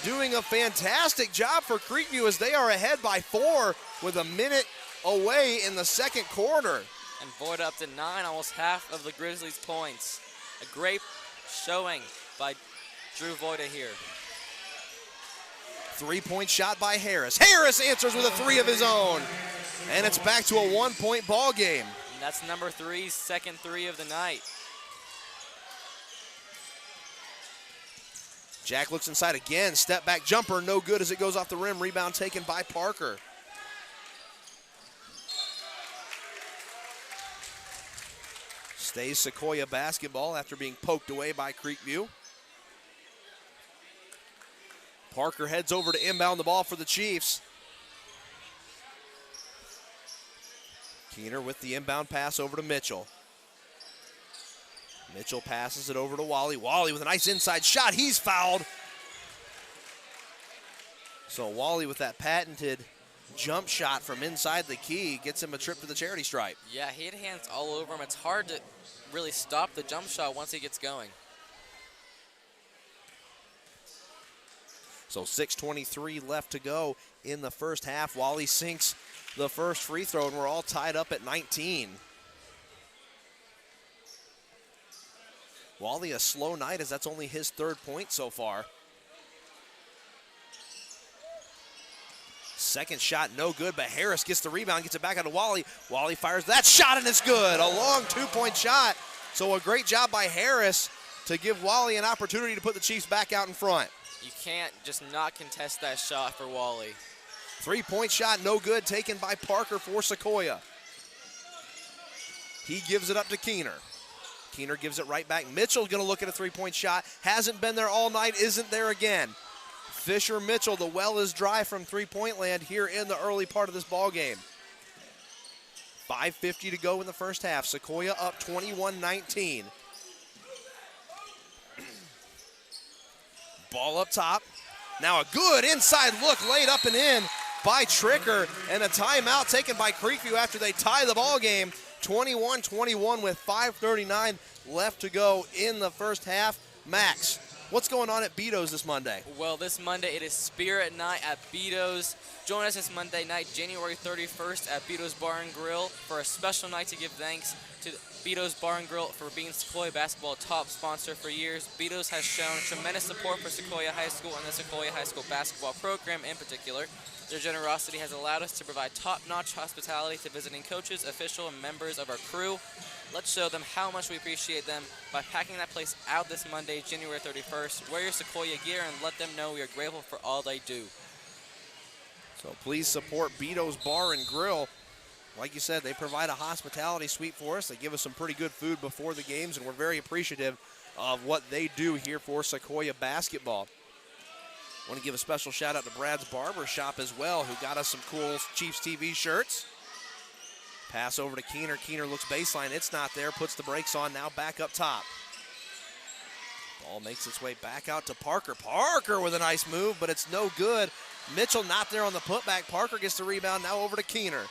doing a fantastic job for Creekview as they are ahead by 4 with a minute away in the second quarter. And Void up to 9, almost half of the Grizzlies' points. A great showing by Drew Voida here. Three-point shot by Harris. Harris answers with a three of his own. And it's back to a 1-point ball game. And that's number 3's second three of the night. Jack looks inside again. Step back jumper, no good as it goes off the rim. Rebound taken by Parker. Stays Sequoyah basketball after being poked away by Creekview. Parker heads over to inbound the ball for the Chiefs. Keener with the inbound pass over to Mitchell. Mitchell passes it over to Wally. Wally with a nice inside shot. He's fouled. So Wally with that patented jump shot from inside the key gets him a trip to the charity stripe. Yeah, he had hands all over him. It's hard to really stop the jump shot once he gets going. So 6:23 left to go in the first half. Wally sinks the first free throw, and we're all tied up at 19. Wally a slow night as that's only his third point so far. Second shot, no good, but Harris gets the rebound, gets it back out to Wally. Wally fires that shot, and it's good. A long two-point shot. So a great job by Harris to give Wally an opportunity to put the Chiefs back out in front. You can't just not contest that shot for Wally. Three-point shot, no good, taken by Parker for Sequoyah. He gives it up to Keener. Keener gives it right back. Mitchell going to look at a three-point shot. Hasn't been there all night, isn't there again. Fisher Mitchell, the well is dry from three-point land here in the early part of this ball game. 5:50 to go in the first half. Sequoyah up 21-19. Ball up top. Now a good inside look laid up and in by Tricker, and a timeout taken by Creekview after they tie the ball game. 21-21 with 5:39 left to go in the first half. Max, what's going on at Beato's this Monday? Well, this Monday it is Spirit Night at Beato's. Join us this Monday night, January 31st at Beato's Bar and Grill for a special night to give thanks to Beto's Bar and Grill for being Sequoyah basketball top sponsor for years. Beto's has shown tremendous support for Sequoyah High School and the Sequoyah High School basketball program in particular. Their generosity has allowed us to provide top-notch hospitality to visiting coaches, officials, and members of our crew. Let's show them how much we appreciate them by packing that place out this Monday, January 31st. Wear your Sequoyah gear and let them know we are grateful for all they do. So please support Beto's Bar and Grill. Like you said, they provide a hospitality suite for us. They give us some pretty good food before the games, and we're very appreciative of what they do here for Sequoyah basketball. I want to give a special shout out to Brad's Barber Shop as well, who got us some cool Chiefs TV shirts. Pass over to Keener. Keener looks baseline. It's not there. Puts the brakes on. Now back up top. Ball makes its way back out to Parker. Parker with a nice move, but it's no good. Mitchell not there on the putback. Parker gets the rebound. Now over to Keener.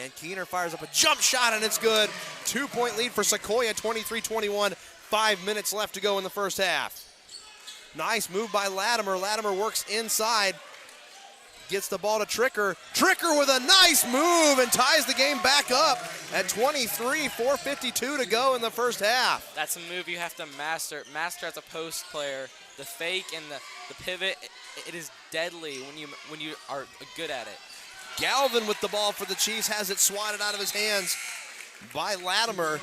And Keener fires up a jump shot, and it's good. 2-point lead for Sequoyah, 23-21. 5 minutes left to go in the first half. Nice move by Latimer. Latimer works inside. Gets the ball to Tricker. Tricker with a nice move and ties the game back up at 23, 4:52 to go in the first half. That's a move you have to master. Master as a post player. The fake and the pivot, it is deadly when you are good at it. Galvin with the ball for the Chiefs, has it swatted out of his hands by Latimer.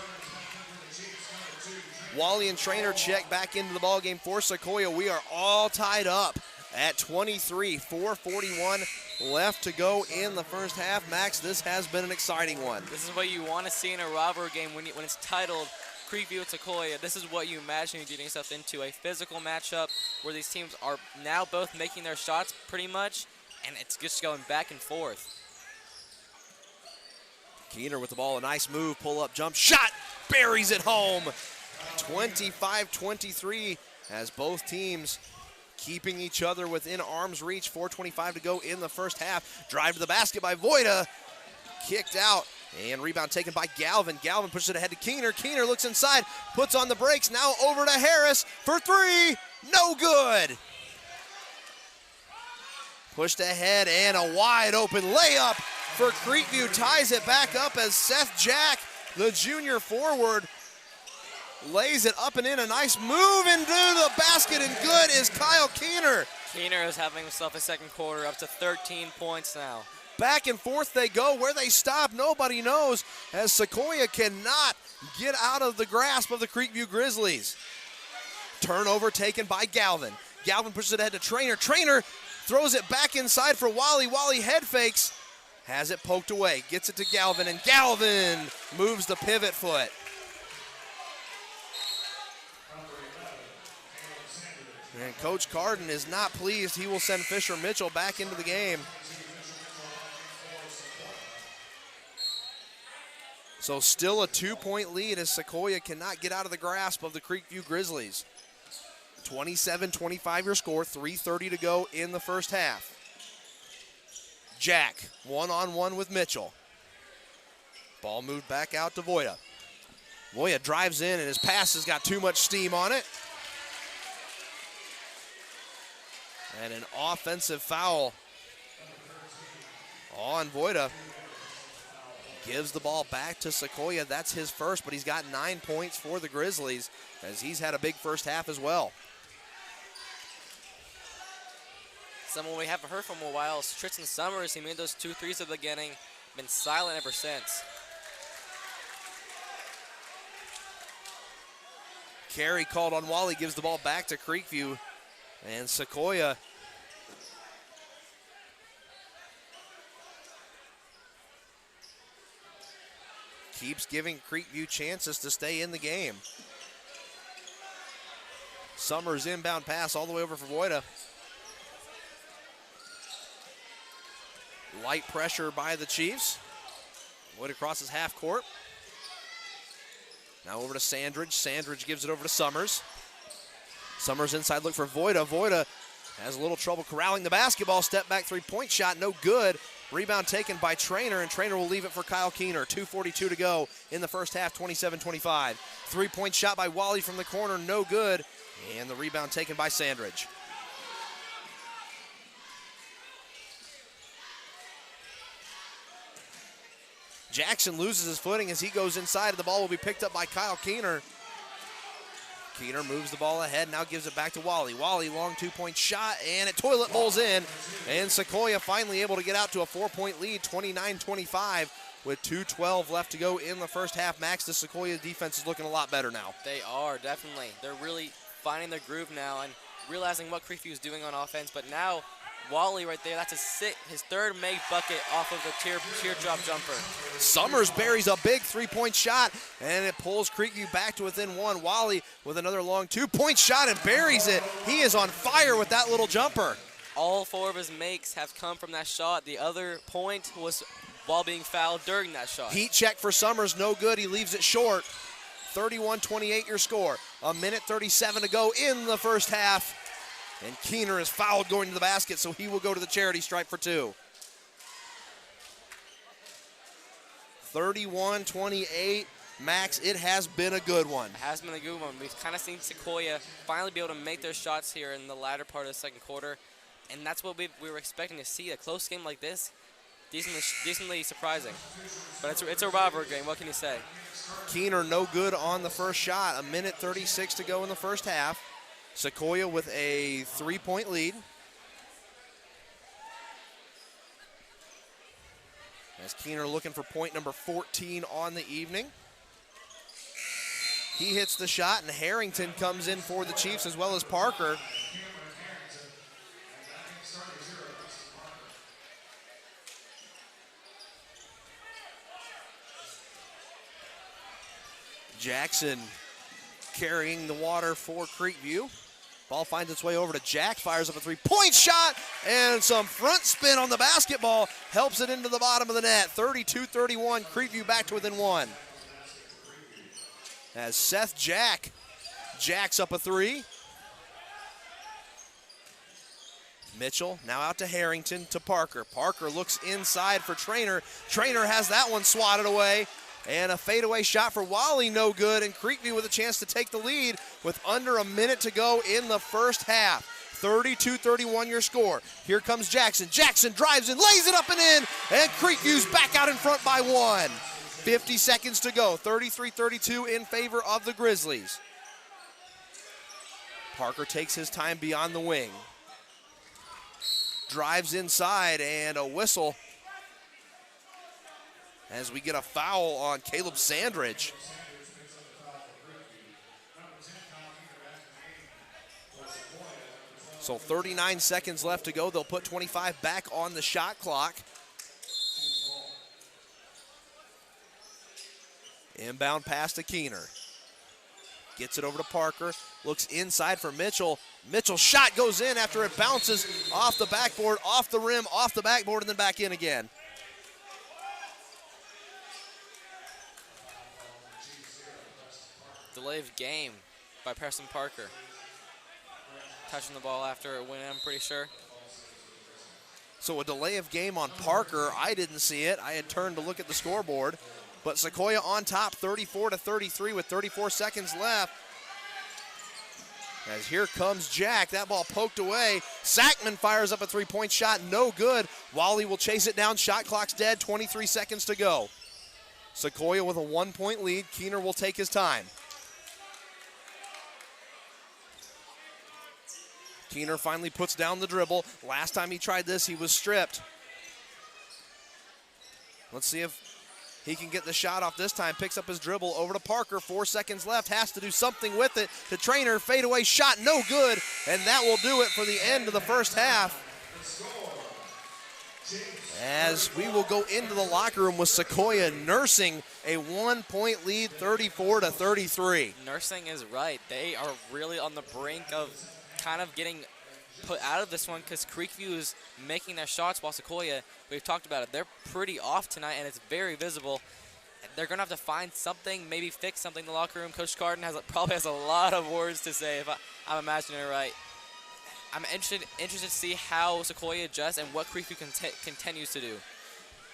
Wally and Trainer check back into the ball game for Sequoyah. We are all tied up at 23, 4:41 left to go in the first half. Max, this has been an exciting one. This is what you want to see in a rivalry game when it's titled Creekview and Sequoyah. This is what you imagine you're getting yourself into, a physical matchup where these teams are now both making their shots pretty much, and it's just going back and forth. Keener with the ball, a nice move, pull up, jump shot, buries it home. 25-23 as both teams keeping each other within arm's reach. 4:25 to go in the first half. Drive to the basket by Voida. Kicked out, and rebound taken by Galvin. Galvin pushes it ahead to Keener. Keener looks inside, puts on the brakes, now over to Harris for three. No good. Pushed ahead, and a wide open layup for Creekview. Ties it back up as Seth Jack, the junior forward, lays it up and in. A nice move into the basket, and good is Kyle Keener. Keener is having himself a second quarter, up to 13 points now. Back and forth they go. Where they stop, nobody knows, as Sequoyah cannot get out of the grasp of the Creekview Grizzlies. Turnover taken by Galvin. Galvin pushes it ahead to Trainer. Trainer throws it back inside for Wally. Wally head fakes, has it poked away, gets it to Galvin, and Galvin moves the pivot foot. And Coach Carden is not pleased. He will send Fisher Mitchell back into the game. So still a 2-point lead as Sequoyah cannot get out of the grasp of the Creekview Grizzlies. 27-25 your score, 3:30 to go in the first half. Jack, one-on-one with Mitchell. Ball moved back out to Voida. Voida drives in, and his pass has got too much steam on it. And an offensive foul on Voida. Gives the ball back to Sequoyah. That's his first, but he's got 9 points for the Grizzlies as he's had a big first half as well. Someone we haven't heard from a while is Tristan Summers. He made those 2 threes at the beginning. Been silent ever since. Carey called on Wally, gives the ball back to Creekview. And Sequoyah keeps giving Creekview chances to stay in the game. Summers inbound pass all the way over for Voida. Light pressure by the Chiefs. Voida crosses half court. Now over to Sandridge. Sandridge gives it over to Summers. Summers inside look for Voida. Voida has a little trouble corralling the basketball. Step back three-point shot, no good. Rebound taken by Trainer, and Trainer will leave it for Kyle Keener. 2:42 to go in the first half, 27-25. Three-point shot by Wally from the corner, no good. And the rebound taken by Sandridge. Jackson loses his footing as he goes inside. The ball will be picked up by Kyle Keener. Keener moves the ball ahead, now gives it back to Wally. Wally, long two-point shot, and it toilet bowls in. And Sequoyah finally able to get out to a 4-point lead, 29-25, with 2:12 left to go in the first half. Max, the Sequoyah defense is looking a lot better now. They are, definitely. They're really finding their groove now and realizing what Creekview is doing on offense. But now, Wally right there, that's his third make bucket off of the teardrop jumper. Summers buries a big three-point shot, and it pulls Creekview back to within one. Wally with another long two-point shot and buries it. He is on fire with that little jumper. All 4 of his makes have come from that shot. The other point was while being fouled during that shot. Heat check for Summers, no good. He leaves it short. 31-28 your score. A minute 37 to go in the first half. And Keener is fouled going to the basket, so he will go to the charity stripe for 2. 31-28. Max, it has been a good one. It has been a good one. We've kind of seen Sequoyah finally be able to make their shots here in the latter part of the second quarter. And that's what we were expecting to see, a close game like this. Decently surprising. But it's a rivalry game, what can you say? Keener no good on the first shot. A minute 36 to go in the first half. Sequoyah with a 3-point lead. As Keener looking for point number 14 on the evening. He hits the shot, and Harrington comes in for the Chiefs as well as Parker. Jackson carrying the water for Creekview. Ball finds its way over to Jack, fires up a three-point shot, and some front spin on the basketball helps it into the bottom of the net. 32-31, Creekview back to within 1. As Seth jacks up a 3. Mitchell now out to Harrington to Parker. Parker looks inside for Traynor. Traynor has that one swatted away. And a fadeaway shot for Wally, no good, and Creekview with a chance to take the lead with under a minute to go in the first half. 32-31 your score. Here comes Jackson. Jackson drives in, lays it up and in, and Creekview's back out in front by 1. 50 seconds to go, 33-32 in favor of the Grizzlies. Parker takes his time beyond the wing. Drives inside, and a whistle as we get a foul on Caleb Sandridge. So 39 seconds left to go. They'll put 25 back on the shot clock. Inbound pass to Keener. Gets it over to Parker. Looks inside for Mitchell. Mitchell's shot goes in after it bounces off the backboard, off the rim, off the backboard, and then back in again. Delay of game by Preston Parker. Touching the ball after it went in, I'm pretty sure. So a delay of game on Parker. I didn't see it. I had turned to look at the scoreboard. But Sequoyah on top, 34-33 with 34 seconds left. As here comes Jack. That ball poked away. Sackman fires up a three-point shot. No good. Wally will chase it down. Shot clock's dead. 23 seconds to go. Sequoyah with a 1-point lead. Keener will take his time. Keener finally puts down the dribble. Last time he tried this, he was stripped. Let's see if he can get the shot off this time. Picks up his dribble over to Parker. 4 seconds left. Has to do something with it. To Traynor, fadeaway shot, no good. And that will do it for the end of the first half. As we will go into the locker room with Sequoyah nursing a 1-point lead, 34-33. Nursing is right. They are really on the brink of kind of getting put out of this one because Creekview is making their shots while Sequoyah, we've talked about it, they're pretty off tonight and it's very visible. They're going to have to find something, maybe fix something in the locker room. Coach Carden probably has a lot of words to say if I'm imagining it right. I'm interested to see how Sequoyah adjusts and what Creekview continues to do.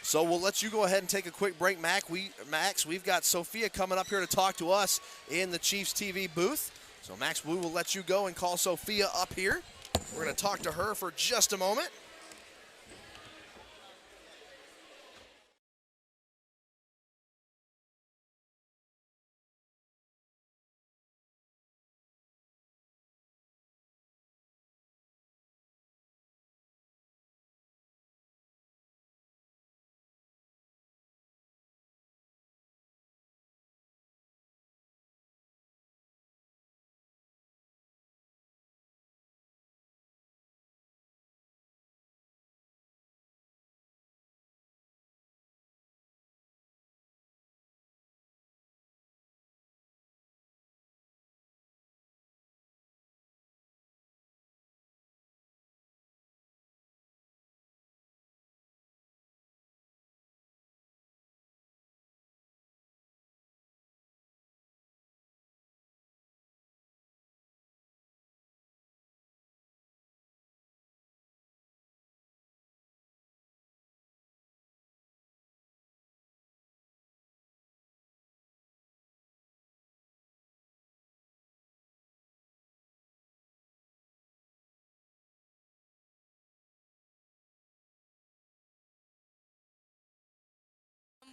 So we'll let you go ahead and take a quick break, Max. We've got Sophia coming up here to talk to us in the Chiefs TV booth. So, Max, we will let you go and call Sophia up here. We're going to talk to her for just a moment.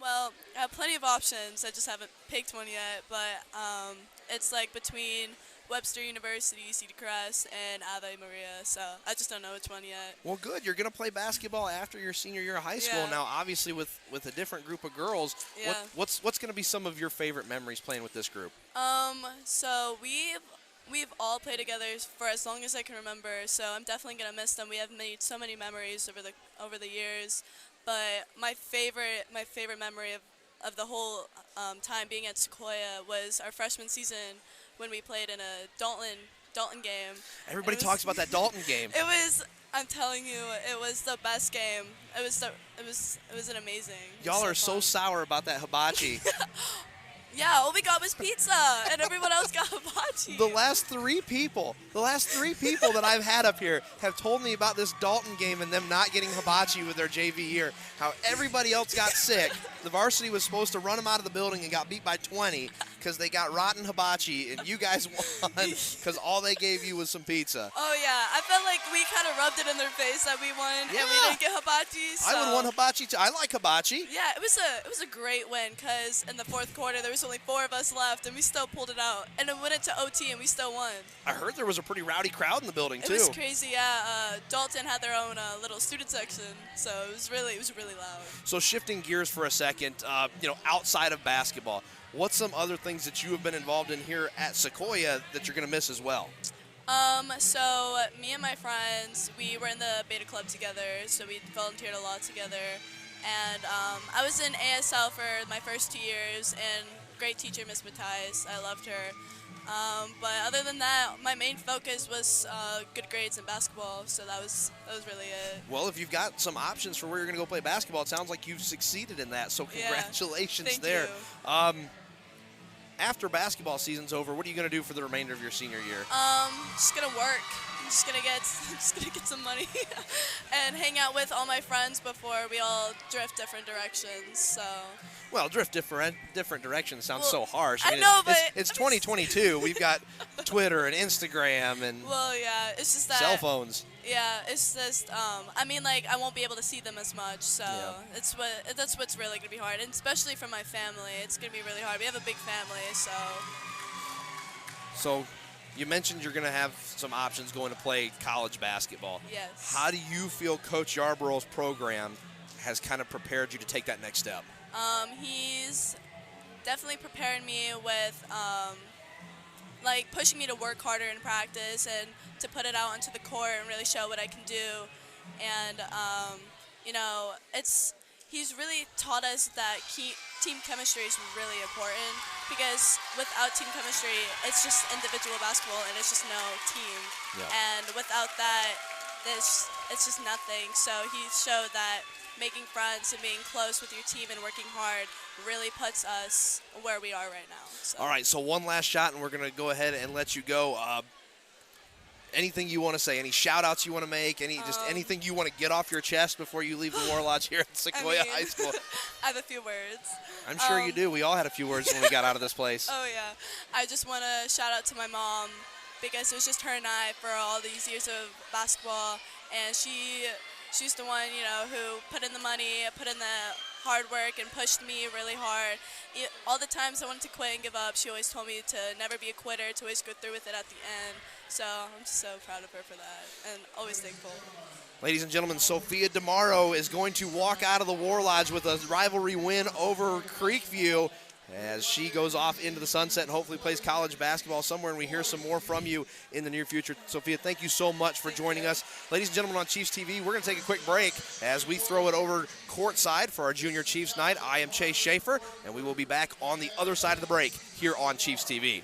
Well, I have plenty of options. I just haven't picked one yet, but it's like between Webster University, Cedar Crest, and Ave Maria. So I just don't know which one yet. Well, good. You're going to play basketball after your senior year of high school. Yeah. Now, obviously, with a different group of girls, Yeah. what's going to be some of your favorite memories playing with this group? So we've all played together for as long as I can remember. So I'm definitely gonna miss them. We have made so many memories over the years. But my favorite memory of the whole time being at Sequoyah was our freshman season when we played in a Dalton game. Everybody It was- talks about that Dalton game. It was. I'm telling you, it was the best game. It was an amazing. It was Y'all are so fun. sour about that hibachi. Yeah, all we got was pizza, and everyone else got hibachi. The last three people that I've had up here have told me about this Dalton game and them not getting hibachi with their JV year. How everybody else got sick. The varsity was supposed to run them out of the building and got beat by 20 because they got rotten hibachi, and you guys won because all they gave you was some pizza. Oh yeah, I felt like we kind of rubbed it in their face that we won and we Yeah. didn't get hibachi. So. I would want hibachi too. I like hibachi. Yeah, it was a great win because in the fourth quarter there was only 4 of us left and we still pulled it out, and it went into OT and we still won. I heard there was a pretty rowdy crowd in the building It too. was crazy. Yeah, Dalton had their own little student section, so it was really loud. So shifting gears for a second, outside of basketball, what's some other things that you have been involved in here at Sequoyah that you're going to miss as well? So me and my friends, we were in the beta club together, so we volunteered a lot together. And I was in ASL for my first 2 years, and great teacher, Miss Matthijs. I loved her. But other than that, my main focus was good grades in basketball, so that was really it. Well, if you've got some options for where you're going to go play basketball, it sounds like you've succeeded in that. So Yeah. congratulations Thank there. you. After basketball season's over, what are you going to do for the remainder of your senior year? Just gonna work. I'm just gonna get some money and hang out with all my friends before we all drift different directions. So. Well, drift different directions sounds Well, so harsh. I know, but it's 2022. We've got Twitter and Instagram and Well, yeah, it's just that. cell phones. Yeah, it's just. I won't be able to see them as much, so Yeah. that's what's really gonna be hard, and especially for my family, it's gonna be really hard. We have a big family, so. So you mentioned you're going to have some options going to play college basketball. Yes. How do you feel Coach Yarborough's program has kind of prepared you to take that next step? He's definitely preparing me with pushing me to work harder in practice and to put it out onto the court and really show what I can do. And he's really taught us that team chemistry is really important, because without team chemistry, it's just individual basketball and it's just no team. Yeah. And without that, it's just nothing. So he showed that making friends and being close with your team and working hard really puts us where we are right now. So. All right, so one last shot, and we're going to go ahead and let you go. Anything you want to say? Any shout-outs you want to make? Anything you want to get off your chest before you leave the War Lodge here at Sequoyah High School? I have a few words. I'm sure you do. We all had a few words when we got out of this place. Oh, yeah. I just want to shout out to my mom, because it was just her and I for all these years of basketball, and she's the one, who put in the money, put in the hard work, and pushed me really hard. All the times I wanted to quit and give up, she always told me to never be a quitter, to always go through with it at the end. So I'm just so proud of her for that, and always thankful. Ladies and gentlemen, Sophia DeMauro is going to walk out of the War Lodge with a rivalry win over Creekview as she goes off into the sunset and hopefully plays college basketball somewhere, and we hear some more from you in the near future. Sophia, thank you so much for joining us. Ladies and gentlemen, on Chiefs TV, we're going to take a quick break as we throw it over courtside for our Junior Chiefs night. I am Chase Schaefer, and we will be back on the other side of the break here on Chiefs TV.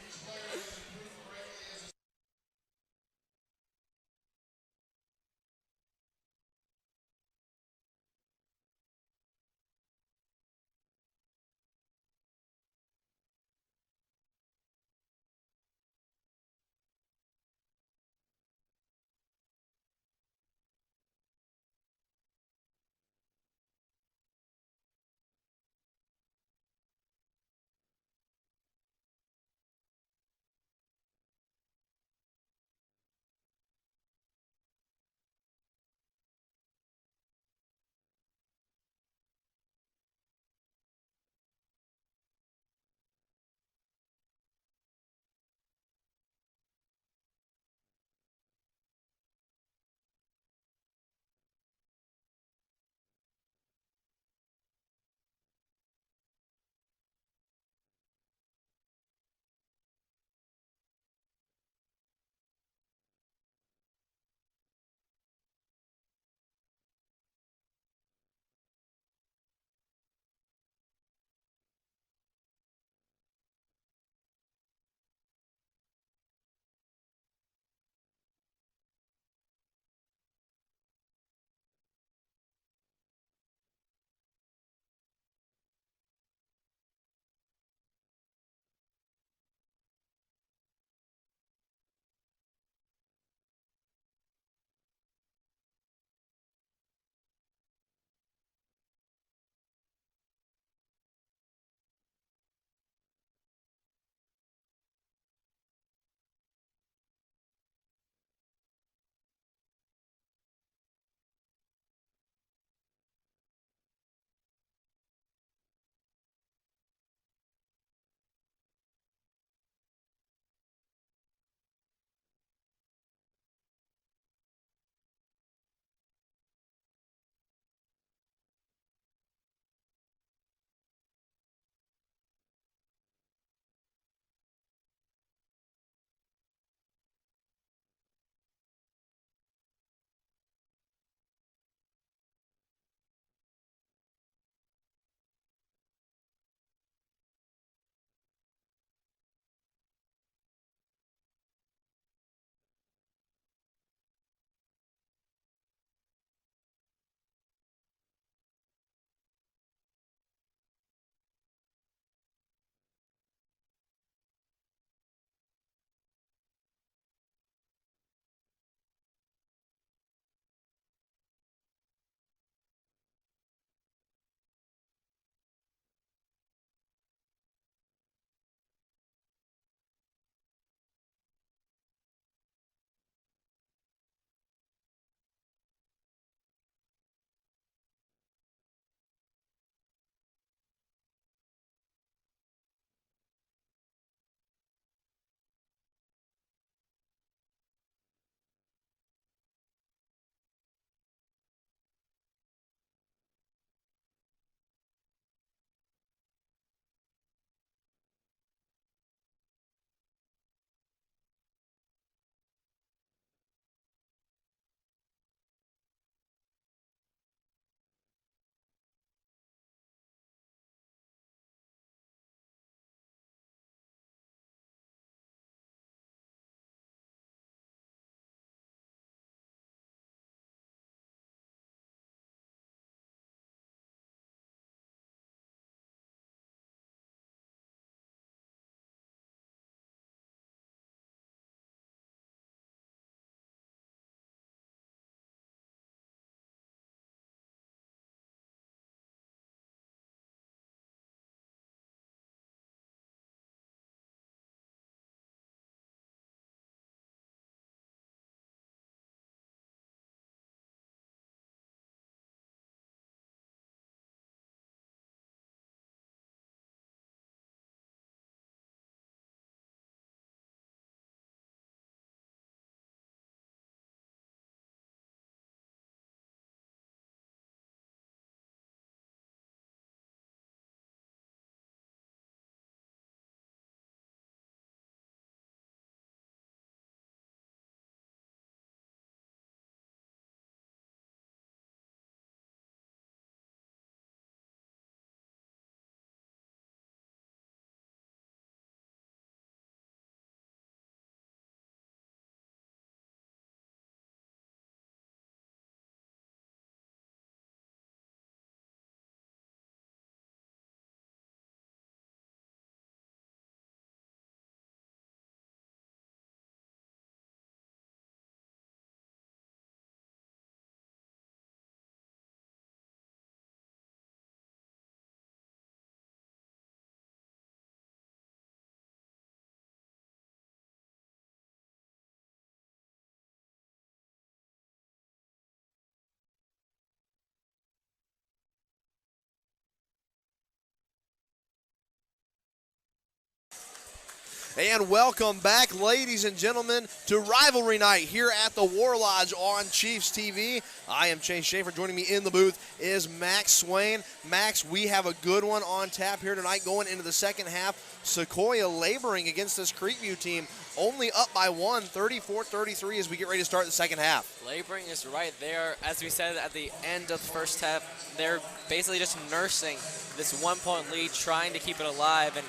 And welcome back, ladies and gentlemen, to Rivalry Night here at the War Lodge on Chiefs TV. I am Chase Schaefer. Joining me in the booth is Max Swain. Max, we have a good one on tap here tonight going into the second half. Sequoyah laboring against this Creekview team, only up by one, 34-33 as we get ready to start the second half. Laboring is right there. As we said at the end of the first half, they're basically just nursing this 1 point lead, trying to keep it alive. And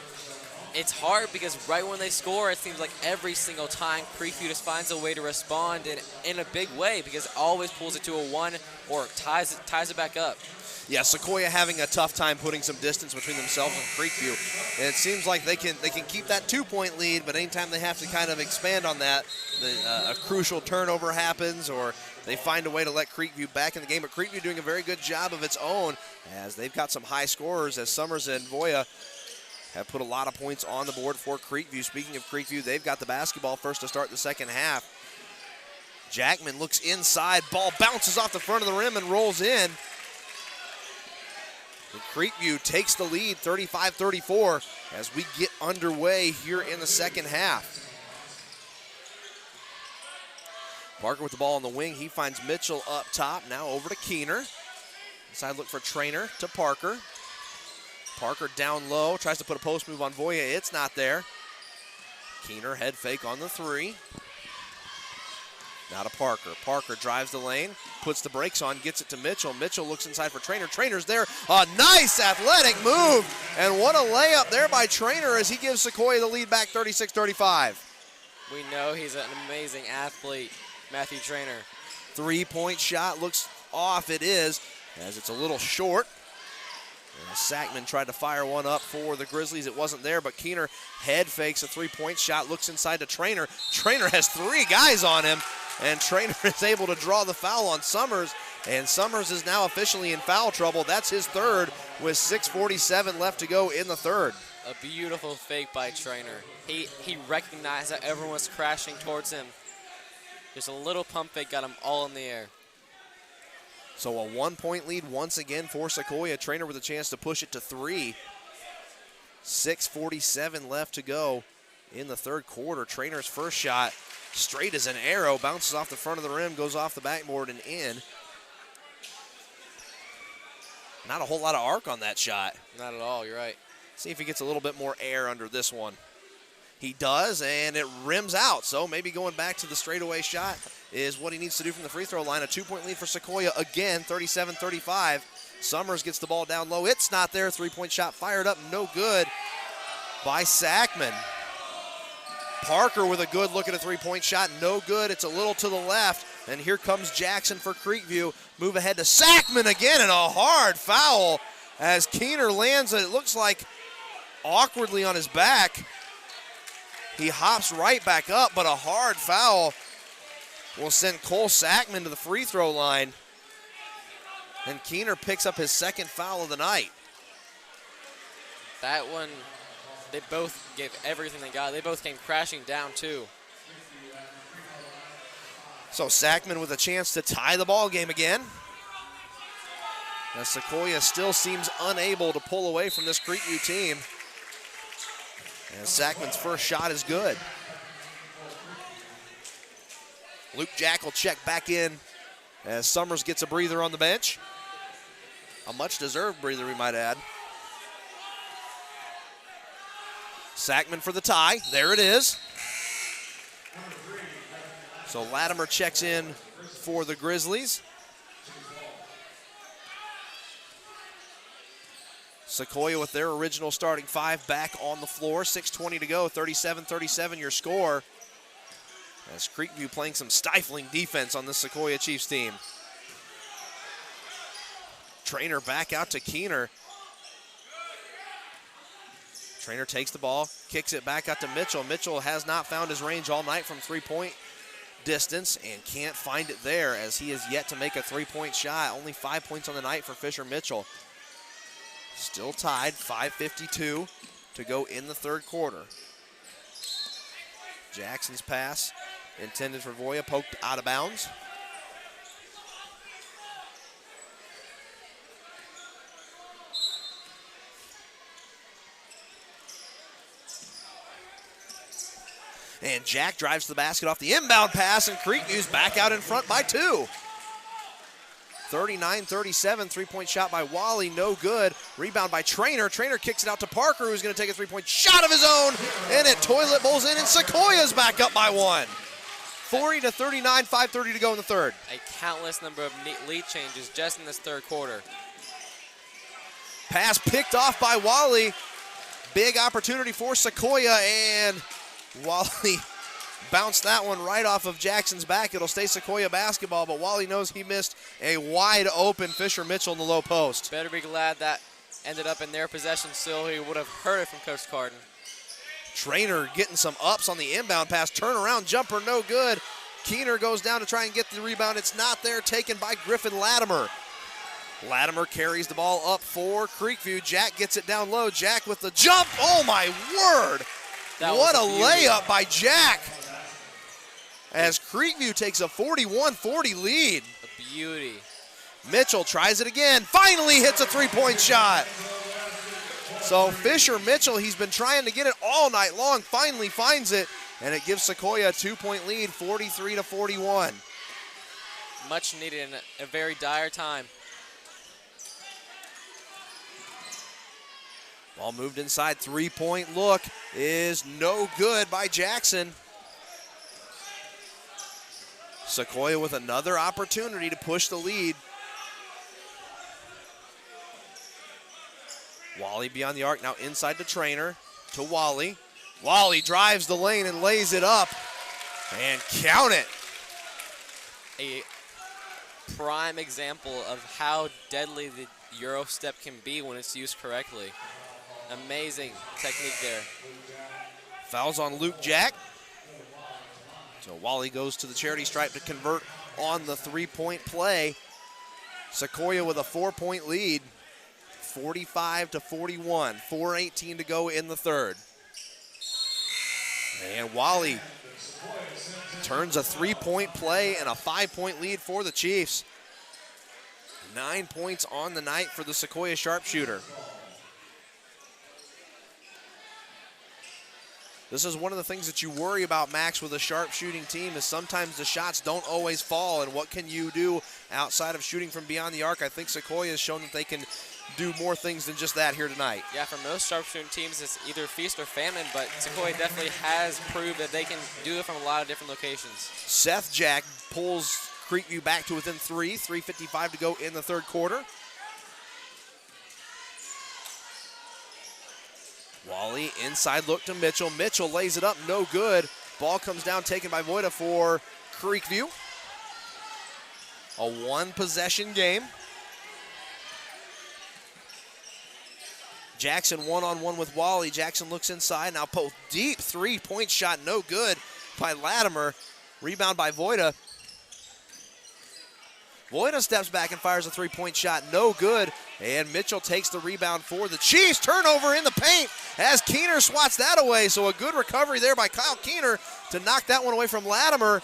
it's hard because right when they score, it seems like every single time Creekview just finds a way to respond in a big way because it always pulls it to a one or ties it back up. Yeah, Sequoyah having a tough time putting some distance between themselves and Creekview. And it seems like they can keep that 2 point lead, but anytime they have to kind of expand on that, a crucial turnover happens or they find a way to let Creekview back in the game. But Creekview doing a very good job of its own as they've got some high scorers as Summers and Voya have put a lot of points on the board for Creekview. Speaking of Creekview, they've got the basketball first to start the second half. Jackman looks inside, ball bounces off the front of the rim and rolls in. And Creekview takes the lead 35-34 as we get underway here in the second half. Parker with the ball on the wing. He finds Mitchell up top. Now over to Keener. Inside look for Trainer to Parker. Parker down low, tries to put a post move on Voya. It's not there. Keener head fake on the three. Now to Parker. Parker drives the lane, puts the brakes on, gets it to Mitchell. Mitchell looks inside for Trainer. Trainer's there. A nice athletic move. And what a layup there by Trainer as he gives Sequoyah the lead back 36-35. We know he's an amazing athlete, Matthew Trainer. 3-point shot looks off. It is, as it's a little short. And Sackman tried to fire one up for the Grizzlies. It wasn't there, but Keener head fakes a 3-point shot, looks inside to Trainer. Trainer has three guys on him, and Trainer is able to draw the foul on Summers, and Summers is now officially in foul trouble. That's his third with 6:47 left to go in the third. A beautiful fake by Trainer. He recognized that everyone was crashing towards him. Just a little pump fake got him all in the air. So a 1 point lead once again for Sequoyah. Trainer with a chance to push it to three. 6:47 left to go in the third quarter. Trainer's first shot, straight as an arrow, bounces off the front of the rim, goes off the backboard and in. Not a whole lot of arc on that shot. Not at all, you're right. See if he gets a little bit more air under this one. He does, and it rims out. So maybe going back to the straightaway shot is what he needs to do from the free throw line. A 2 point lead for Sequoyah again, 37-35. Summers gets the ball down low. It's not there. 3-point shot fired up, no good by Sackman. Parker with a good look at a 3-point shot, no good. It's a little to the left, and here comes Jackson for Creekview. Move ahead to Sackman again, and a hard foul as Keener lands it looks like awkwardly on his back. He hops right back up, but a hard foul will send Cole Sackman to the free throw line. And Keener picks up his second foul of the night. That one, they both gave everything they got. They both came crashing down, too. So Sackman with a chance to tie the ball game again. As Sequoyah still seems unable to pull away from this Creekview team. And Sackman's first shot is good. Luke Jack will check back in as Summers gets a breather on the bench. A much-deserved breather, we might add. Sackman for the tie. There it is. So Latimer checks in for the Grizzlies. Sequoyah with their original starting five back on the floor. 6:20 to go, 37-37 your score. As Creekview playing some stifling defense on the Sequoyah Chiefs team. Trainer back out to Keener. Trainer takes the ball, kicks it back out to Mitchell. Mitchell has not found his range all night from 3-point distance and can't find it there as he has yet to make a 3-point shot. Only 5 points on the night for Fisher Mitchell. Still tied, 5:52 to go in the third quarter. Jackson's pass intended for Voya, poked out of bounds. And Jack drives to the basket off the inbound pass, and Creekview's back out in front by 2. 39-37, three-point shot by Wally, no good. Rebound by Trainer. Trainer kicks it out to Parker, who's going to take a three-point shot of his own, and it toilet bowls in, and Sequoiah's back up by 1. 40-39, 5:30 to go in the third. A countless number of lead changes just in this third quarter. Pass picked off by Wally. Big opportunity for Sequoyah, and Wally bounced that one right off of Jackson's back. It'll stay Sequoyah basketball, but Wally knows he missed a wide open Fisher Mitchell in the low post. Better be glad that ended up in their possession still. He would have heard it from Coach Carden. Trainer getting some ups on the inbound pass. Turnaround jumper, no good. Keener goes down to try and get the rebound. It's not there, taken by Griffin Latimer. Latimer carries the ball up for Creekview. Jack gets it down low. Jack with the jump. Oh, my word. What a layup by Jack, as Creekview takes a 41-40 lead. A beauty. Mitchell tries it again. Finally hits a three-point shot. So Fisher Mitchell, he's been trying to get it all night long, finally finds it, and it gives Sequoyah a 2-point lead, 43-41. Much needed in a very dire time. Ball moved inside, three-point look is no good by Jackson. Sequoyah with another opportunity to push the lead. Wally beyond the arc, now inside the Trainer to Wally. Wally drives the lane and lays it up, and count it. A prime example of how deadly the Euro step can be when it's used correctly. Amazing technique there. Fouls on Luke Jack. So Wally goes to the charity stripe to convert on the three-point play. Sequoyah with a 4-point lead, 45-41, 4:18 to go in the third. And Wally turns a three-point play and a 5-point lead for the Chiefs. 9 points on the night for the Sequoyah sharpshooter. This is one of the things that you worry about, Max, with a sharp-shooting team, is sometimes the shots don't always fall, and what can you do outside of shooting from beyond the arc? I think Sequoyah has shown that they can do more things than just that here tonight. Yeah, for most sharpshooting teams, it's either feast or famine, but Sequoyah definitely has proved that they can do it from a lot of different locations. Seth Jack pulls Creekview back to within 3:55 to go in the third quarter. Wally, inside look to Mitchell. Mitchell lays it up, no good. Ball comes down, taken by Voida for Creekview. A one-possession game. Jackson one-on-one with Wally. Jackson looks inside, now post deep three-point shot, no good by Latimer. Rebound by Voida. Voida steps back and fires a three-point shot, no good. And Mitchell takes the rebound for the Chiefs. Turnover in the paint as Keener swats that away. So a good recovery there by Kyle Keener to knock that one away from Latimer.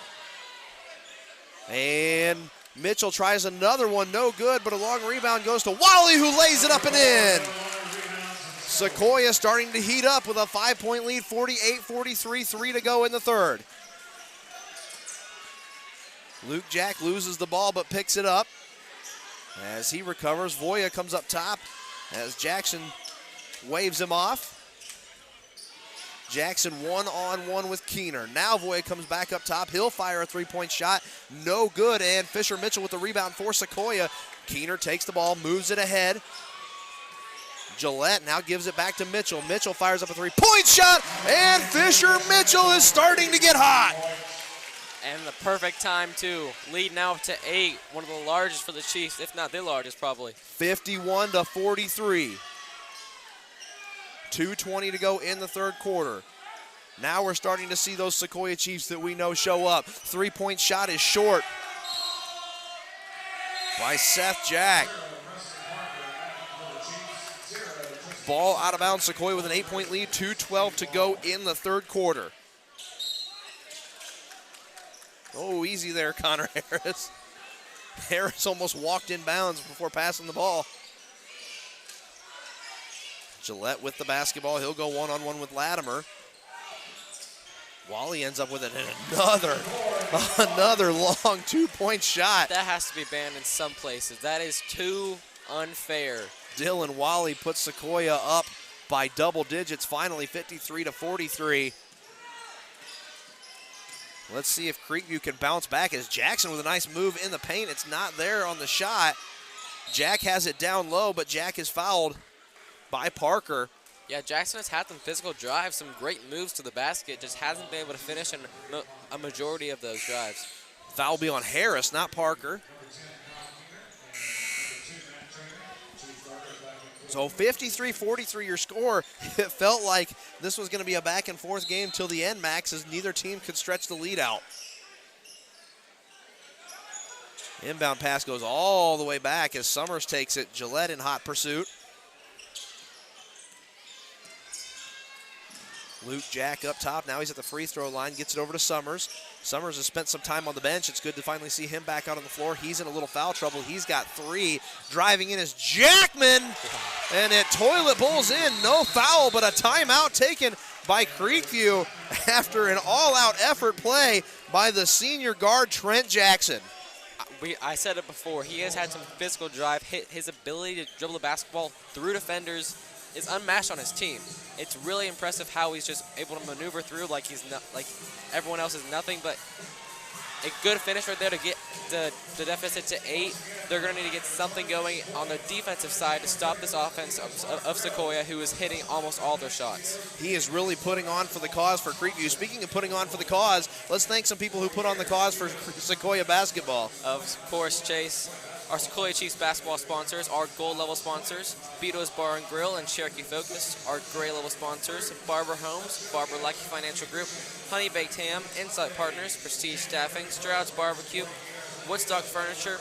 And Mitchell tries another one, no good, but a long rebound goes to Wally, who lays it up and in. Sequoyah starting to heat up with a 5-point lead, 48-43, 3 to go in the third. Luke Jack loses the ball but picks it up. As he recovers, Voya comes up top as Jackson waves him off. Jackson one-on-one with Keener. Now Voya comes back up top. He'll fire a three-point shot. No good, and Fisher Mitchell with the rebound for Sequoyah. Keener takes the ball, moves it ahead. Gillette now gives it back to Mitchell. Mitchell fires up a three-point shot, and Fisher Mitchell is starting to get hot. And the perfect time, too. Lead now up to 8, one of the largest for the Chiefs, if not the largest, probably. 51-43. 2:20 to go in the third quarter. Now we're starting to see those Sequoyah Chiefs that we know show up. Three-point shot is short by Seth Jack. Ball out of bounds. Sequoyah with an 8-point lead. 2:12 to go in the third quarter. Oh, easy there, Connor Harris. Harris almost walked in bounds before passing the ball. Gillette with the basketball. He'll go one-on-one with Latimer. Wally ends up with it, and another long two-point shot. That has to be banned in some places. That is too unfair. Dylan Wally puts Sequoyah up by double digits, finally 53-43. Let's see if Creekview can bounce back as Jackson with a nice move in the paint. It's not there on the shot. Jack has it down low, but Jack is fouled by Parker. Yeah, Jackson has had some physical drives, some great moves to the basket, just hasn't been able to finish in a majority of those drives. Foul will be on Harris, not Parker. So 53-43 your score. It felt like this was going to be a back and forth game till the end, Max, as neither team could stretch the lead out. Inbound pass goes all the way back as Summers takes it. Gillette in hot pursuit. Luke Jack up top. Now he's at the free throw line. Gets it over to Summers. Summers has spent some time on the bench. It's good to finally see him back out on the floor. He's in a little foul trouble. He's got three. Driving in is Jackman. And it toilet bowls in. No foul, but a timeout taken by Creekview after an all-out effort play by the senior guard, Trent Jackson. I said it before. He has had some physical drive. His ability to dribble the basketball through defenders is unmatched on his team. It's really impressive how he's just able to maneuver through like he's not, like everyone else is nothing, but a good finish right there to get the deficit to 8. They're going to need to get something going on the defensive side to stop this offense of Sequoyah, who is hitting almost all their shots. He is really putting on for the cause for Creekview. Speaking of putting on for the cause, let's thank some people who put on the cause for Sequoyah basketball. Of course, Chase. Our Sequoyah Chiefs basketball sponsors, our gold level sponsors, Beato's Bar and Grill and Cherokee Focus, our gray level sponsors, Barber Homes, Barber Lucky Financial Group, Honey Baked Ham, Insight Partners, Prestige Staffing, Stroud's Barbecue, Woodstock Furniture,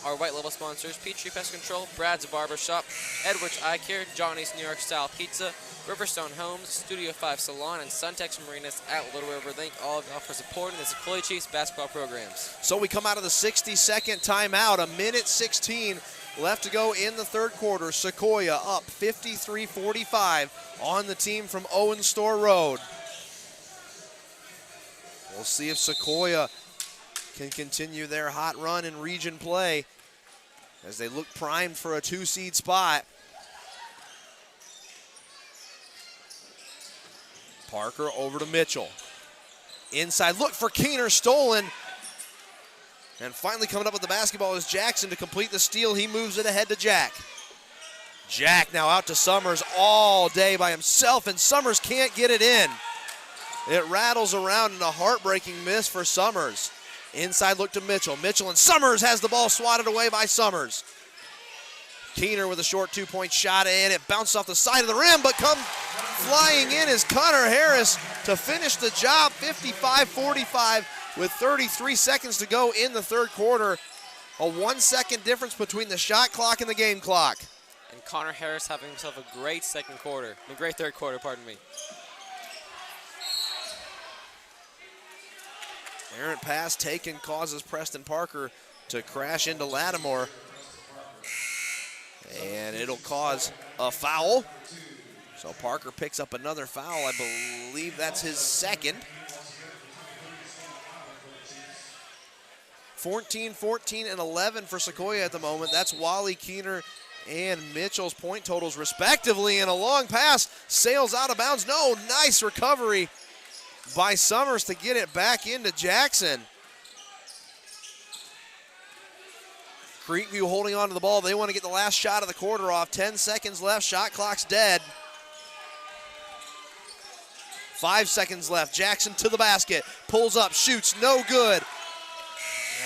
our white level sponsors, Peachtree Pest Control, Brad's Barber Shop, Edwards Eye Care, Johnny's New York Style Pizza, Riverstone Homes, Studio 5 Salon, and Suntex Marinas at Little River. Thank all of y'all for supporting the Sequoyah Chiefs basketball programs. So we come out of the 60-second timeout, 1:16 left to go in the third quarter. Sequoyah up 53-45 on the team from Owen Store Road. We'll see if Sequoyah can continue their hot run in region play as they look primed for a 2-seed spot. Parker over to Mitchell. Inside look for Keener, stolen. And finally coming up with the basketball is Jackson to complete the steal. He moves it ahead to Jack. Jack now out to Summers all day by himself, and Summers can't get it in. It rattles around in a heartbreaking miss for Summers. Inside look to Mitchell. Mitchell and Summers has the ball swatted away by Summers. Keener with a short 2-point shot, and it bounced off the side of the rim, but come flying in is Connor Harris to finish the job, 55-45 with 33 seconds to go in the third quarter. A 1-second difference between the shot clock and the game clock. And Connor Harris having himself a great great third quarter, pardon me. Errant pass taken causes Preston Parker to crash into Lattimore. And it'll cause a foul. So Parker picks up another foul. I believe that's his second. 14, 14, and 11 for Sequoyah at the moment. That's Wally, Keener, and Mitchell's point totals respectively. And a long pass sails out of bounds. No, nice recovery by Summers to get it back into Jackson. Creekview holding on to the ball. They want to get the last shot of the quarter off. 10 seconds left. Shot clock's dead. 5 seconds left. Jackson to the basket. Pulls up, shoots, no good.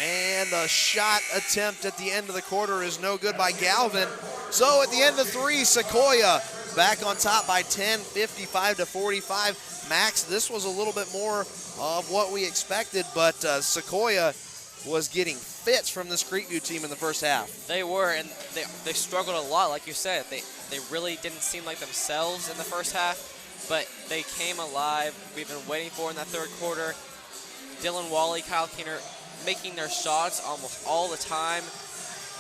And the shot attempt at the end of the quarter is no good by Galvin. So at the end of 3, Sequoyah back on top by 10, 55-45. Max, this was a little bit more of what we expected, but Sequoyah was getting fits from this Creekview team in the first half. They were, and they struggled a lot, like you said. They really didn't seem like themselves in the first half, but they came alive. We've been waiting for in that third quarter. Dylan Wally, Kyle Keener making their shots almost all the time.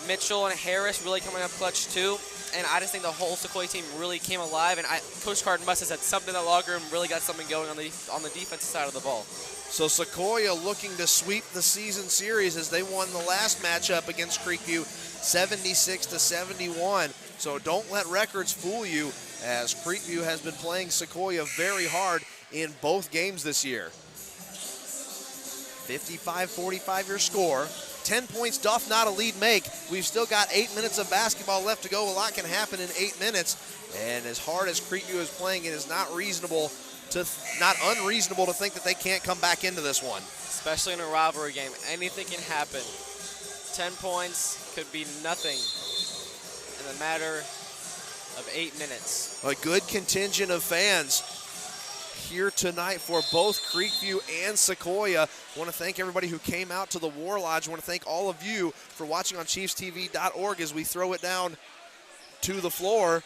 Mitchell and Harris really coming up clutch too. and I just think the whole Sequoyah team really came alive. And Coach Carden must have said something in the locker room, really got something going on the defensive side of the ball. So Sequoyah looking to sweep the season series as they won the last matchup against Creekview 76-71. So don't let records fool you, as Creekview has been playing Sequoyah very hard in both games this year. 55-45 your score. 10 points doth not a lead make. We've still got 8 minutes of basketball left to go. A lot can happen in 8 minutes. And as hard as Creekview is playing, it is not unreasonable to think that they can't come back into this one. Especially in a rivalry game. Anything can happen. 10 points could be nothing in a matter of 8 minutes. A good contingent of fans here tonight for both Creekview and Sequoyah. I want to thank everybody who came out to the War Lodge. I want to thank all of you for watching on ChiefsTV.org as we throw it down to the floor.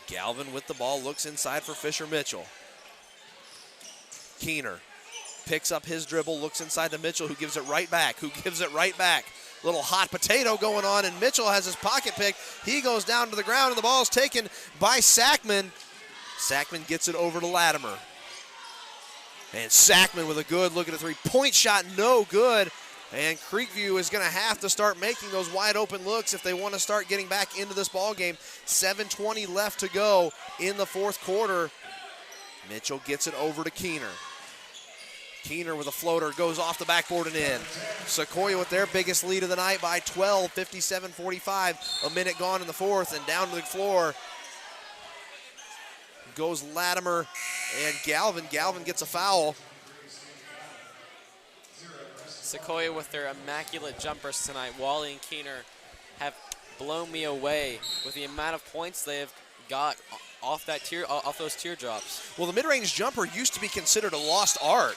Galvin with the ball, looks inside for Fisher Mitchell. Keener picks up his dribble, looks inside to Mitchell, who gives it right back, Little hot potato going on, and Mitchell has his pocket pick. He goes down to the ground, and the ball is taken by Sackman. Sackman gets it over to Latimer. And Sackman with a good look at a three-point shot, no good. And Creekview is going to have to start making those wide open looks if they want to start getting back into this ball game. 7:20 left to go in the fourth quarter. Mitchell gets it over to Keener. Keener with a floater goes off the backboard and in. Sequoyah with their biggest lead of the night by 12, 57-45. A minute gone in the fourth, and down to the floor goes Latimer and Galvin. Galvin gets a foul. Sequoyah with their immaculate jumpers tonight. Wally and Keener have blown me away with the amount of points they have got off those teardrops. Well, the mid-range jumper used to be considered a lost art.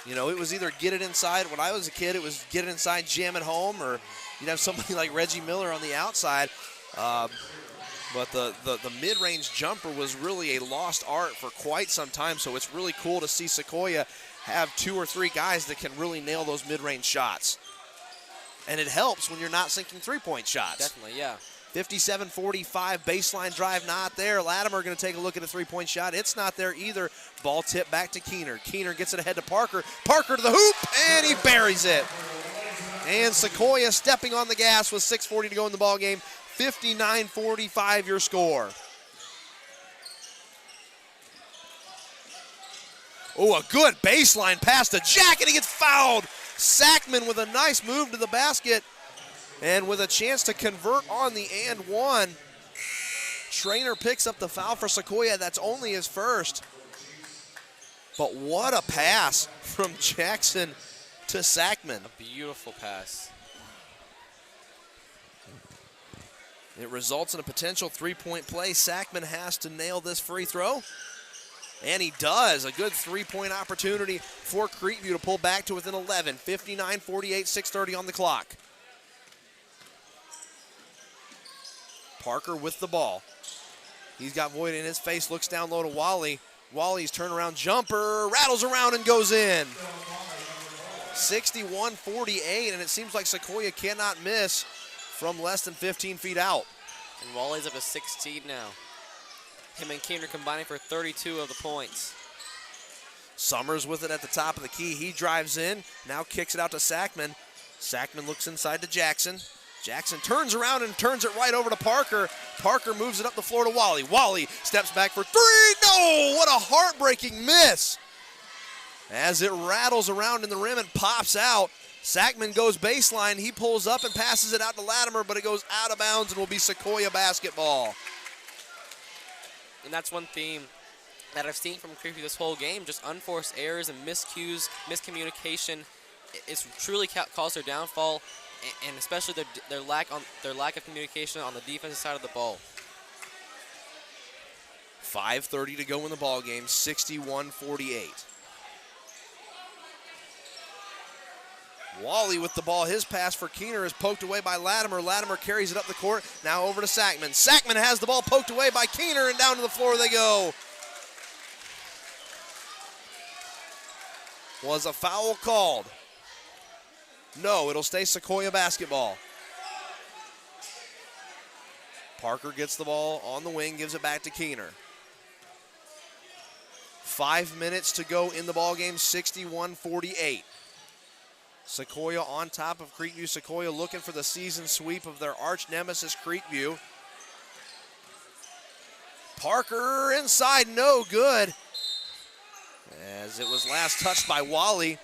You know, it was either get it inside. When I was a kid, it was get it inside, jam it home, or you'd have somebody like Reggie Miller on the outside. But the mid-range jumper was really a lost art for quite some time, so it's really cool to see Sequoyah have 2 or 3 guys that can really nail those mid-range shots. And it helps when you're not sinking three-point shots. Definitely, yeah. 57-45, baseline drive not there. Latimer going to take a look at a three-point shot. It's not there either. Ball tipped back to Keener. Keener gets it ahead to Parker. Parker to the hoop, and he buries it. And Sequoyah stepping on the gas with 6:40 to go in the ball game. 59-45 your score. Oh, a good baseline pass to Jack, and he gets fouled. Sackman with a nice move to the basket. And with a chance to convert on the and one, Trainer picks up the foul for Sequoyah. That's only his first. But what a pass from Jackson to Sackman. A beautiful pass. It results in a potential three-point play. Sackman has to nail this free throw. And he does. A good three-point opportunity for Creekview to pull back to within 11. 59-48, 6:30 on the clock. Parker with the ball. He's got Void in his face, looks down low to Wally. Wally's turnaround jumper, rattles around and goes in. 61-48, and it seems like Sequoyah cannot miss from less than 15 feet out. And Wally's up to 16 now. Him and Keener combining for 32 of the points. Summers with it at the top of the key. He drives in, now kicks it out to Sackman. Sackman looks inside to Jackson. Jackson turns around and turns it right over to Parker. Parker moves it up the floor to Wally. Wally steps back for three. No! What a heartbreaking miss. As it rattles around in the rim and pops out. Sackman goes baseline. He pulls up and passes it out to Latimer, but it goes out of bounds and will be Sequoyah basketball. And that's one theme that I've seen from Creekview this whole game, just unforced errors and miscues, miscommunication. It's truly caused their downfall, and especially their lack of communication on the defensive side of the ball. 5:30 to go in the ball game, 61-48. Wally with the ball. His pass for Keener is poked away by Latimer. Latimer carries it up the court. Now over to Sackman. Sackman has the ball poked away by Keener, and down to the floor they go. Was a foul called? No, it'll stay Sequoyah basketball. Parker gets the ball on the wing, gives it back to Keener. 5 minutes to go in the ball game, 61-48. Sequoyah on top of Creekview. Sequoyah looking for the season sweep of their arch nemesis, Creekview. Parker inside, no good. As it was last touched by Wally.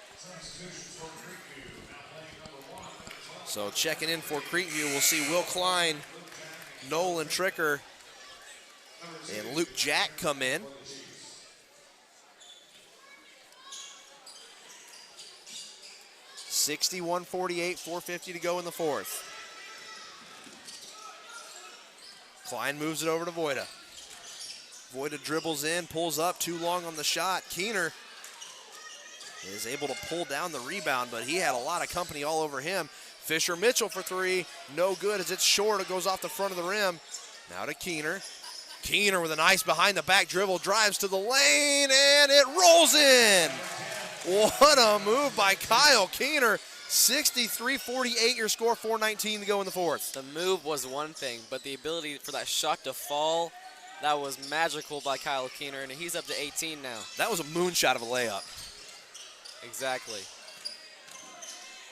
So checking in for Creekview, we'll see Will Klein, Nolan Tricker, and Luke Jack come in. (61-48), 4:50 to go in the fourth. Klein moves it over to Voida. Voida dribbles in, pulls up, too long on the shot. Keener is able to pull down the rebound, but he had a lot of company all over him. Fisher Mitchell for three, no good as it's short. It goes off the front of the rim. Now to Keener. Keener with a nice behind the back dribble, drives to the lane, and it rolls in. What a move by Kyle Keener. 63-48 your score, 4:19 to go in the fourth. The move was one thing, but the ability for that shot to fall, that was magical by Kyle Keener, and he's up to 18 now. That was a moonshot of a layup. Exactly.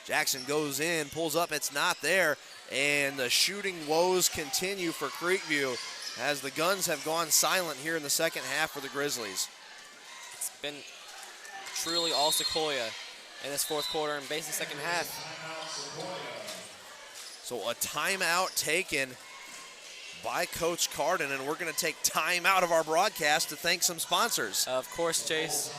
Jackson goes in, pulls up, it's not there, and the shooting woes continue for Creekview as the guns have gone silent here in the second half for the Grizzlies. It's been truly all Sequoyah in this fourth quarter and basically second half. So a timeout taken by Coach Carden, and we're going to take time out of our broadcast to thank some sponsors. Of course, Chase.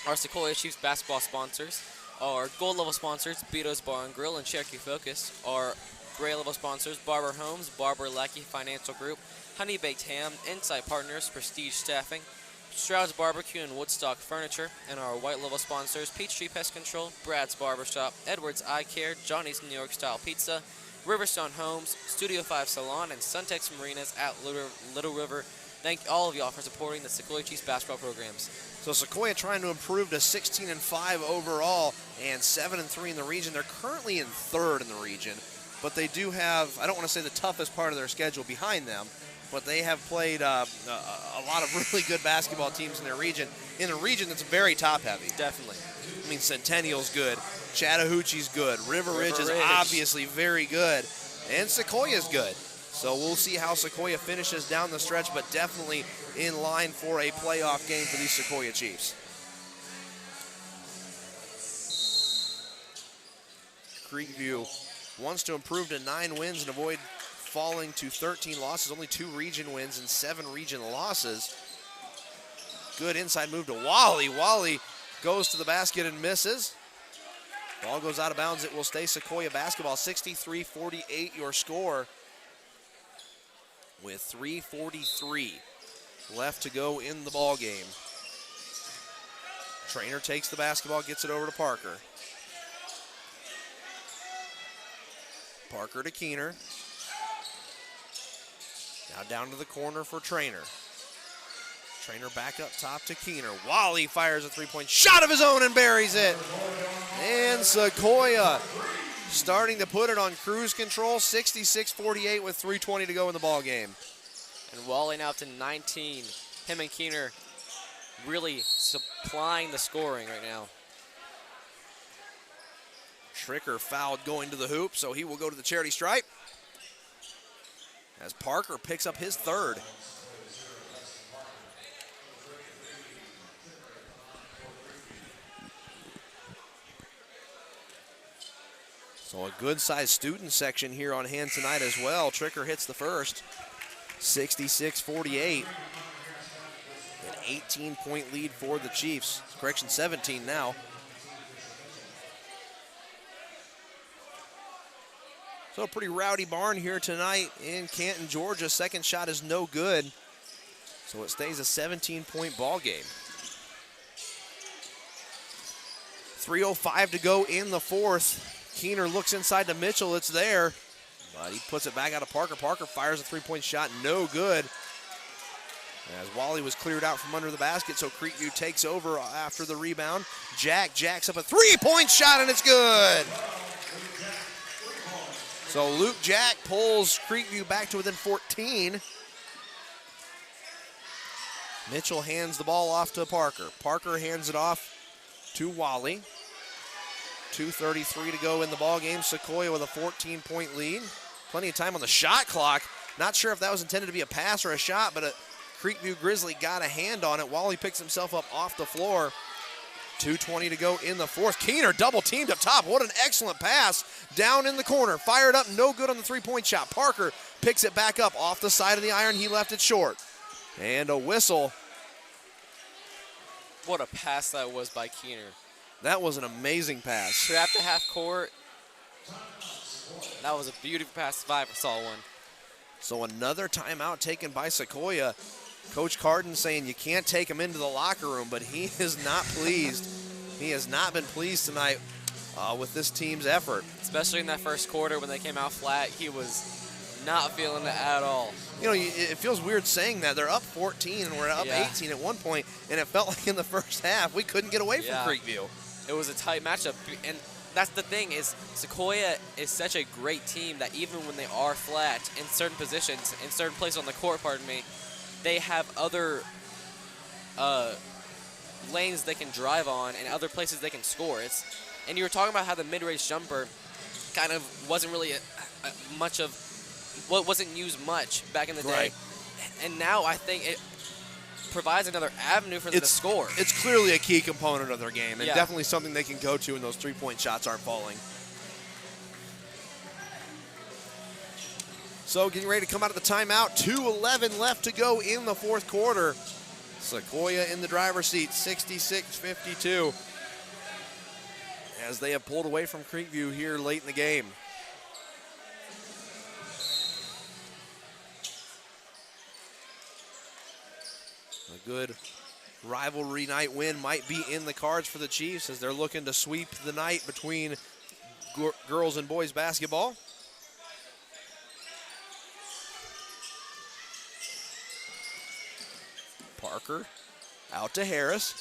Our Sequoyah Chiefs basketball sponsors, our gold level sponsors, Beato's Bar and Grill and Cherokee Focus, our gray level sponsors, Barber Homes, Barber Lackey Financial Group, Honey Baked Ham, Insight Partners, Prestige Staffing, Stroud's Barbecue and Woodstock Furniture, and our white level sponsors, Peachtree Pest Control, Brad's Barbershop, Edwards Eye Care, Johnny's New York Style Pizza, Riverstone Homes, Studio 5 Salon, and Suntex Marinas at Little River. Thank all of y'all for supporting the Sequoyah Chiefs basketball programs. So Sequoyah trying to improve to 16-5 overall and 7-3 in the region. They're currently in third in the region, but they do have, I don't want to say the toughest part of their schedule behind them, but they have played a lot of really good basketball teams in their region, in a region that's very top-heavy. Definitely. I mean, Centennial's good, Chattahoochee's good, River Ridge is obviously very good, and Sequoiah's good. So we'll see how Sequoyah finishes down the stretch, but definitely in line for a playoff game for these Sequoyah Chiefs. Creekview wants to improve to 9 wins and avoid falling to 13 losses, only 2 region wins and 7 region losses. Good inside move to Wally. Wally goes to the basket and misses. Ball goes out of bounds. It will stay Sequoyah basketball. 63-48 your score with 3:43 left to go in the ball game. Trainer takes the basketball, gets it over to Parker. Parker to Keener. Now down to the corner for Trainer. Trainer back up top to Keener. Wally fires a three-point shot of his own and buries it. And Sequoyah starting to put it on cruise control, 66-48 with 3:20 to go in the ball game. And Wally now up to 19. Him and Keener really supplying the scoring right now. Tricker fouled going to the hoop, so he will go to the charity stripe as Parker picks up his third. So a good-sized student section here on hand tonight as well. Tricker hits the first, 66-48. An 18-point lead for the Chiefs. Correction, 17 now. So a pretty rowdy barn here tonight in Canton, Georgia. Second shot is no good. So it stays a 17-point ball game. 3:05 to go in the fourth. Keener looks inside to Mitchell. It's there, but he puts it back out of Parker. Parker fires a three-point shot, no good. As Wally was cleared out from under the basket, so Creekview takes over after the rebound. Jacks up a three-point shot, and it's good. So Luke Jack pulls Creekview back to within 14. Mitchell hands the ball off to Parker. Parker hands it off to Wally. 2:33 to go in the ball game. Sequoyah with a 14-point lead. Plenty of time on the shot clock. Not sure if that was intended to be a pass or a shot, but a Creekview Grizzly got a hand on it. Wally picks himself up off the floor. 2:20 to go in the fourth. Keener double teamed up top. What an excellent pass down in the corner. Fired up, no good on the three-point shot. Parker picks it back up off the side of the iron. He left it short. And a whistle. What a pass that was by Keener. That was an amazing pass. Trapped to half court. That was a beautiful pass if I ever saw one. So another timeout taken by Sequoyah. Coach Carden saying you can't take him into the locker room, but he is not pleased. He has not been pleased tonight with this team's effort. Especially in that first quarter when they came out flat, he was not feeling it at all. You know, it feels weird saying that. They're up 14 and we're up 18 at one point, and it felt like in the first half we couldn't get away from Creekview. It was a tight matchup, and that's the thing is Sequoyah is such a great team that even when they are flat in certain positions, in certain places on the court, they have other lanes they can drive on and other places they can score. And you were talking about how the mid-range jumper kind of wasn't really wasn't used much back in the day. And now I think it provides another avenue for them to score. It's clearly a key component of their game, and definitely something they can go to when those three-point shots aren't falling. So getting ready to come out of the timeout. 2:11 left to go in the fourth quarter. Sequoyah in the driver's seat, 66-52. As they have pulled away from Creekview here late in the game. A good rivalry night win might be in the cards for the Chiefs as they're looking to sweep the night between girls and boys basketball. Parker out to Harris.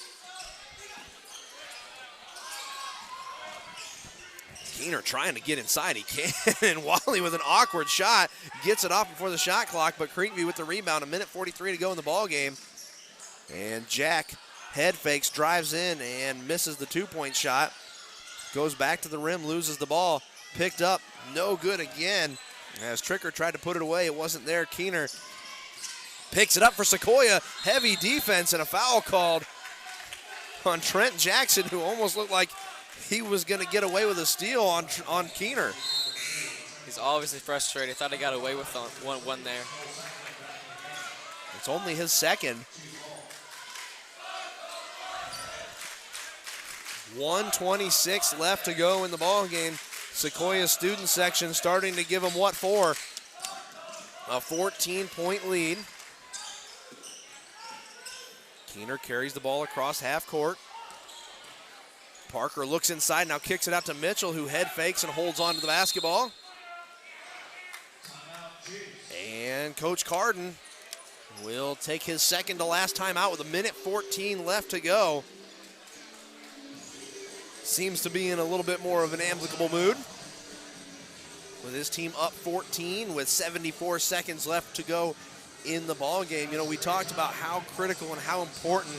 Keener trying to get inside. He can. And Wally with an awkward shot gets it off before the shot clock, but Creekview with the rebound. 1:43 to go in the ball game. And Jack head fakes, drives in, and misses the two-point shot. Goes back to the rim, loses the ball. Picked up, no good again. As Tricker tried to put it away, it wasn't there. Keener picks it up for Sequoyah. Heavy defense and a foul called on Trent Jackson, who almost looked like he was going to get away with a steal on Keener. He's obviously frustrated. Thought he got away with one there. It's only his second. 1:26 left to go in the ball game. Sequoyah student section starting to give them what for? A 14-point lead. Keener carries the ball across half court. Parker looks inside, now kicks it out to Mitchell, who head fakes and holds on to the basketball. And Coach Carden will take his second to last time out with 1:14 left to go. Seems to be in a little bit more of an amicable mood with his team up 14 with 74 seconds left to go in the ball game. You know, we talked about how critical and how important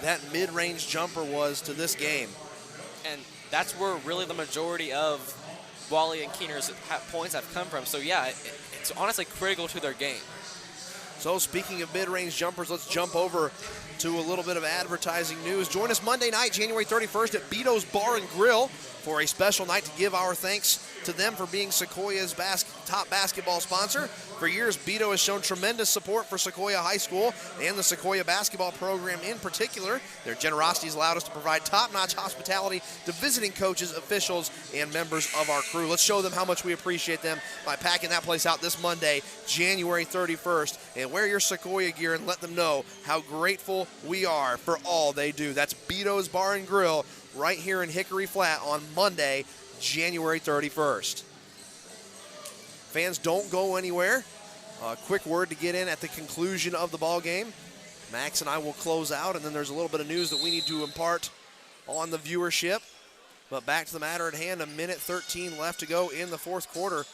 that mid-range jumper was to this game. And that's where really the majority of Wally and Keener's points have come from. So, yeah, it's honestly critical to their game. So, speaking of mid-range jumpers, let's jump over to a little bit of advertising news. Join us Monday night, January 31st at Beto's Bar and Grill for a special night to give our thanks to them for being Sequoyah's top basketball sponsor. For years, Beto has shown tremendous support for Sequoyah High School and the Sequoyah basketball program in particular. Their generosity has allowed us to provide top-notch hospitality to visiting coaches, officials, and members of our crew. Let's show them how much we appreciate them by packing that place out this Monday, January 31st, and wear your Sequoyah gear and let them know how grateful we are for all they do. That's Beto's Bar and Grill right here in Hickory Flat on Monday, January 31st. Fans, don't go anywhere. A quick word to get in at the conclusion of the ball game. Max and I will close out, and then there's a little bit of news that we need to impart on the viewership. But back to the matter at hand, 1:13 left to go in the fourth quarter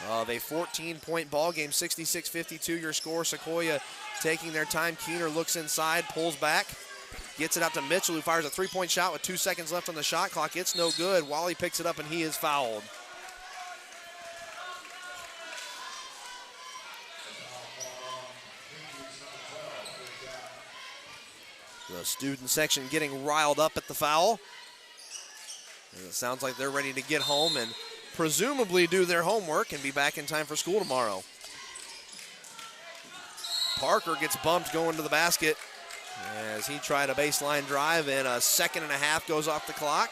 of a 14-point ball game, 66-52 your score. Sequoyah taking their time. Keener looks inside, pulls back, gets it out to Mitchell, who fires a three-point shot with 2 seconds left on the shot clock. It's no good. Wally picks it up, and he is fouled. The student section getting riled up at the foul. And it sounds like they're ready to get home and presumably do their homework and be back in time for school tomorrow. Parker gets bumped going to the basket as he tried a baseline drive, and a 2.5 goes off the clock.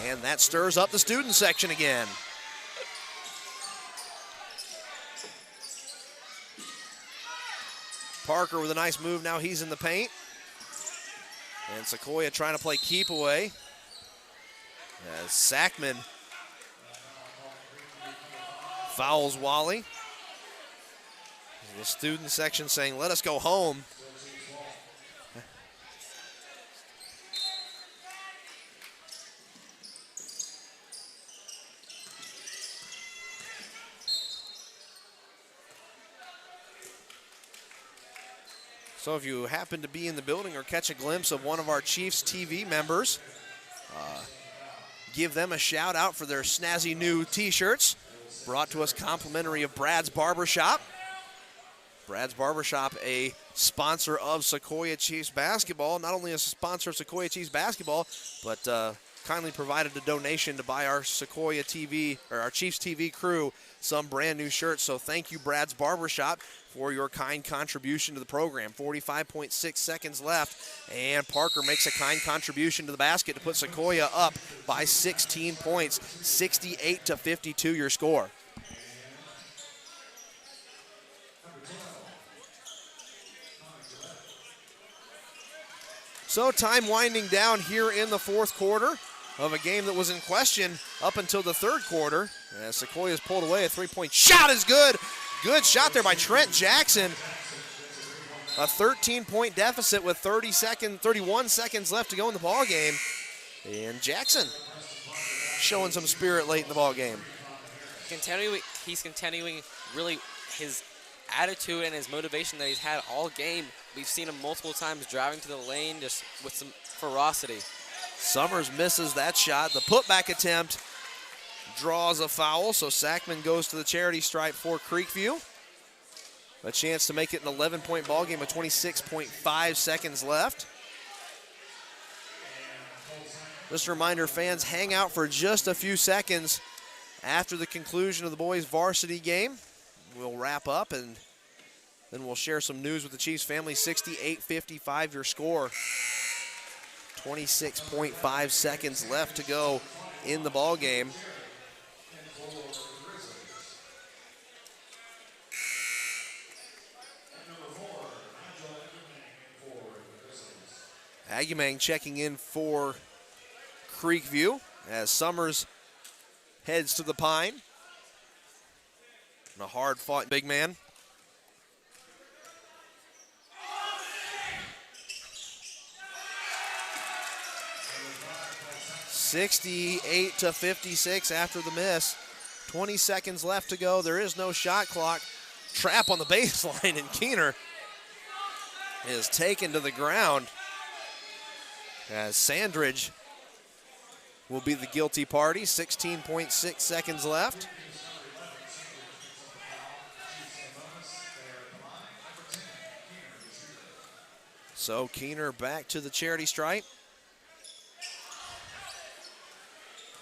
And that stirs up the student section again. Parker with a nice move. Now he's in the paint. And Sequoyah trying to play keep away. As Sackman fouls Wally. The student section saying, let us go home. So if you happen to be in the building or catch a glimpse of one of our Chiefs TV members, give them a shout out for their snazzy new t-shirts, brought to us complimentary of Brad's Barbershop. Brad's Barbershop, a sponsor of Sequoyah Chiefs basketball. Not only a sponsor of Sequoyah Chiefs basketball, but kindly provided a donation to buy our Sequoyah TV, or our Chiefs TV crew, some brand new shirts. So thank you, Brad's Barbershop, for your kind contribution to the program. 45.6 seconds left, and Parker makes a kind contribution to the basket to put Sequoyah up by 16 points, 68-52 your score. So time winding down here in the fourth quarter of a game that was in question up until the third quarter. As Sequoyah's pulled away, a three-point shot is good. Good shot there by Trent Jackson. A 13-point deficit with 31 seconds left to go in the ball game. And Jackson showing some spirit late in the ball game. He's continuing really his attitude and his motivation that he's had all game. We've seen him multiple times driving to the lane just with some ferocity. Summers misses that shot. The putback attempt draws a foul, so Sackman goes to the charity stripe for Creekview. A chance to make it an 11-point ball game with 26.5 seconds left. Just a reminder, fans, hang out for just a few seconds after the conclusion of the boys' varsity game. We'll wrap up, and then we'll share some news with the Chiefs family. 68-55 your score. 26.5 seconds left to go in the ball game. Agumang checking in for Creekview as Summers heads to the Pine. And a hard-fought big man. (68-56) after the miss. 20 seconds left to go. There is no shot clock. Trap on the baseline, and Keener is taken to the ground as Sandridge will be the guilty party. 16.6 seconds left. So Keener back to the charity stripe.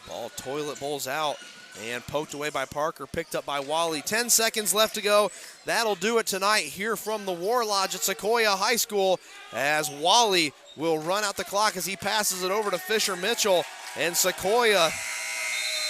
Ball toilet bowls out and poked away by Parker, picked up by Wally. 10 seconds left to go. That'll do it tonight here from the War Lodge at Sequoyah High School as Wally will run out the clock as he passes it over to Fisher Mitchell. And Sequoyah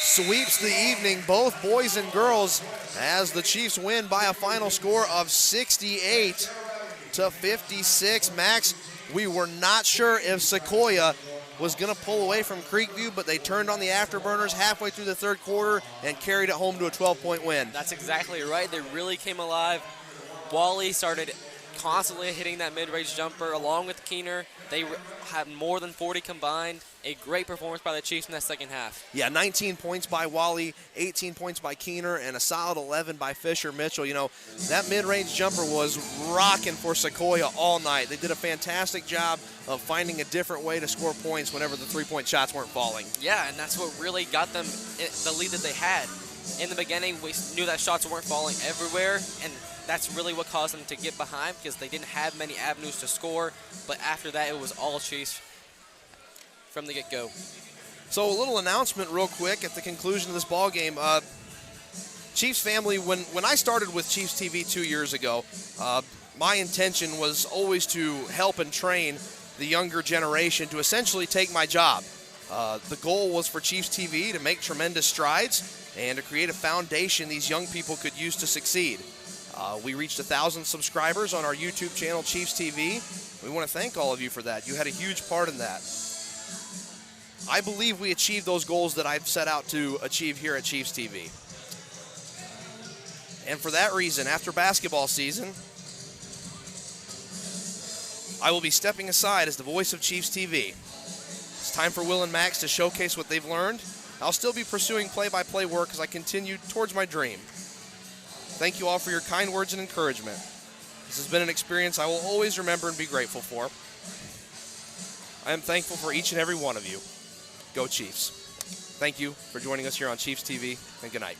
sweeps the evening, both boys and girls, as the Chiefs win by a final score of 68-56. Max, we were not sure if Sequoyah was going to pull away from Creekview, but they turned on the afterburners halfway through the third quarter and carried it home to a 12-point win. That's exactly right. They really came alive. Wally started constantly hitting that mid-range jumper along with Keener. They had more than 40 combined. A great performance by the Chiefs in that second half. Yeah, 19 points by Wally, 18 points by Keener, and a solid 11 by Fisher Mitchell. You know, that mid-range jumper was rocking for Sequoyah all night. They did a fantastic job of finding a different way to score points whenever the three-point shots weren't falling. Yeah, and that's what really got them the lead that they had. In the beginning, we knew that shots weren't falling everywhere, and that's really what caused them to get behind because they didn't have many avenues to score. But after that, it was all Chiefs from the get-go. So a little announcement real quick at the conclusion of this ball game. Chiefs family, when I started with Chiefs TV 2 years ago, my intention was always to help and train the younger generation to essentially take my job. The goal was for Chiefs TV to make tremendous strides and to create a foundation these young people could use to succeed. We reached 1,000 subscribers on our YouTube channel, Chiefs TV. We want to thank all of you for that. You had a huge part in that. I believe we achieved those goals that I've set out to achieve here at Chiefs TV. And for that reason, after basketball season, I will be stepping aside as the voice of Chiefs TV. It's time for Will and Max to showcase what they've learned. I'll still be pursuing play-by-play work as I continue towards my dream. Thank you all for your kind words and encouragement. This has been an experience I will always remember and be grateful for. I am thankful for each and every one of you. Go Chiefs. Thank you for joining us here on Chiefs TV, and good night.